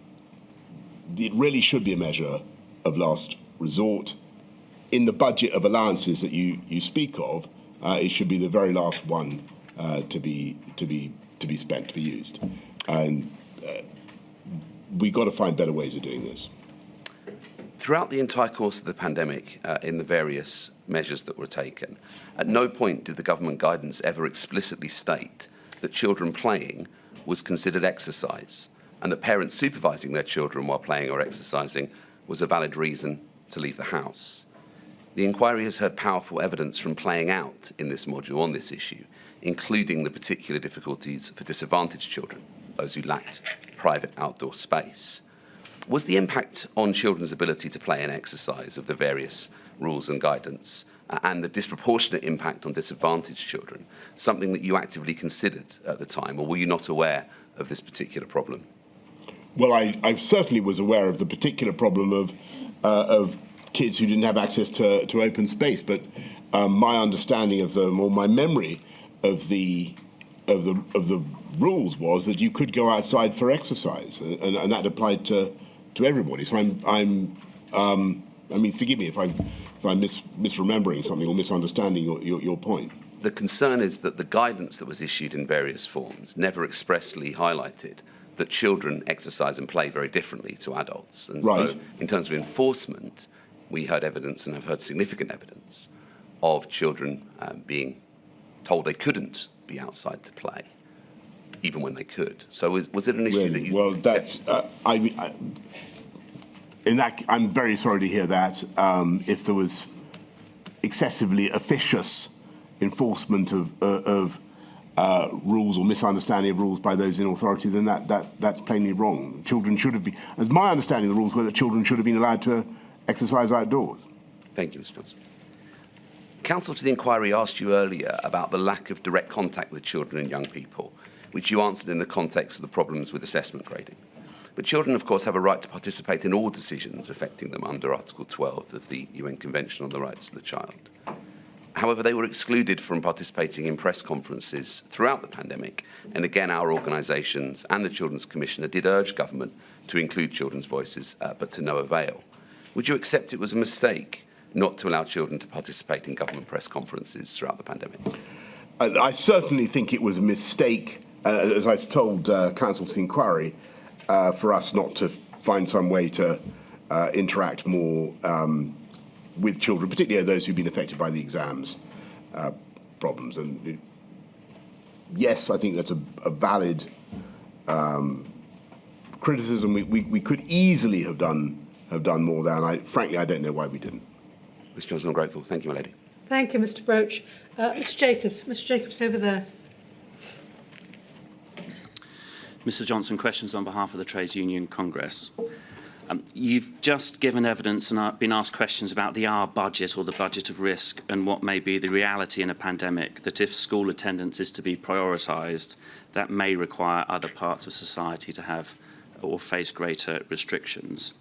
it really should be a measure of last resort. In the budget of allowances that you speak of, it should be the very last one to be spent, to be used, and we've got to find better ways of doing this. Throughout the entire course of the pandemic, in the various measures that were taken, at no point did the government guidance ever explicitly state that children playing was considered exercise, and that parents supervising their children while playing or exercising was a valid reason to leave the house. The inquiry has heard powerful evidence from playing out in this module on this issue, including the particular difficulties for disadvantaged children, those who lacked private outdoor space. Was the impact on children's ability to play and exercise of the various rules and guidance and the disproportionate impact on disadvantaged children something that you actively considered at the time, or were you not aware of this particular problem? Well, I certainly was aware of the particular problem of kids who didn't have access to open space, but my understanding of them, or my memory of the rules, was that you could go outside for exercise, and that applied to everybody. So I mean, forgive me if I'm misremembering something or misunderstanding your point. The concern is that the guidance that was issued in various forms never expressly highlighted that children exercise and play very differently to adults. And so, in terms of enforcement, we heard evidence, and have heard significant evidence, of children being told they couldn't be outside to play, even when they could. So was it an issue that you... Well, that's... I'm very sorry to hear that. If there was excessively officious enforcement of rules or misunderstanding of rules by those in authority, then that's plainly wrong. Children should have been... As my understanding of the rules were that children should have been allowed to exercise outdoors. Thank you, Mr Johnson. Counsel to the inquiry asked you earlier about the lack of direct contact with children and young people, which you answered in the context of the problems with assessment grading. But children, of course, have a right to participate in all decisions affecting them under Article 12 of the UN Convention on the Rights of the Child. However, they were excluded from participating in press conferences throughout the pandemic. And again, our organisations and the Children's Commissioner did urge government to include children's voices, but to no avail. Would you accept it was a mistake not to allow children to participate in government press conferences throughout the pandemic? I certainly think it was a mistake, as I've told Council to the Inquiry, for us not to find some way to interact more with children, particularly those who've been affected by the exams problems. And yes, I think that's a valid criticism. We could easily have done more there, and frankly, I don't know why we didn't. Mr. Johnson, I'm grateful. Thank you, my lady. Thank you, Mr. Broach. Mr. Jacobs over there. Mr. Johnson, questions on behalf of the Trades Union Congress. You've just given evidence and been asked questions about the R budget or the budget of risk and what may be the reality in a pandemic, that if school attendance is to be prioritised, that may require other parts of society to have or face greater restrictions.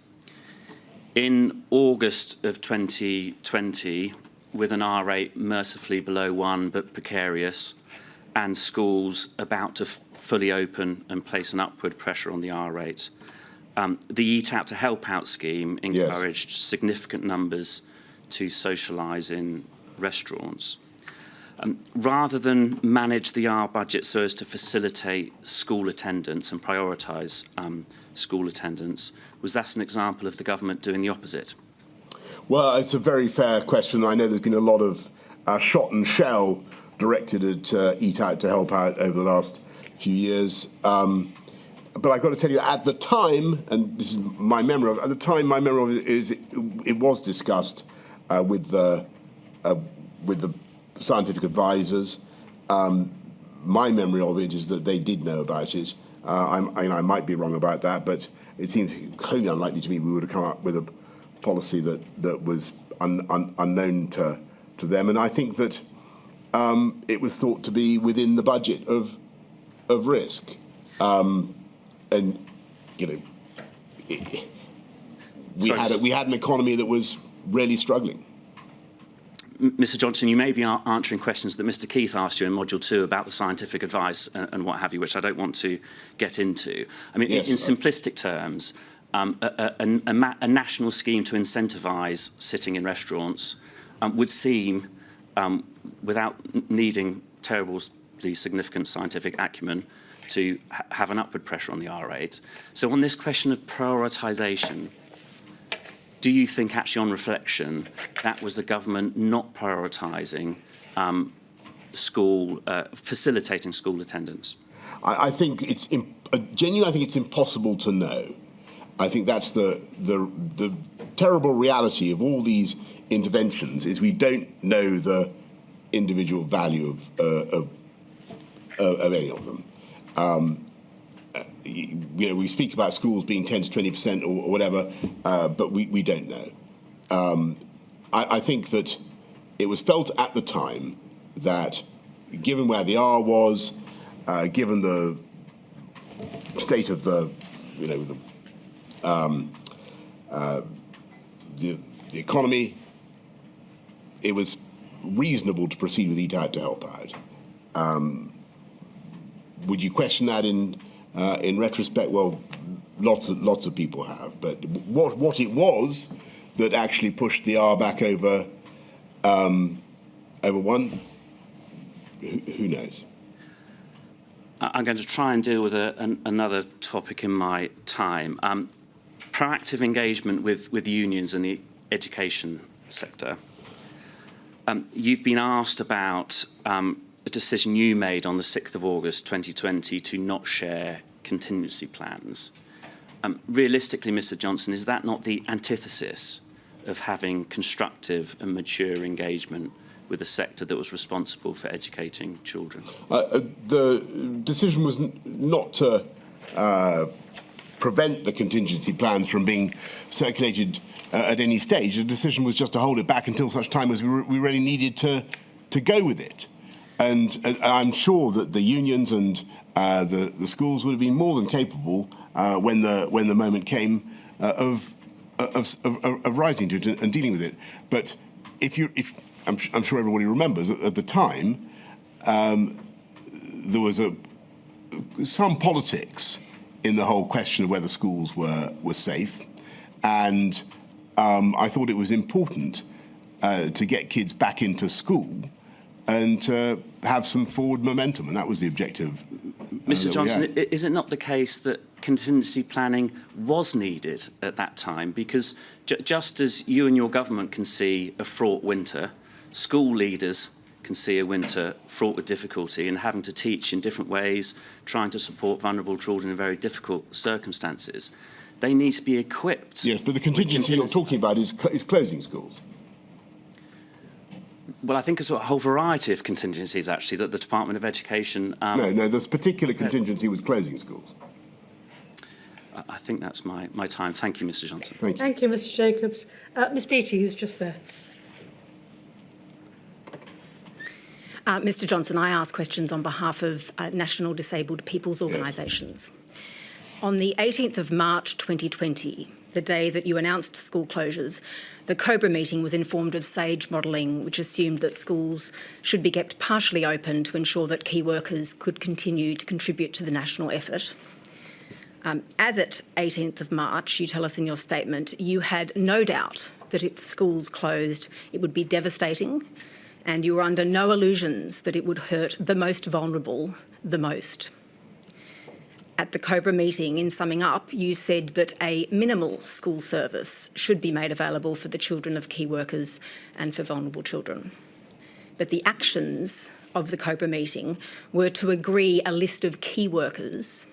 In August of 2020, with an R rate mercifully below 1 but precarious, and schools about to fully open and place an upward pressure on the R rate, the Eat Out to Help Out scheme encouraged significant numbers to socialise in restaurants. Rather than manage the R budget so as to facilitate school attendance and prioritise school attendance, was that an example of the government doing the opposite? Well, it's a very fair question. I know there's been a lot of shot and shell directed at Eat Out to Help Out over the last few years. But I've got to tell you, at the time, and this is my memory of it, at the time, my memory of it is it was discussed with the scientific advisors. My memory of it is that they did know about it. I might be wrong about that, but it seems clearly unlikely to me we would have come up with a policy that was unknown to them. And I think that it was thought to be within the budget of risk. And you know, we had an economy that was really struggling. Mr. Johnson, you may be answering questions that Mr. Keith asked you in Module 2 about the scientific advice and what have you, which I don't want to get into. I mean, yes, in simplistic terms, a national scheme to incentivise sitting in restaurants would seem, without needing terribly significant scientific acumen, to have an upward pressure on the R rate. So on this question of prioritisation, do you think actually on reflection that was the government not prioritising facilitating school attendance? I think it's genuinely. I think it's impossible to know. I think that's the terrible reality of all these interventions is we don't know the individual value of any of them. You know, we speak about schools being 10 to 20% or whatever, but we don't know. I think that it was felt at the time that, given where the R was, given the state of the economy, it was reasonable to proceed with Eat Out to Help Out. Would you question that in retrospect? Well, lots of people have. But what it was that actually pushed the R back over 1, who knows? I'm going to try and deal with another topic in my time. Proactive engagement with unions in the education sector. You've been asked about a decision you made on the 6th of August 2020 to not share contingency plans. Realistically, Mr. Johnson, is that not the antithesis of having constructive and mature engagement with a sector that was responsible for educating children? The decision was not to prevent the contingency plans from being circulated at any stage. The decision was just to hold it back until such time as we really needed to go with it. And I'm sure that the unions and the schools would have been more than capable when the moment came of rising to it and dealing with it. But I'm sure everybody remembers, at the time, there was some politics in the whole question of whether schools were safe, and I thought it was important to get kids back into school and to have some forward momentum, and that was the objective. Mr. Johnson, is it not the case that contingency planning was needed at that time? Because just as you and your government can see a fraught winter, school leaders can see a winter fraught with difficulty and having to teach in different ways, trying to support vulnerable children in very difficult circumstances. They need to be equipped. Yes, but the contingency you're talking about is closing schools. Well, I think it's a whole variety of contingencies, actually, that the Department of Education... No, this particular contingency was closing schools. I think that's my time. Thank you, Mr. Johnson. Thank you. Thank you, Mr. Jacobs. Ms. Beattie, who's just there. Mr. Johnson, I ask questions on behalf of National Disabled People's Organisations. Yes. On the 18th of March 2020, the day that you announced school closures, the COBRA meeting was informed of SAGE modelling, which assumed that schools should be kept partially open to ensure that key workers could continue to contribute to the national effort. As at 18th of March, you tell us in your statement, you had no doubt that if schools closed, it would be devastating, and you were under no illusions that it would hurt the most vulnerable the most. At the COBRA meeting, in summing up, you said that a minimal school service should be made available for the children of key workers and for vulnerable children. But the actions of the COBRA meeting were to agree a list of key workers.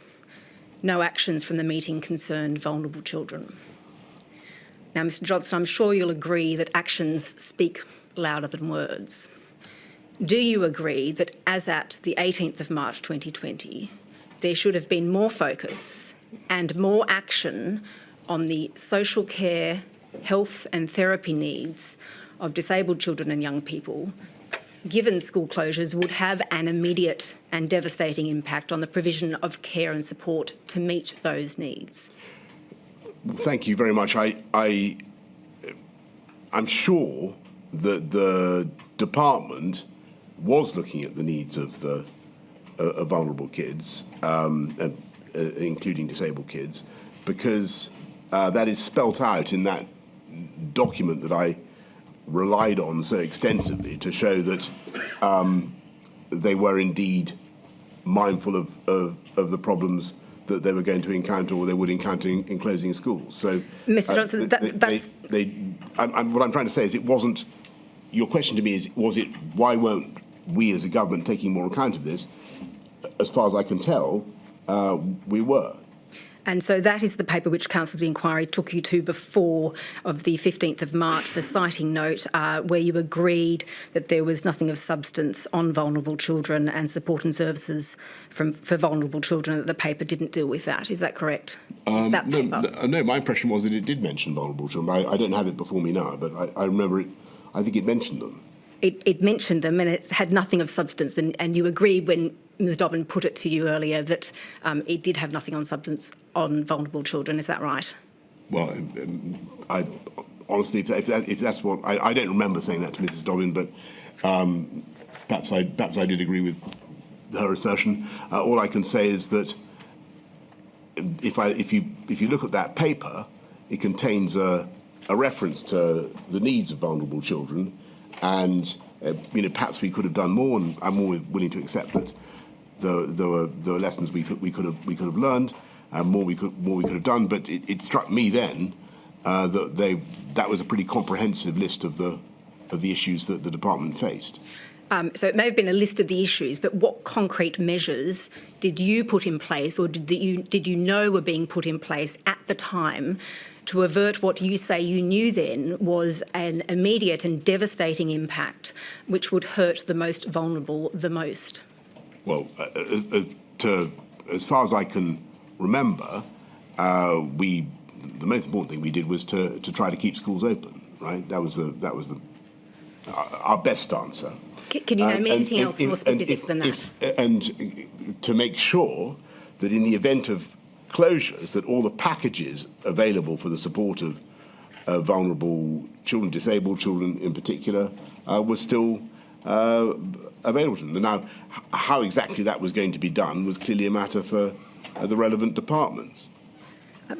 No actions from the meeting concerned vulnerable children. Now, Mr. Johnson, I'm sure you'll agree that actions speak louder than words. Do you agree that as at the 18th of March 2020, there should have been more focus and more action on the social care, health and therapy needs of disabled children and young people, given school closures would have an immediate and devastating impact on the provision of care and support to meet those needs? Thank you very much. I'm sure that the department was looking at the needs of the vulnerable kids, including disabled kids, because that is spelt out in that document that I relied on so extensively to show that they were indeed mindful of the problems that they were going to encounter or they would encounter in closing schools. So, Mr. Johnson, what I'm trying to say is it wasn't, your question to me is, was it, why weren't we as a government taking more account of this? As far as I can tell, we were. And so that is the paper which Council of the Inquiry took you to before of the 15th of March, the citing note, where you agreed that there was nothing of substance on vulnerable children and support and services for vulnerable children, that the paper didn't deal with that. Is that correct? No, my impression was that it did mention vulnerable children. I don't have it before me now, but I remember it. I think it mentioned them. It mentioned them and it had nothing of substance, and you agreed when Ms Dobbin put it to you earlier that it did have nothing on substance on vulnerable children. Is that right? Well, I honestly, if that's what I don't remember saying that to Mrs Dobbin, but perhaps I did agree with her assertion. All I can say is that if you look at that paper, it contains a reference to the needs of vulnerable children, and perhaps we could have done more, and I'm more willing to accept that there were lessons we could have learned, and more we could have done. But it struck me then that was a pretty comprehensive list of the issues that the department faced. So it may have been a list of the issues, but what concrete measures did you put in place, or did you know were being put in place at the time to avert what you say you knew then was an immediate and devastating impact which would hurt the most vulnerable the most? Well, as far as I can remember, the most important thing we did was to try to keep schools open. Right, that was our best answer. Can you name anything else more specific than that? And to make sure that in the event of closures, that all the packages available for the support vulnerable children, disabled children in particular, was still available to them. Now, how exactly that was going to be done was clearly a matter for the relevant departments.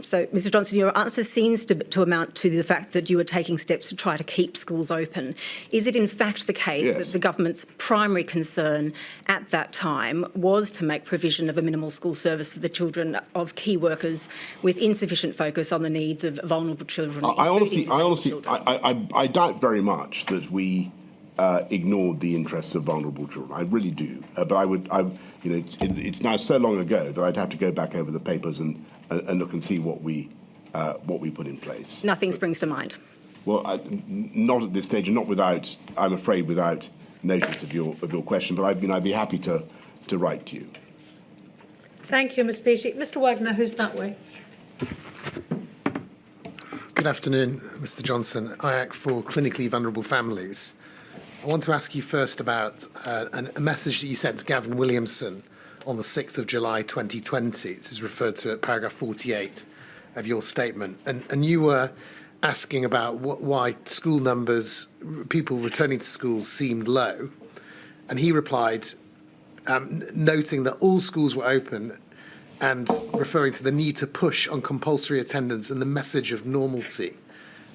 So, Mr Johnson, your answer seems to amount to the fact that you are taking steps to try to keep schools open. Is it in fact the case that the government's primary concern at that time was to make provision of a minimal school service for the children of key workers with insufficient focus on the needs of vulnerable children? I doubt very much that we ignored the interests of vulnerable children. I really do. But it's now so long ago that I'd have to go back over the papers and look and see what we put in place. Nothing springs to mind. Well, not at this stage, and not without, I'm afraid, without notice of your question. But I'd be happy to write to you. Thank you, Ms. Beattie. Mr. Wagner, who's that way? Good afternoon, Mr. Johnson. I act for clinically vulnerable families. I want to ask you first about a message that you sent to Gavin Williamson on the 6th of July 2020. This is referred to at paragraph 48 of your statement. And you were asking about why school numbers, people returning to schools, seemed low. And he replied, noting that all schools were open and referring to the need to push on compulsory attendance and the message of normality.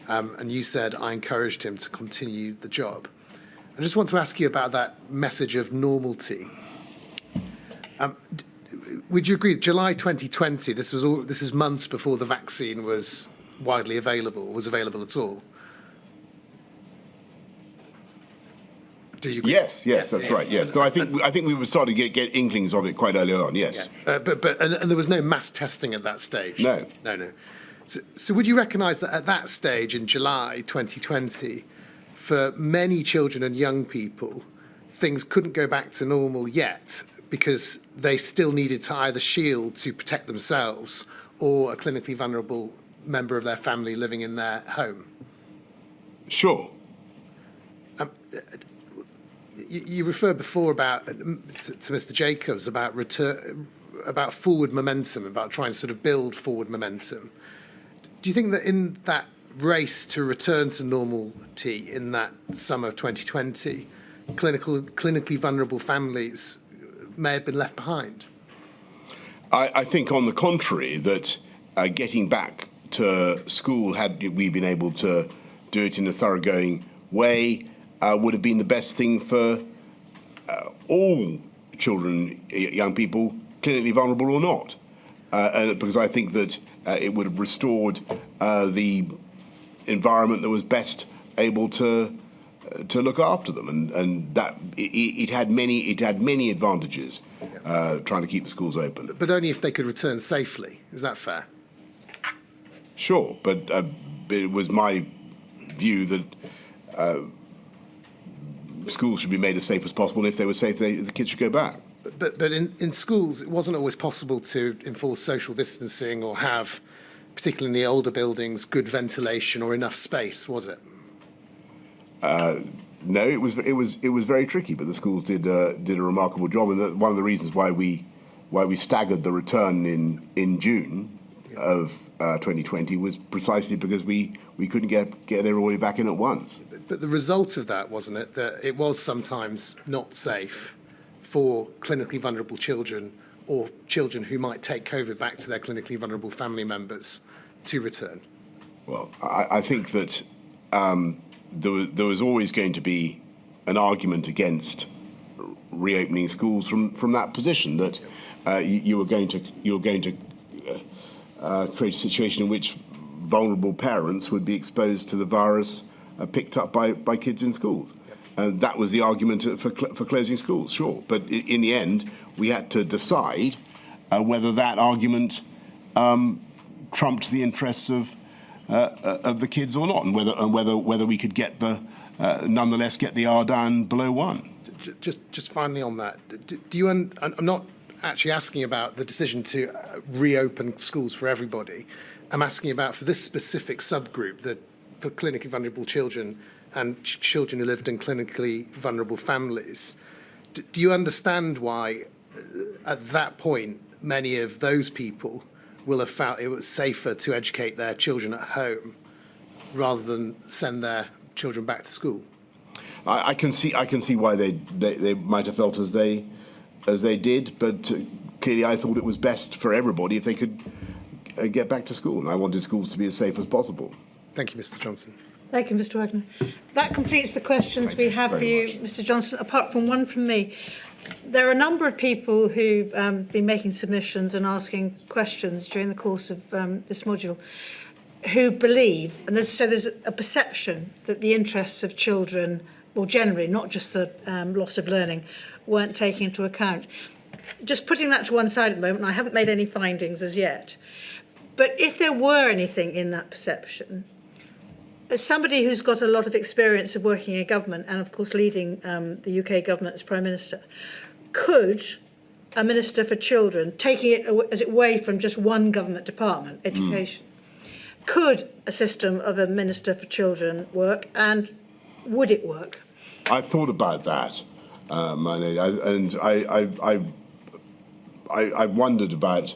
And you said, I encouraged him to continue the job. I just want to ask you about that message of normality. Would you agree, July 2020, this is months before the vaccine was widely available, was available at all? Do you agree? Yes, that's right, yes. So I think we were starting to get inklings of it quite early on, yes. Yeah. And there was no mass testing at that stage? No. No. So would you recognise that at that stage in July 2020, for many children and young people, things couldn't go back to normal yet because they still needed to either shield to protect themselves or a clinically vulnerable member of their family living in their home? Sure. You referred before to Mr. Jacobs about forward momentum, about trying to sort of build forward momentum. Do you think that in that race to return to normality in that summer of 2020, clinically vulnerable families may have been left behind? I think, on the contrary, that getting back to school, had we been able to do it in a thoroughgoing way, would have been the best thing for all children, young people, clinically vulnerable or not. Because I think that it would have restored the environment that was best able to look after them, and that it had many advantages trying to keep the schools open. But only if they could return safely. Is that fair? Sure, but it was my view that schools should be made as safe as possible, and if they were safe, the kids should go back. But in schools, it wasn't always possible to enforce social distancing or have, particularly in the older buildings, good ventilation or enough space, was it? No, it was very tricky, but the schools did a remarkable job, and one of the reasons why we staggered the return in June of 2020 was precisely because we couldn't get everybody back in at once. But the result of that, wasn't it, that it was sometimes not safe for clinically vulnerable children or children who might take COVID back to their clinically vulnerable family members to return? Well, I think that there was always going to be an argument against reopening schools from that position, that you were going to create a situation in which vulnerable parents would be exposed to the virus picked up by kids in schools. And that was the argument for closing schools, sure. But in the end, we had to decide whether that argument trumped the interests of the kids or not, and whether we could nonetheless get the R down below 1. Just finally on that, do you? I'm not actually asking about the decision to reopen schools for everybody. I'm asking about for this specific subgroup, for clinically vulnerable children and children who lived in clinically vulnerable families. Do you understand why, at that point, many of those people will have felt it was safer to educate their children at home rather than send their children back to school? I can see why they might have felt as they did, but clearly I thought it was best for everybody if they could get back to school, and I wanted schools to be as safe as possible. Thank you, Mr. Johnson. Thank you, Mr. Wagner. That completes the questions we have for you, Mr. Johnson, apart from one from me. There are a number of people who've been making submissions and asking questions during the course of this module who believe, and there's a perception that the interests of children, well, generally, not just the loss of learning, weren't taken into account. Just putting that to one side at the moment, I haven't made any findings as yet, but if there were anything in that perception, as somebody who's got a lot of experience of working in government and, of course, leading the UK government as Prime Minister, could a Minister for Children, taking it as away from just one government department, education, could a system of a Minister for Children work, and would it work? I've thought about that, my lady, and I wondered about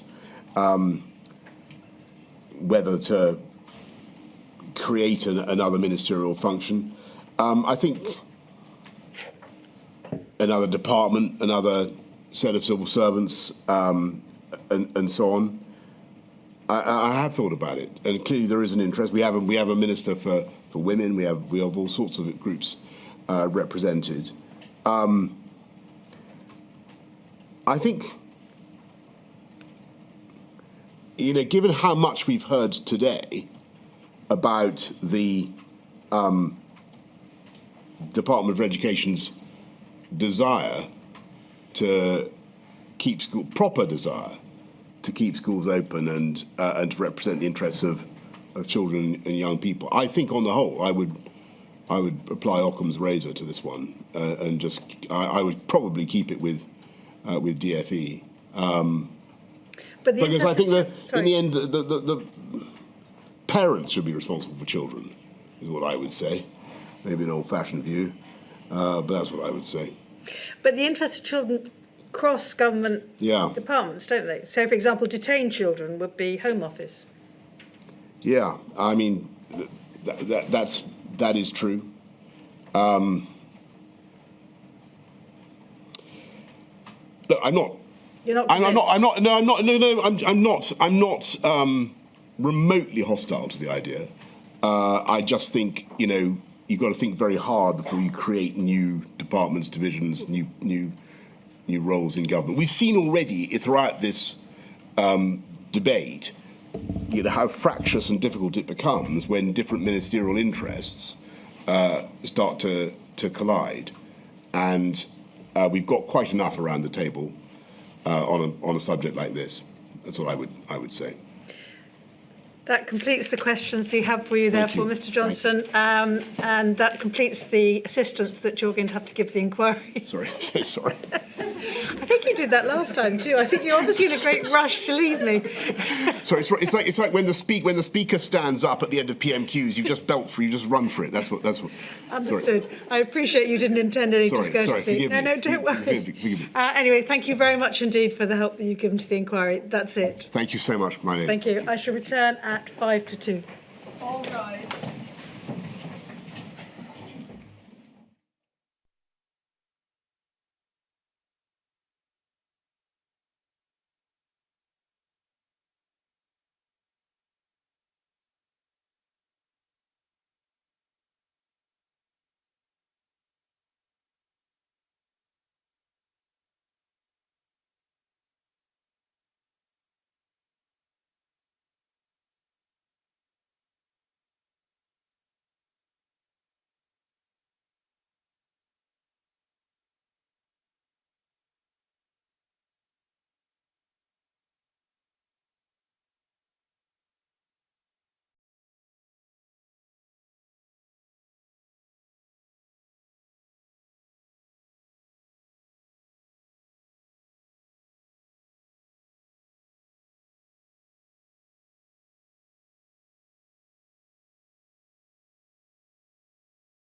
whether to create another ministerial function. I think another department, another set of civil servants, and so on. I have thought about it, and clearly there is an interest. We have a minister for women. We have all sorts of groups represented. I think, given how much we've heard today about the Department of Education's desire to keep proper desire to keep schools open and to represent the interests of children and young people, I think on the whole I would apply Occam's razor to this one and just I would probably keep it with DFE. Because I think that in the end the parents should be responsible for children, is what I would say. Maybe an old-fashioned view, but that's what I would say. But the interests of children cross government departments, don't they? So, for example, detained children would be Home Office. Yeah, I mean, that is true. Look, I'm not. You're not. I'm not remotely hostile to the idea. I just think you've got to think very hard before you create new departments, divisions, new roles in government. We've seen already throughout this debate, how fractious and difficult it becomes when different ministerial interests start to collide, and we've got quite enough around the table on a subject like this. That's what I would say. That completes the questions we have for you, therefore, Mr. Johnson, and that completes the assistance that you're going to have to give the inquiry. Sorry, so sorry. I think you did that last time too. I think you're obviously in a great rush to leave me. Sorry, it's like when the speaker stands up at the end of PMQs, you just run for it. That's what. Understood. Sorry. I appreciate you didn't intend any discourtesy. Sorry, forgive me. No, don't worry. Forgive me. Anyway, thank you very much indeed for the help that you've given to the inquiry. That's it. Thank you so much, my name. Thank you. I shall return at 1:55. All rise.